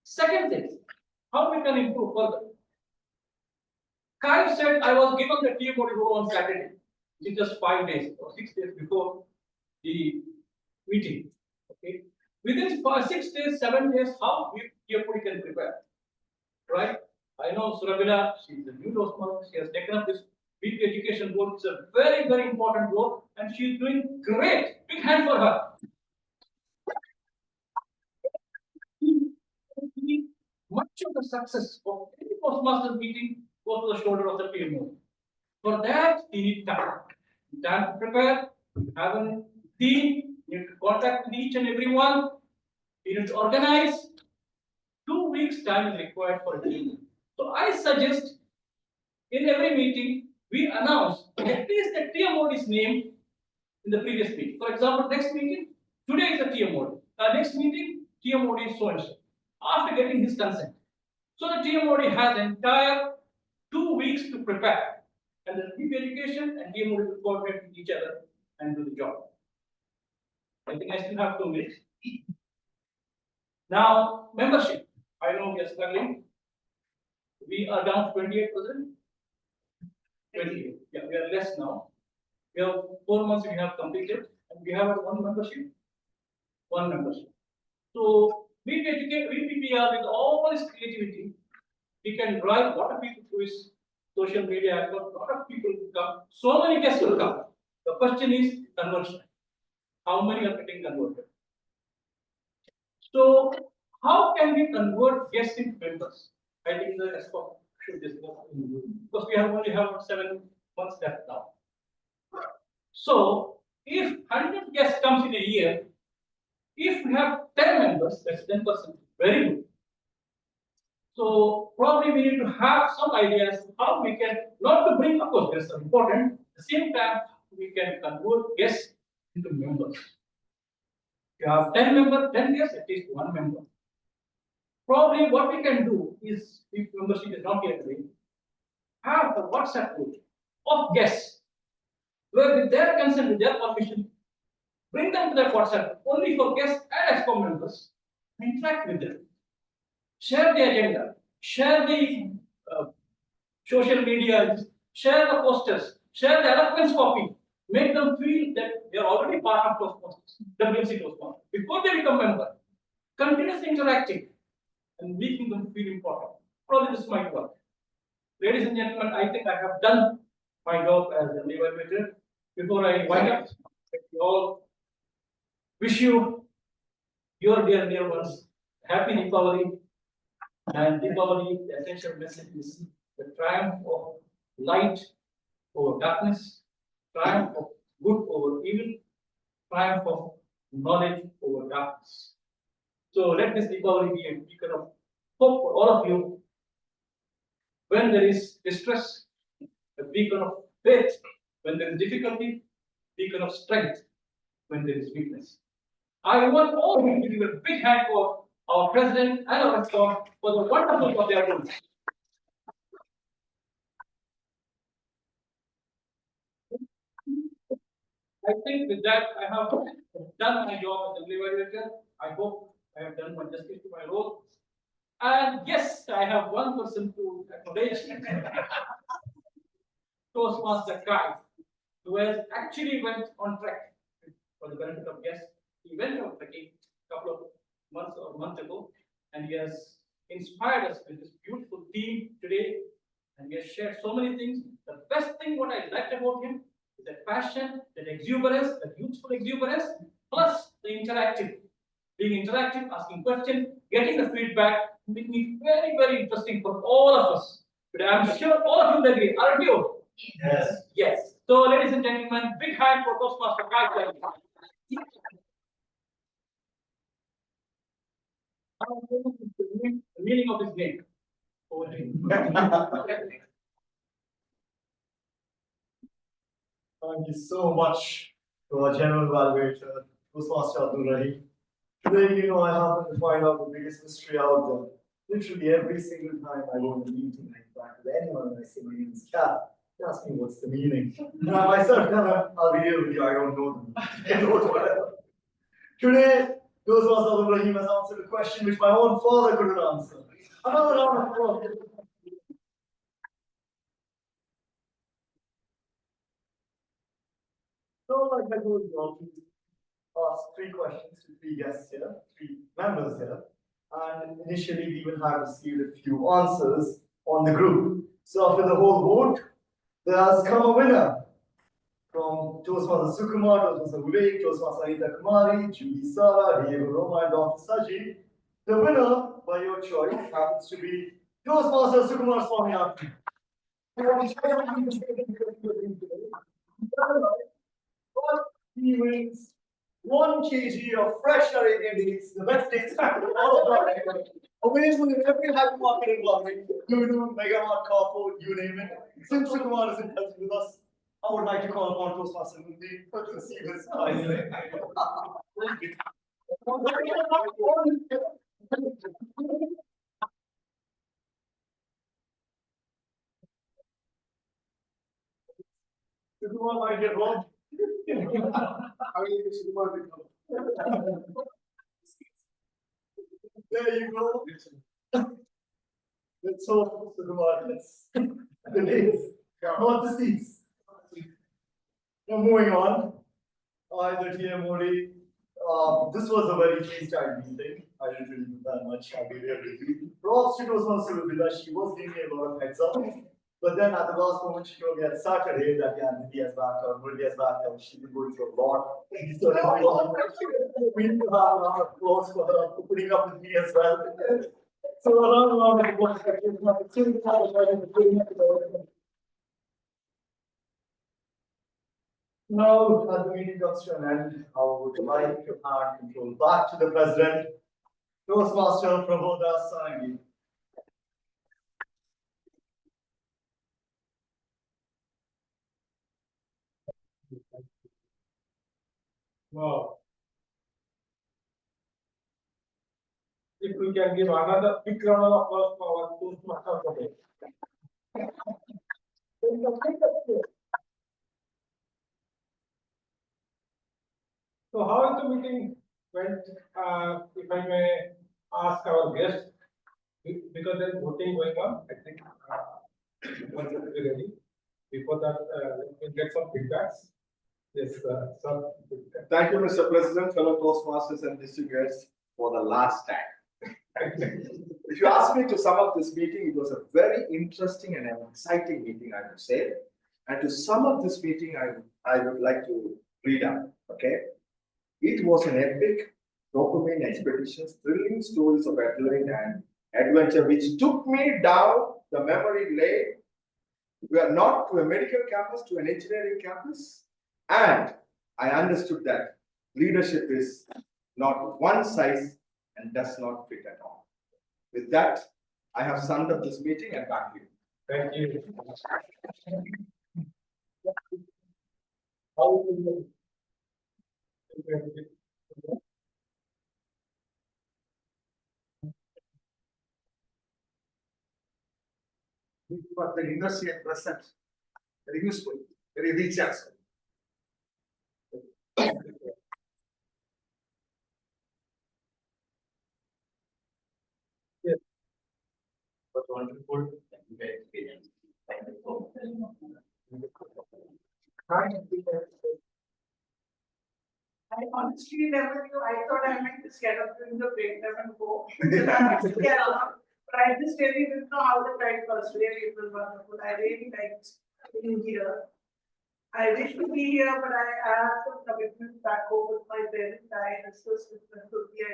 Speaker 17: Second thing, how we can improve further. Kai said I was given the TMO role on Saturday, which is just 5 days or 6 days before the meeting. Okay. Within 6 days, 7 days, how TMO can prepare? Right? I know Surabila, she's a new Toastmaster, she has taken up this big education role. It's a very, very important role, and she's doing great. Big hand for her. Much of the success of any Toastmaster meeting goes to the shoulder of the PMO. For that, you need time. Time to prepare, have a team, you need to contact with each and every one, you need to organize. 2 weeks time is required for a team. So I suggest in every meeting, we announce at least the TMOD's name in the previous meeting. For example, next meeting, today is the TMOD. Next meeting, TMOD is so and so. After getting his consent. So the TMOD has entire 2 weeks to prepare. And the deep education and TMOD will coordinate with each other and do the job. I think I still have 2 minutes. Now, membership. I know we are struggling. We are down to 28%. 28. Yeah, we are less now. We have 4 months we have completed, and we have one membership. So we educate, we are with all this creativity, we can drive a lot of people through his social media, a lot of people will come, so many guests will come. The question is conversion. How many are getting converted? So how can we convert guests into members? I think the ESCOM should discuss because we only have 7 months left now. So if 100 guests comes in a year, if we have 10 members, that's 10%, very good. So probably we need to have some ideas how we can, not to bring, of course, this is important, at the same time, we can convert guests into members. If you have 10 members, 10 guests, at least 1 member. Probably what we can do is, if membership is not yet ready, have a WhatsApp group of guests, where with their consent, with their permission, bring them to that WhatsApp only for guests and ESCOM members, interact with them. Share the agenda, share the social media, share the posters, share the eloquence copy, make them feel that they are already part of Toastmasters, WMC Toastmasters. Before they become member, continuously interacting and making them feel important. Probably this might work. Ladies and gentlemen, I think I have done my job as an evaluator. Before I wind up, we all wish you, your dear ones, happy Deepavali. And Deepavali, the essential message is the triumph of light over darkness, triumph of good over evil, triumph of knowledge over darkness. So let this Deepavali be a beacon of hope for all of you. When there is distress, a beacon of faith. When there is difficulty, beacon of strength. When there is weakness. I want all of you to give a big hand for our president and our ESCOM for the wonderful job they are doing. I think with that, I have done my job as a evaluator. I hope I have done my justice to my role. And yes, I have one person to acknowledge. Toastmaster Kai, who has actually went on track for the benefit of guests. He went on trekking a couple of months or months ago, and he has inspired us with this beautiful theme today. And we have shared so many things. The best thing what I liked about him is that passion, that exuberance, that youthful exuberance, plus the interactive. Being interactive, asking questions, getting the feedback, making it very, very interesting for all of us. But I'm sure all of you will agree, aren't you?
Speaker 8: Yes.
Speaker 17: Yes. So, ladies and gentlemen, big hand for Toastmaster Kai. The meaning of his name.
Speaker 8: Thank you so much to our general evaluator, Toastmaster Abdul Rahim. Today, I happen to find out the biggest mystery out there. Literally every single time I go in a meeting, I interact with anyone and I say my name is Kat, they ask me what's the meaning. And I myself tell them, I'll be real with you, I don't know them. Today, Toastmaster Abdul Rahim has answered a question which my own father couldn't answer. Another round of applause. So, like I told you, I'll ask 3 questions to 3 guests here, 3 members here. And initially, we even had received a few answers on the group. So, after the whole vote, there has come a winner from Toastmaster Sukumar, Toastmaster Vivek, Toastmaster Anita Kumari, Judy Sara, Diego Roma, and Dr. Saji. The winner, by your choice, happens to be Toastmaster Sukumar Swamy. He wins 1 kg of fresh Arabian dates, the best dates all of that. Available in every hypermarket in London, Lulu, Megamart, Carrefour, you name it. Since Sukumar is in touch with us, I would like to call upon Toastmaster Mundi to receive this prize. Sukumar might get wrong. There you go. Let's hope Sukumar gets the dates, not the seats. Now moving on, either TM Modi, This was a very freestyle meeting. I didn't really do that much. I'll be really props to Toastmaster Villa. She was giving me a lot of heads up. But then at the last moment, she told me at Saturday that yeah, Nidhi has backup, Murli has backup. She's been going through a lot. So we need to have a round of applause for her for putting up with me as well. So a round of applause for her. Now, as the meeting comes to an end, I would like to hand control back to the president, Toastmaster Prabodha Sangi.
Speaker 2: Wow. If we can give another big round of applause for our Toastmaster today. So how is the meeting went? If I may ask our guests, because there is voting going on, I think once it will be ready. Before that, we can get some feedbacks. Yes, some feedback.
Speaker 3: Thank you, Mr. President, fellow Toastmasters and distributors, for the last time. If you ask me to sum up this meeting, it was a very interesting and an exciting meeting, I would say. And to sum up this meeting, I would like to read out, okay? It was an epic dopamine expedition, thrilling stories of adrenaline and adventure, which took me down the memory lane. We are not to a medical campus, to an engineering campus. And I understood that leadership is not one size and does not fit at all. With that, I have summed up this meeting and back to you.
Speaker 2: Thank you.
Speaker 4: For the industry at present, very useful, very rich as well.
Speaker 2: Yes.
Speaker 10: Was wonderful. Thank you for your experience. Thank you so
Speaker 5: I honestly never knew. I thought I might just get up during the break time and go. But I just really didn't know how the ride was. Really, it was wonderful. I really liked being here. I wish to be here, but I have some commitments back home with my parents. I discussed with them to be I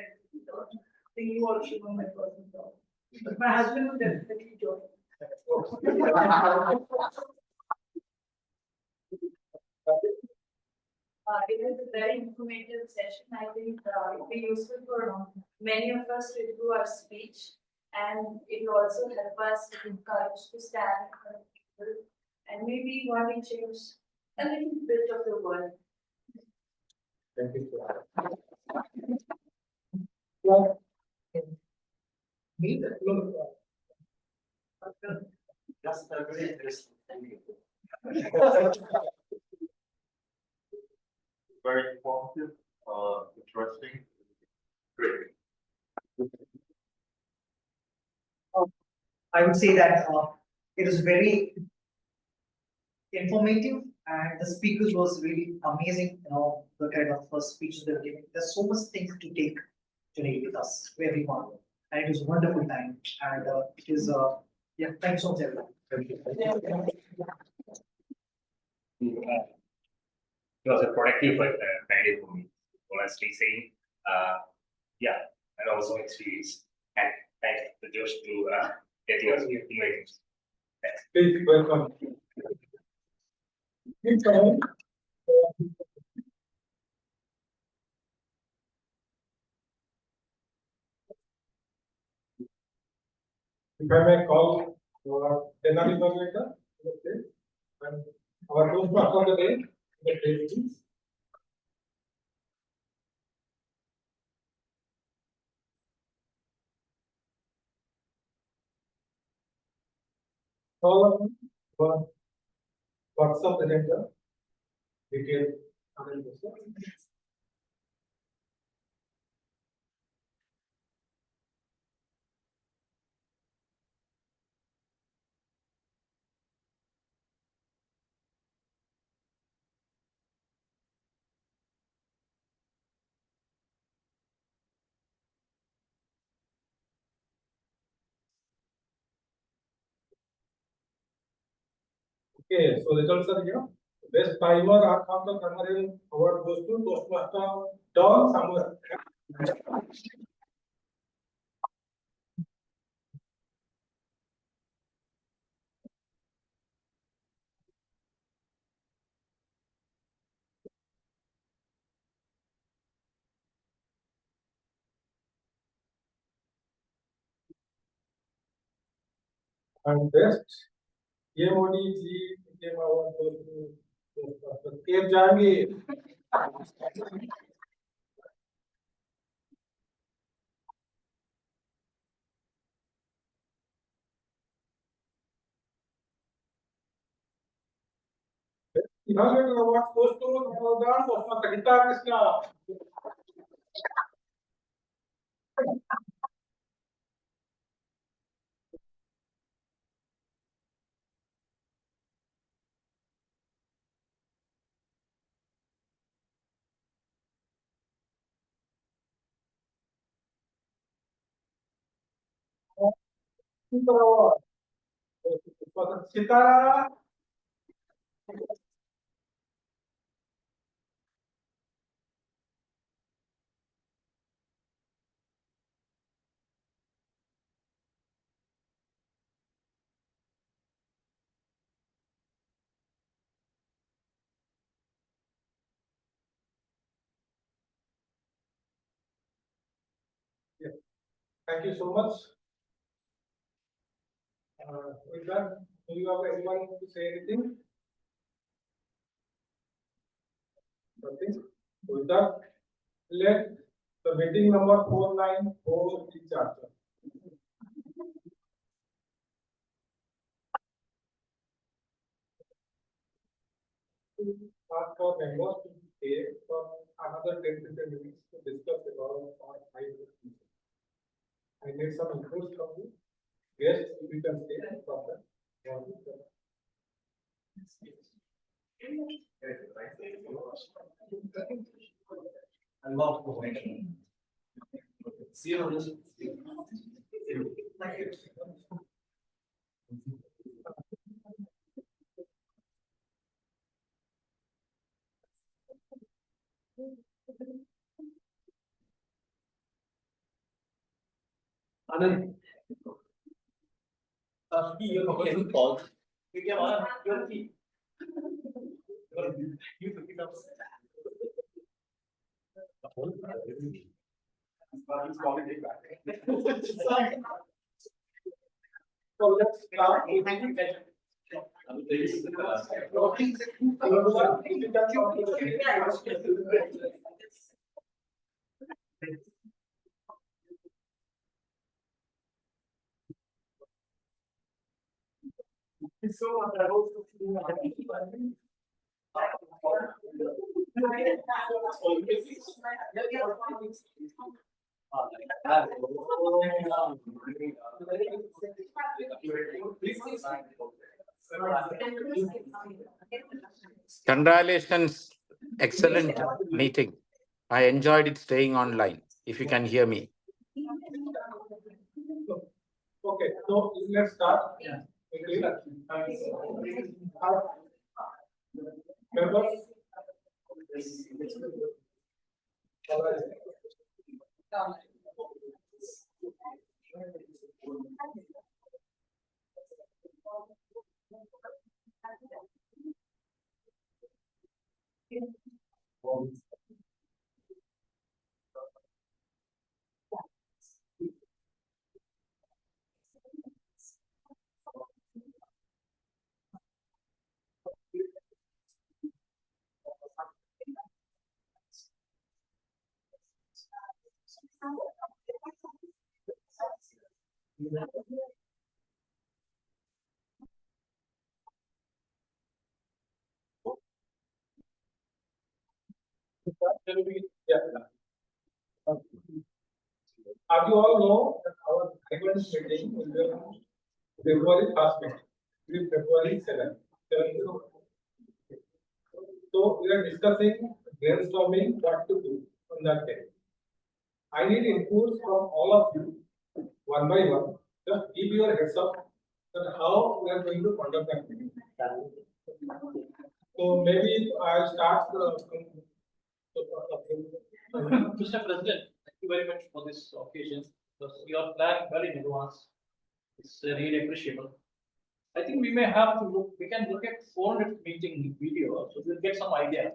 Speaker 5: think you all should know my personal job. But my husband will definitely join.
Speaker 14: It was a very informative session. I think it will be useful for many of us to do our speech, and it will also help us encourage to stand for people and maybe want to change a little bit of the world.
Speaker 2: Thank you.
Speaker 10: That's very interesting. Thank you.
Speaker 7: Very informative, interesting, great.
Speaker 9: I would say that it is very informative and the speakers was really amazing, the kind of speeches they were giving. There's so much things to take today with us, to everyone. And it was a wonderful time. And it is, yeah, thanks so much, everyone.
Speaker 6: Thank you. It was a productive Friday for me, honestly saying. Yeah, and also experience. And thanks to Josh to getting us invited. Thanks.
Speaker 2: Please welcome. If I may call our Denali moderator, and our Toastmaster of the day, the stage, please. All of them were WhatsApp agenda, detailed analysis. Okay, so results are here. Best timer Arthanta Tamarian award goes to Toastmaster Don Summer. And best EMOD came award goes to Toastmaster K. Jangi. Evaluator award goes to Don Toastmaster Gita Krishna. Super award goes to Toastmaster Sitara. Yeah. Thank you so much. With that, do you have anyone to say anything? Nothing. With that, let the meeting number 494 be charged. Ask our members to stay for another 10-15 minutes to discuss about our 5 issues. I need some inputs from you. Yes, you can stay from that.
Speaker 15: I love going. See you on this. Anand. You called. You came on your feet. You took it up. He's calling it back.
Speaker 2: So let's start.
Speaker 8: So much. I hope
Speaker 12: Congratulations, excellent meeting. I enjoyed it staying online, if you can hear me.
Speaker 2: Okay, so let's start.
Speaker 8: Yeah.
Speaker 2: Okay. Members? As you all know, that our annual meeting will be on February 1st meeting, it is February 7th. So we are discussing, brainstorming what to do on that day. I need inputs from all of you, one by one. Just give your heads up that how we are going to conduct that meeting. So maybe I'll start
Speaker 17: Mr. President, thank you very much for this occasion, because your plan well in advance. It's really appreciable. I think we can look at 400 meeting video, so we'll get some idea.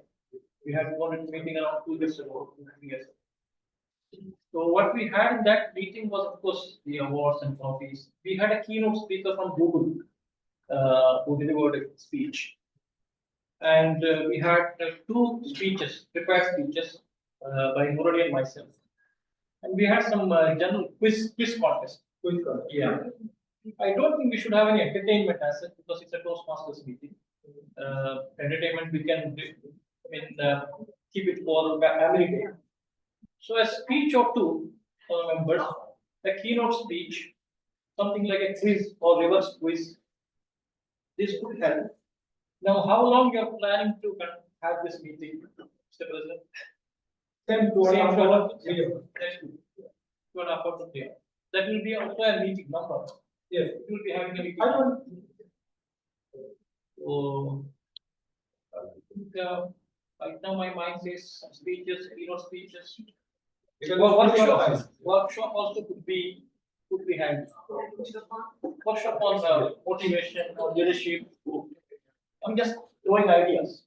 Speaker 17: We had 400 meeting around 2 years ago, 3 years ago. So what we had in that meeting was, of course, the awards and trophies. We had a keynote speaker from Google, who delivered a speech. And we had 2 speeches, prepared speeches, by Murali and myself. And we had some general quiz contest. Yeah. I don't think we should have any entertainment as such, because it's a Toastmasters meeting. Entertainment we can keep it for family day. So a speech or 2 members, a keynote speech, something like a quiz or reverse quiz. This could help. Now, how long you are planning to have this meeting, Mr. President? 2.5 hours. 2.5 hours. That will be also a meeting number. Yes, it will be having a meeting. So, right now my mind says some speeches, keynote speeches. Workshop also could be handled. Workshop on motivation or leadership. I'm just throwing ideas.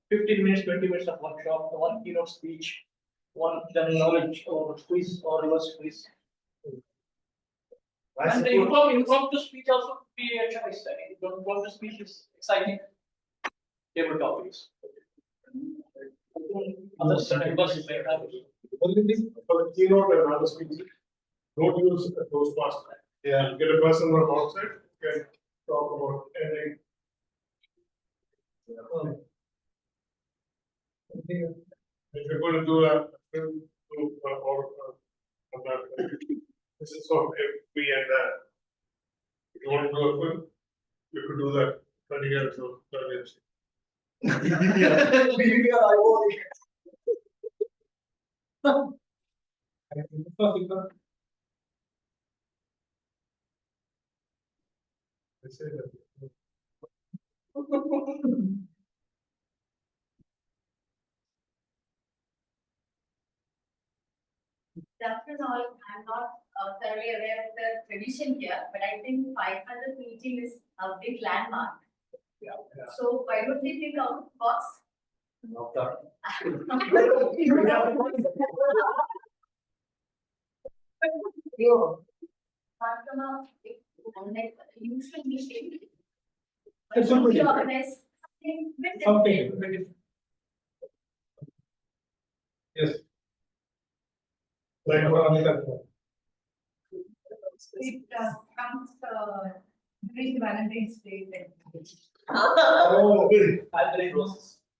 Speaker 17: 15 minutes, 20 minutes of workshop, 1 keynote speech, 1 general knowledge or quiz or reverse quiz. And the impromptu speech also could be a choice. I mean, impromptu speech is exciting. Table topics. Other members may have.
Speaker 7: Only thing for the keynote and other speeches, don't use a Toastmaster. Yeah. Get a person from outside, can talk about anything. If you're going to do a film, this is for me and that. If you want to do a film, you could do that 20 years of WMC.
Speaker 13: After all, I'm not thoroughly aware of the tradition here, but I think 500 meeting is a big landmark. So why don't we think out of the box? Apart from a usual meeting, why don't we organize something with
Speaker 2: Something. Yes. Like
Speaker 14: It comes during Valentine's Day.
Speaker 2: Oh, really?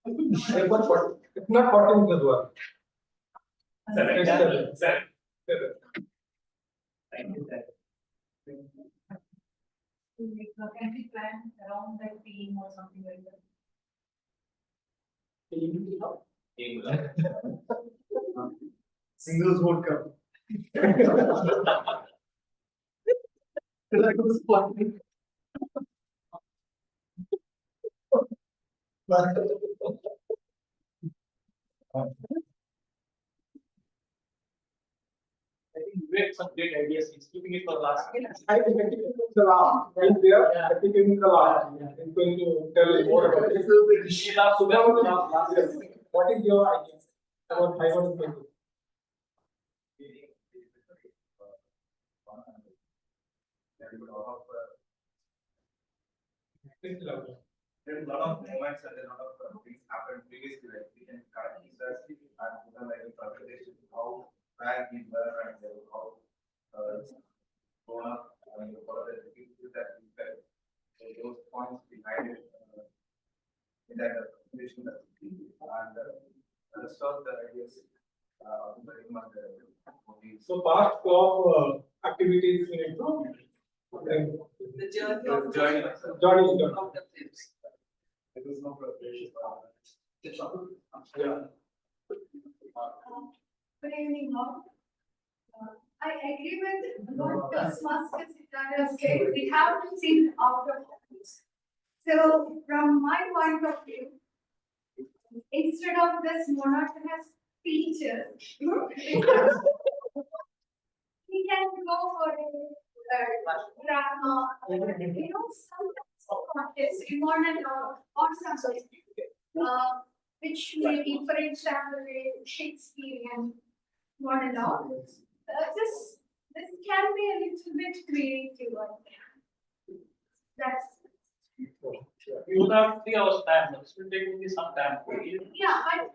Speaker 2: It's not 14 plus 1.
Speaker 17: Thank you.
Speaker 14: Can we plan around the theme or something like that?
Speaker 8: Singles won't come.
Speaker 17: I think we had some great ideas. He's keeping it for last.
Speaker 2: I think it's the last. Right there, I think it's the last. I'm going to tell you more about it. What is your idea about 500?
Speaker 3: There's a lot of moments and a lot of things happened previously. Like we can correct these and put them like a conversation how bad we were and how grown up and what are the things that we felt. So those points behind it in that conversation that we and rest of the ideas very much.
Speaker 2: So past club activities we need to.
Speaker 5: The journey of
Speaker 2: Journey.
Speaker 5: of the trips.
Speaker 3: There was no preparation.
Speaker 2: Yeah.
Speaker 14: Good evening, all. I agree with what Toastmasters said. We have to think out of the box. So from my point of view, instead of this monotonous speeches, we can go for a drama, sometimes contest, modern or something, which may be, for example, a Shakespearean monologue. This can be a little bit creative, I think. That's.
Speaker 17: You would have 3 hours time, this will take only some time.
Speaker 14: Yeah, but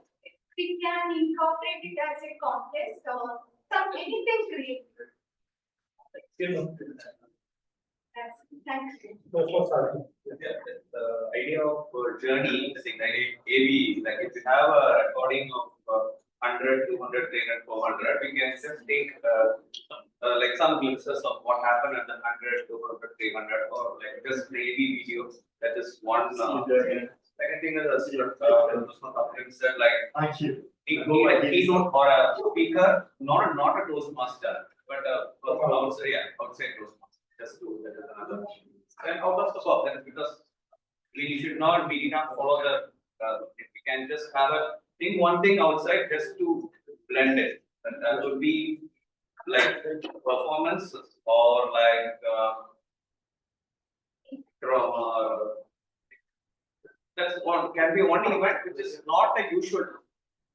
Speaker 14: we can incorporate it as a contest or anything creative. That's, thank you.
Speaker 16: The idea of journey, I think like AB, like if you have a recording of 100, 200, 300, 400, we can just take like some glimpses of what happened at the 100, 200, 300, or like just the AB video. That is one. Second thing is said like
Speaker 8: Thank you.
Speaker 16: a keynote or a speaker, not a Toastmaster, but outside Toastmaster. Just to that is another. And out of the box, that is because we should not follow the. If we can just have think one thing outside just to blend it. That would be like performance or like drama. That's one can be one event which is not a usual,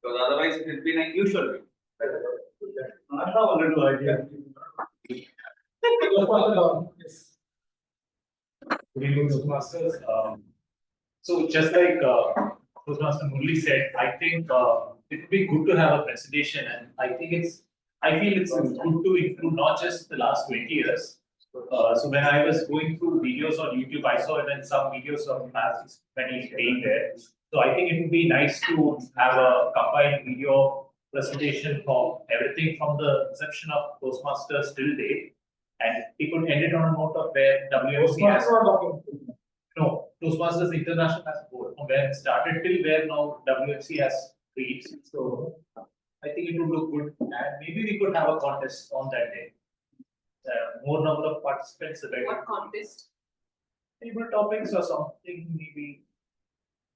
Speaker 16: because otherwise it will be an unusual.
Speaker 8: I have a little idea.
Speaker 10: Good evening, Toastmasters. So just like Toastmaster Murli said, I think it would be good to have a presentation, and I feel it's good to include not just the last 20 years. So when I was going through videos on YouTube, I saw even some videos of past when he's being there. So I think it would be nice to have a combined video presentation for everything from the inception of Toastmasters till date. And we could end it on a note of where WMC has. No, Toastmasters International as a whole, from where it started till where now WMC has reached. So I think it would look good, and maybe we could have a contest on that day. More number of participants, the better.
Speaker 5: What contest?
Speaker 10: Table topics or something maybe,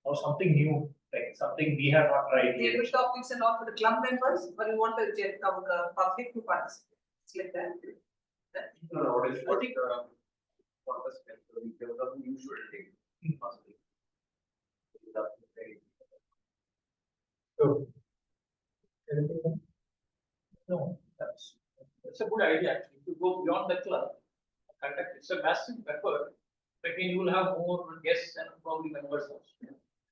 Speaker 10: or something new, like something we have not tried yet.
Speaker 5: Table topics and all for the club members, or you want the public to participate? It's like that.
Speaker 16: No, what is what usual thing possibly.
Speaker 2: So, anything else?
Speaker 17: No, that's a good idea actually. To go beyond the club, conduct it's a massive effort. But you will have more guests and probably members also.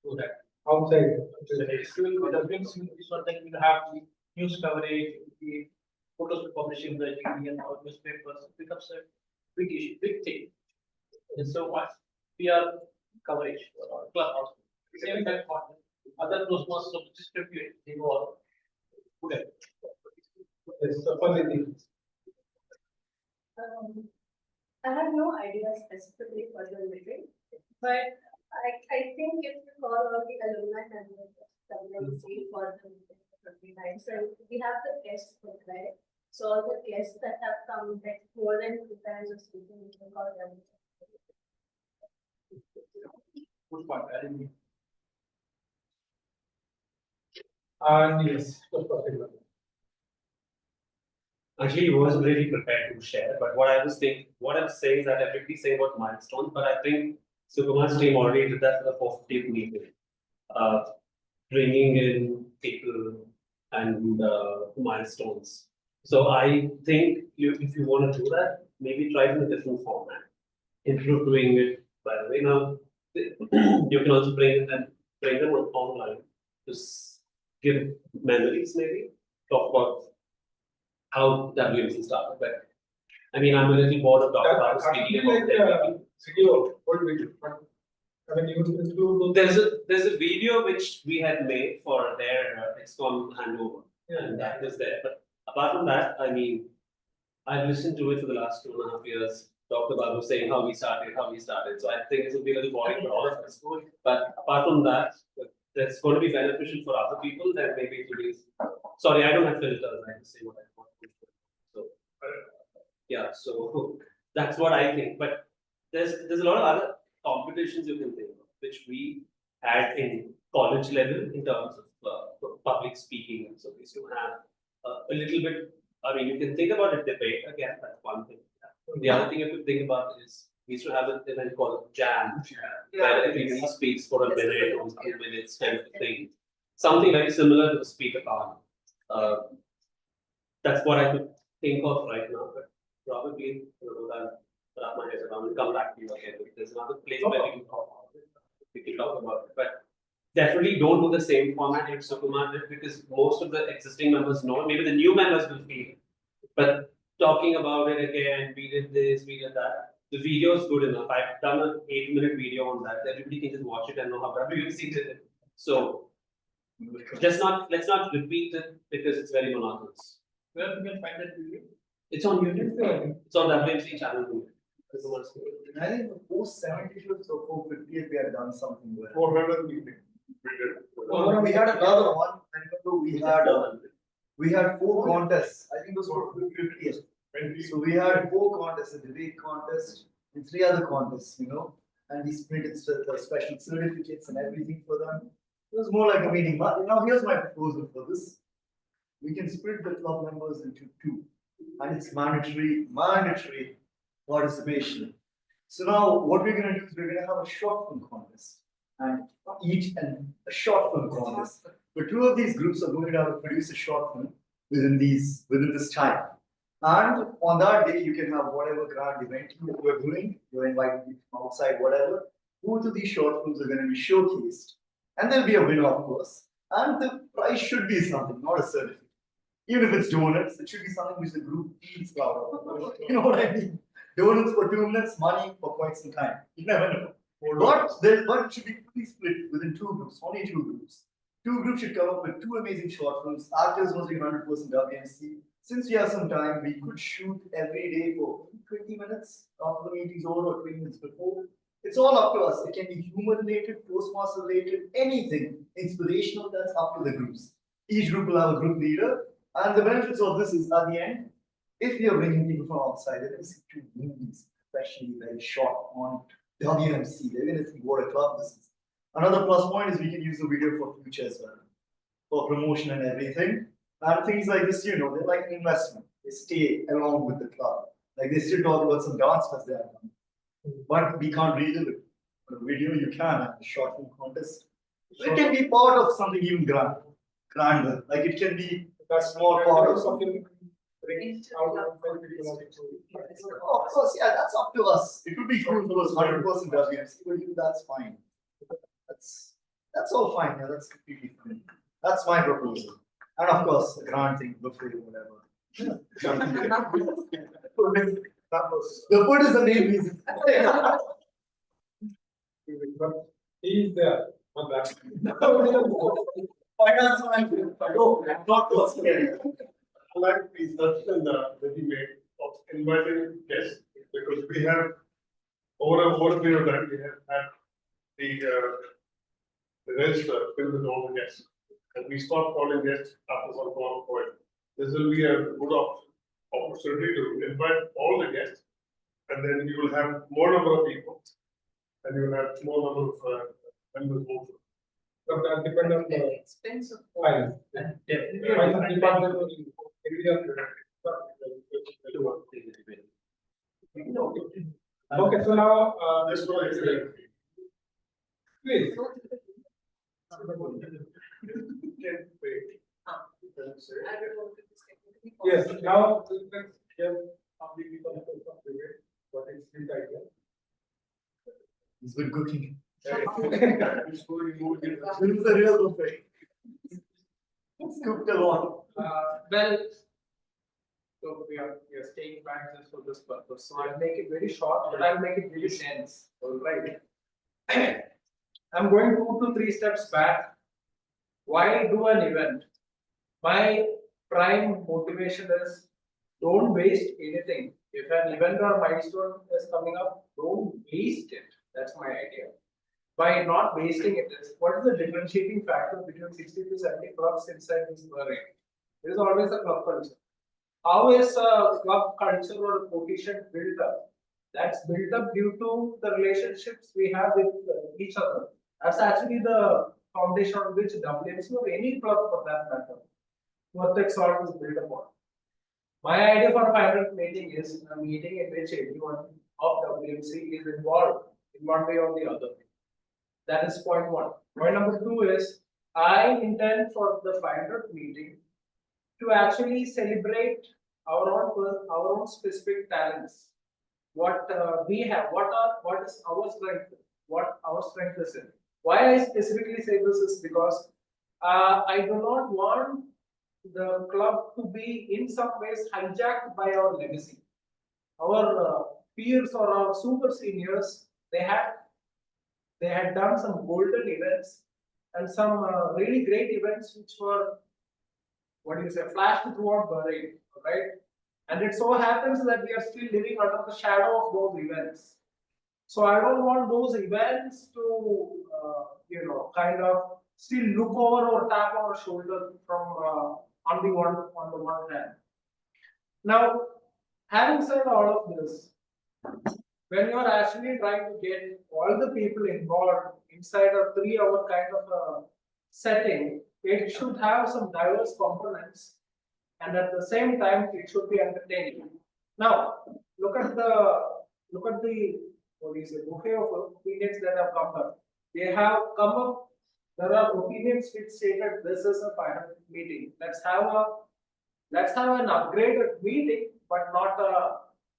Speaker 17: So that
Speaker 2: Outside.
Speaker 17: it's still with the this one thing you have the news coverage, the photos publishing the TV and all newspapers. It becomes a big issue, big thing. And so much PR coverage for our club also. Same time content. Other Toastmasters of distribute they go all good.
Speaker 2: Yes, so funny thing.
Speaker 18: I have no idea specifically for the meeting, but I think if you call all the alumni members of WMC for the meeting, it would be nice. And we have the guests for right? So all the guests that have come like more than 2 times of speaking, we can call them.
Speaker 17: Good point. I didn't.
Speaker 2: And yes, of course,
Speaker 15: Actually, he wasn't really prepared to share, but what I was saying is that I quickly say about milestones, but I think Sukumar's team already did that for the 450th meeting, bringing in people and milestones. So I think if you want to do that, maybe try it in a different format. Instead of doing it by the way, now you can also bring them online to give memories, maybe talk about how WMC started. But I mean, I'm a little bored of talking about speaking about that. There's a video which we had made for their XCOM handover, and that was there. But apart from that, I mean, I've listened to it for the last 2.5 years. Dr. Babu saying how we started. So I think it will be a little boring for all of us. But apart from that, that's going to be beneficial for other people. Then maybe it will be. Sorry, I don't have filters. I can say what I want. So yeah, so that's what I think. But there's a lot of other competitions you can think of, which we had in college level in terms of public speaking. And so we used to have a little bit, I mean, you can think about a debate, again, that's one thing. The other thing you could think about is we used to have an event called Jam, where everybody speaks for a minute or 2 minutes kind of thing. Something very similar to the speaker power. That's what I could think of right now, but probably, that wrap my head around and come back to you again. There's another place where we can talk about it, but definitely don't do the same format like Sukumar did, because most of the existing members know it. Maybe the new members will feel it, but talking about it again, we did this, we did that. The video is good enough. I've done an 8-minute video on that. Everybody can just watch it and know how WMC did it. So let's not repeat it because it's very monotonous.
Speaker 17: Where we can find that video?
Speaker 15: It's on YouTube. It's on WMC channel.
Speaker 8: I think the 470 shows or 450 we had done something well.
Speaker 7: 400 we did.
Speaker 8: We had another one. I remember we had 4 contests. I think those were 450. So we had 4 contests, a debate contest and 3 other contests, and we printed special certificates and everything for them. It was more like a meeting. But now here's my proposal for this. We can split the club members into 2, and it's mandatory participation. So now what we're going to do is we're going to have a short film contest, and a short film contest. But 2 of these groups are going to produce a short film within this time. And on that day, you can have whatever grand event you are doing. You're inviting people from outside, whatever. Both of these short films are going to be showcased, and there'll be a winner, of course. And the prize should be something, not a certificate. Even if it's donuts, it should be something which the group feels proud of. You know what I mean? Donuts for 2 minutes, money for quite some time. You never know. But it should be fully split within 2 groups, only 2 groups. 2 groups should come up with 2 amazing short films. Actors must be 100% WMC. Since we have some time, we could shoot every day for 20 minutes after the meeting's over or 20 minutes before. It's all up to us. It can be humor related, Toastmaster related, anything inspirational, that's up to the groups. Each group will have a group leader. And the benefits of this is, at the end, if we are bringing people from outside, they're going to see 2 movies, especially very short on WMC. They're going to think what a club this is. Another plus point is we can use the video for future as well, for promotion and everything. And things like this, they're like an investment. They stay along with the club. Like they still talk about some dance fest they have done. But we can't relive it. But a video you can have a short film contest. It can be part of something even grander. Like it can be a small part of something. Of course, yeah, that's up to us. It would be cool if it was 100% WMC, but that's fine. That's all fine. Yeah, that's completely fine. That's my proposal. And of course, the grand thing, buffet, whatever. The food is the main reason.
Speaker 2: He's there. Not that.
Speaker 8: Finance manager. No, not close.
Speaker 7: I like the suggestion that he made of inviting guests, because we have, over a period of time, we have had the register filled with all the guests. And we stop calling guests after some point. This will be a good opportunity to invite all the guests, and then you will have more number of people, and you will have more number of members also.
Speaker 2: But that depends on the
Speaker 5: expense of
Speaker 2: file. Okay, so now
Speaker 7: this one is
Speaker 2: please. Yes, now let's give public people what is the idea.
Speaker 8: He's been cooking. This is the real buffet. It's cooked a lot.
Speaker 17: Well, so we are staying back just for this purpose. So I'll make it very short, but I'll make it really dense. All right. I'm going 2 to 3 steps back. Why do an event? My prime motivation is don't waste anything. If an event or milestone is coming up, don't waste it. That's my idea. By not wasting it is, what is the differentiating factor between 60 to 70 clubs inside this borough? There is always a club culture. How is a club culture or a cohesion built up?
Speaker 8: That's built up due to the relationships we have with each other. That's actually the foundation on which WMC or any club for that matter, Vertex Salt is built upon. My idea for a 500th meeting is a meeting in which everyone of WMC is involved in one way or the other. That is point one. Point number two is I intend for the 500th meeting to actually celebrate our own specific talents. What we have, what is our strength, what our strength is in. Why I specifically say this is because I do not want the club to be in some ways hijacked by our legacy. Our peers or our super seniors, they had done some golden events and some really great events which were, what do you say, flashed throughout Bahrain, right? And it so happens that we are still living under the shadow of those events. So I don't want those events to, kind of still look over or tap our shoulder from on the one hand. Now, having said all of this, when you are actually trying to get all the people involved inside a 3-hour kind of a setting, it should have some diverse components, and at the same time, it should be entertaining. Now, look at the what do you say, bouquet of opinions that have come up. They have come up. There are opinions which say that this is a 500 meeting. Let's have an upgraded meeting, but not a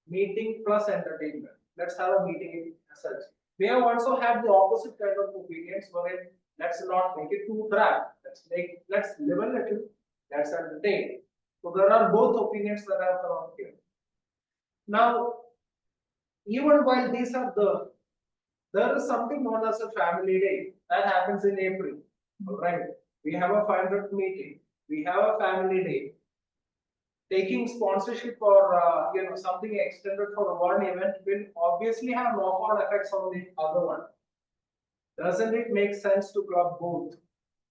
Speaker 8: meeting plus entertainment. Let's have a meeting as such. We have also had the opposite kind of opinions wherein let's not make it too drab. Let's live a little, let's entertain. So there are both opinions that have come up here. Now, even while these are there is something known as a family day that happens in April. All right, we have a 500th meeting. We have a family day. Taking sponsorship or something extended for one event will obviously have knock-on effects on the other one. Doesn't it make sense to club both?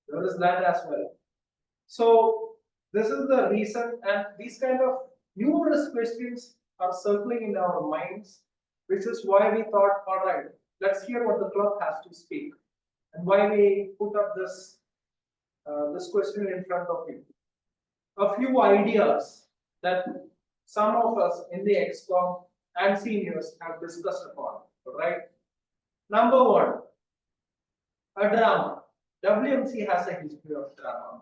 Speaker 8: There is that as well. So this is the reason, and these kind of numerous questions are circling in our minds, which is why we thought, all right, let's hear what the club has to speak, and why we put up this question in front of you. A few ideas that some of us in the ExCom and seniors have discussed upon, right? Number one, a drama. WMC has a history of drama,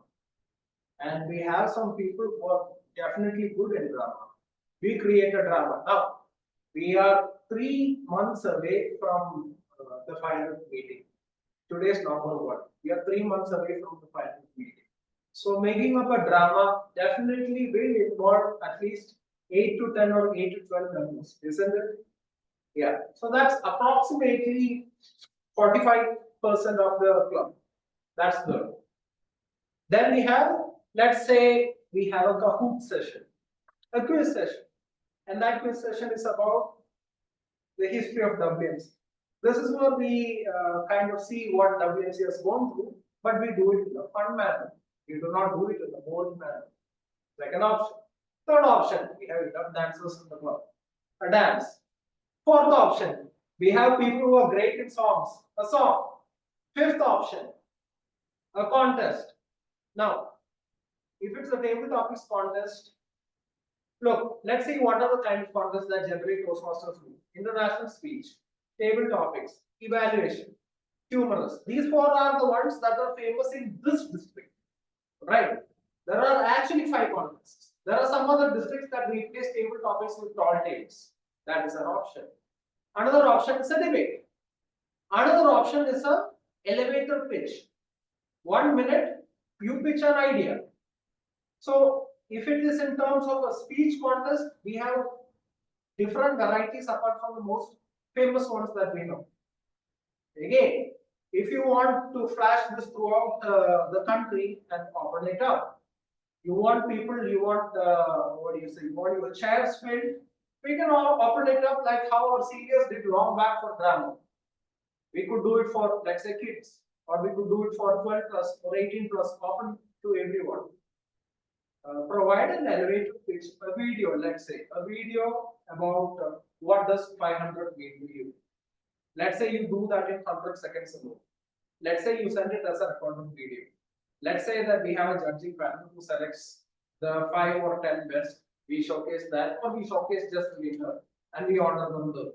Speaker 8: and we have some people who are definitely good in drama. We create a drama. Now, we are 3 months away from the final meeting. Today is November 1. We are 3 months away from the final meeting. So making up a drama definitely will involve at least 8 to 10 or 8 to 12 members, isn't it? Yeah. So that's approximately 45% of the club. That's good. Then we have, let's say, we have a Kahoot session, a quiz session, and that quiz session is about the history of WMC. This is where we kind of see what WMC has gone through, but we do it in a fun manner. We do not do it in a boring manner. Second option. Third option, we have enough dancers in the club. A dance. Fourth option, we have people who are great in songs. A song. Fifth option, a contest. Now, if it's a table topics contest, look, let's see what are the kind of contests that generally Toastmasters do. International speech, table topics, evaluation, humorous. These 4 are the ones that are famous in this district, right? There are actually 5 contests. There are some other districts that replace table topics with tall tales. That is an option. Another option is a debate. Another option is a elevator pitch. 1 minute, you pitch an idea. So if it is in terms of a speech contest, we have different varieties apart from the most famous ones that we know. Again, if you want to flash this throughout the country and open it up, you want people, you want your chairs filled, we can all open it up like how our seniors did long back for drama. We could do it for, let's say, kids, or we could do it for 12 plus or 18 plus, open to everyone.
Speaker 17: provide an elevator pitch, a video, let's say, a video about what does 500 mean to you. Let's say you do that in 100 seconds alone. Let's say you send it as a recorded video. Let's say that we have a judging panel who selects the 5 or 10 best. We showcase that, or we showcase just the winner and we honor them there.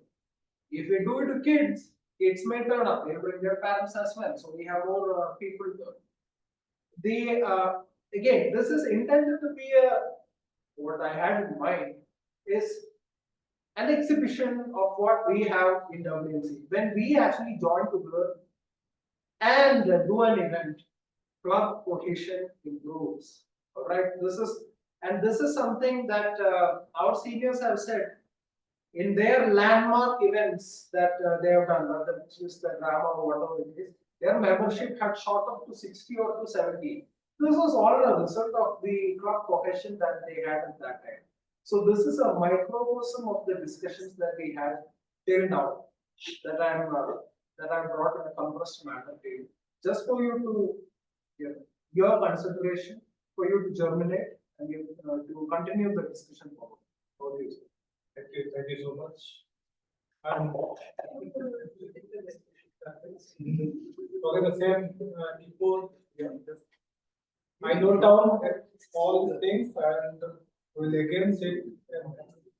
Speaker 17: If we do it to kids, kids may turn up. They bring their parents as well. So we have more people there. Again, this is intended to be what I had in mind is an exhibition of what we have in WMC. When we actually join together and do an event, club cohesion improves. All right, this is something that our seniors have said in their landmark events that they have done, whether it's just the drama or whatever it is. Their membership had shot up to 60 or to 70. This was all a result of the club cohesion that they had at that time. So this is a microcosm of the discussions that we had till now that I'm brought in a compressed manner to you, just for you to your consideration, for you to germinate and you to continue the discussion forward.
Speaker 2: Thank you so much. And for the same report, I note down all the things and we'll again sit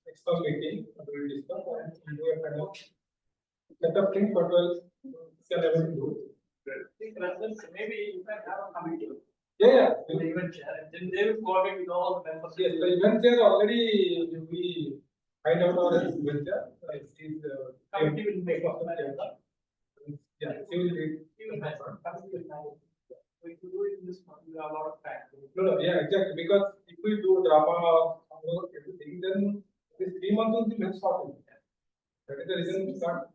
Speaker 2: next meeting. We'll discuss and do a kind of set up things for 12 can able to do.
Speaker 17: Maybe you can have a committee.
Speaker 2: Yeah.
Speaker 17: The event chair, and then they will coordinate with all the members.
Speaker 2: Yes, the event chair already we find out our event chair. It is
Speaker 17: Committee will make up.
Speaker 2: Yeah, he will be.
Speaker 17: He will manage. Committee will manage. So if you do it in this month, you have a lot of time.
Speaker 2: No, yeah, exactly. Because if we do drama or everything, then this 3 months will be less short. That is the reason we start.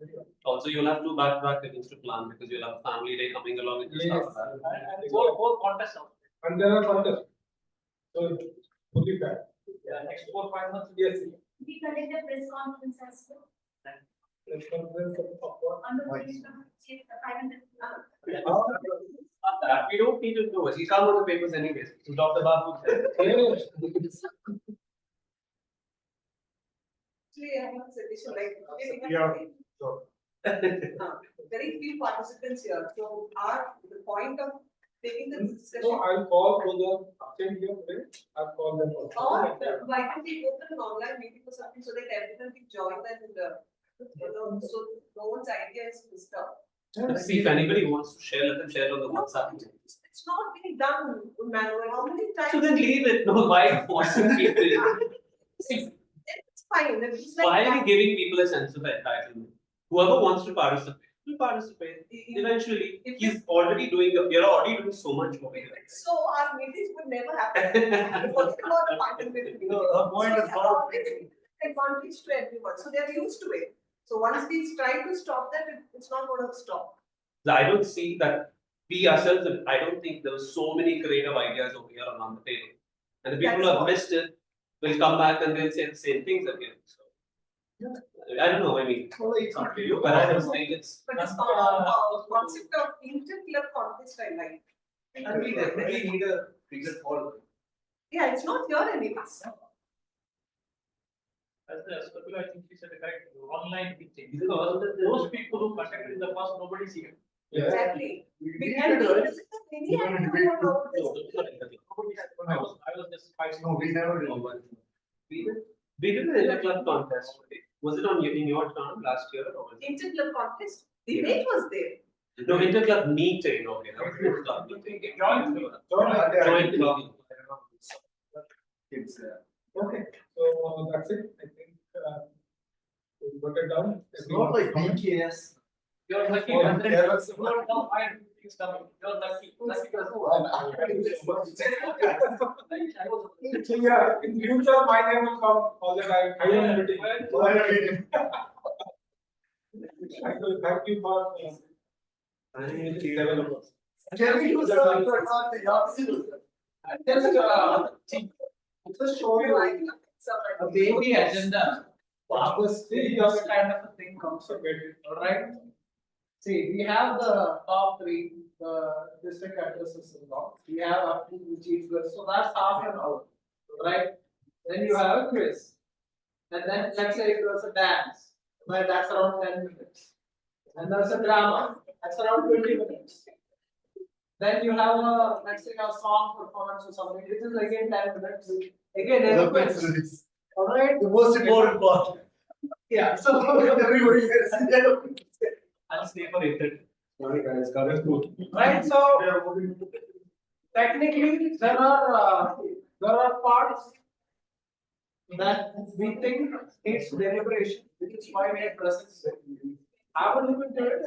Speaker 15: Also, you'll have 2 back-to-back events to plan because you'll have family day coming along with the
Speaker 2: Yes.
Speaker 15: stuff.
Speaker 17: And four contests.
Speaker 2: And there are contests. So fully packed.
Speaker 17: Yeah, next 4-5 months.
Speaker 2: Yes.
Speaker 13: We conduct a press conference as well.
Speaker 2: Press conference of what?
Speaker 13: On the 500.
Speaker 15: We don't need to know it. He'll come on the papers anyways. So Dr. Babu said.
Speaker 5: Actually, I have a suggestion like
Speaker 4: Yeah.
Speaker 5: very few participants here. So the point of taking the discussion.
Speaker 2: So I'll call to the absent here today. I'll call them.
Speaker 5: Or why can't we open an online meeting or something so that everyone can join and so no one's idea is disturbed.
Speaker 15: Let's see if anybody wants to share, let them share on the WhatsApp.
Speaker 5: It's not being done manually. How many times?
Speaker 15: So then leave it. No, why forcing people?
Speaker 5: It's fine. It's
Speaker 15: Why
Speaker 5: like
Speaker 15: are we giving people a sense of entitlement? Whoever wants to participate, will participate. Eventually, he's already doing. You're already doing so much over here.
Speaker 5: so our meetings would never happen. Forget about the participant meeting.
Speaker 4: point is not-
Speaker 5: Advantage to everyone. So they're used to it. So once we try to stop that, it's not going to stop.
Speaker 15: I don't see that we ourselves. I don't think there were so many creative ideas over here on the table, and the people who have missed it will come back and they'll say the same things again. So I don't know. I mean, it's not to you, but I don't think it's.
Speaker 5: But this concept of inter-club contest, I like.
Speaker 16: And we definitely need a bigger hall.
Speaker 5: Yeah, it's not here anyways.
Speaker 17: As the circular, I think she said the correct online meeting. Because those people who contacted in the past, nobody's here.
Speaker 5: Exactly.
Speaker 17: We
Speaker 5: And
Speaker 17: did
Speaker 5: we
Speaker 17: it.
Speaker 5: visit the many and we don't know about this.
Speaker 17: I was just 5
Speaker 4: No, we never did.
Speaker 15: We did an inter-club contest. Was it in your town last year or?
Speaker 5: Inter-club contest. The date was there.
Speaker 15: No, inter-club meeting. Okay, that was club meeting. Joint meeting.
Speaker 4: Kids,
Speaker 2: Okay, so that's it. I think we got it down.
Speaker 4: It's not like BKS.
Speaker 17: You're lucky.
Speaker 2: Oh,
Speaker 17: And then
Speaker 2: yeah,
Speaker 17: you're no, I have things coming. You're lucky. Lucky because
Speaker 2: Yeah, in future my name will come all the time. I am waiting. Thank you for.
Speaker 15: Thank you.
Speaker 4: Can we do something for
Speaker 17: just show you a baby agenda. See, this kind of a thing comes up. Alright. See, we have the top 3, the district addresses and all. We have up to the chief guest, so that's half an hour. right? Then you have a quiz. And then let's say if there's a dance, right, that's around 10 minutes. And there's a drama, that's around 20 minutes. Then you have a, let's say a song performance or something, which is again 10 minutes. Again, there's a quiz. Alright?
Speaker 8: The most important part.
Speaker 17: Yeah, so
Speaker 8: Everybody gets it.
Speaker 17: I'll stay for 8:30.
Speaker 2: Sorry guys, current good.
Speaker 17: Right, so technically there are parts that we think needs deliberation, which is why we are present. Have a look into it.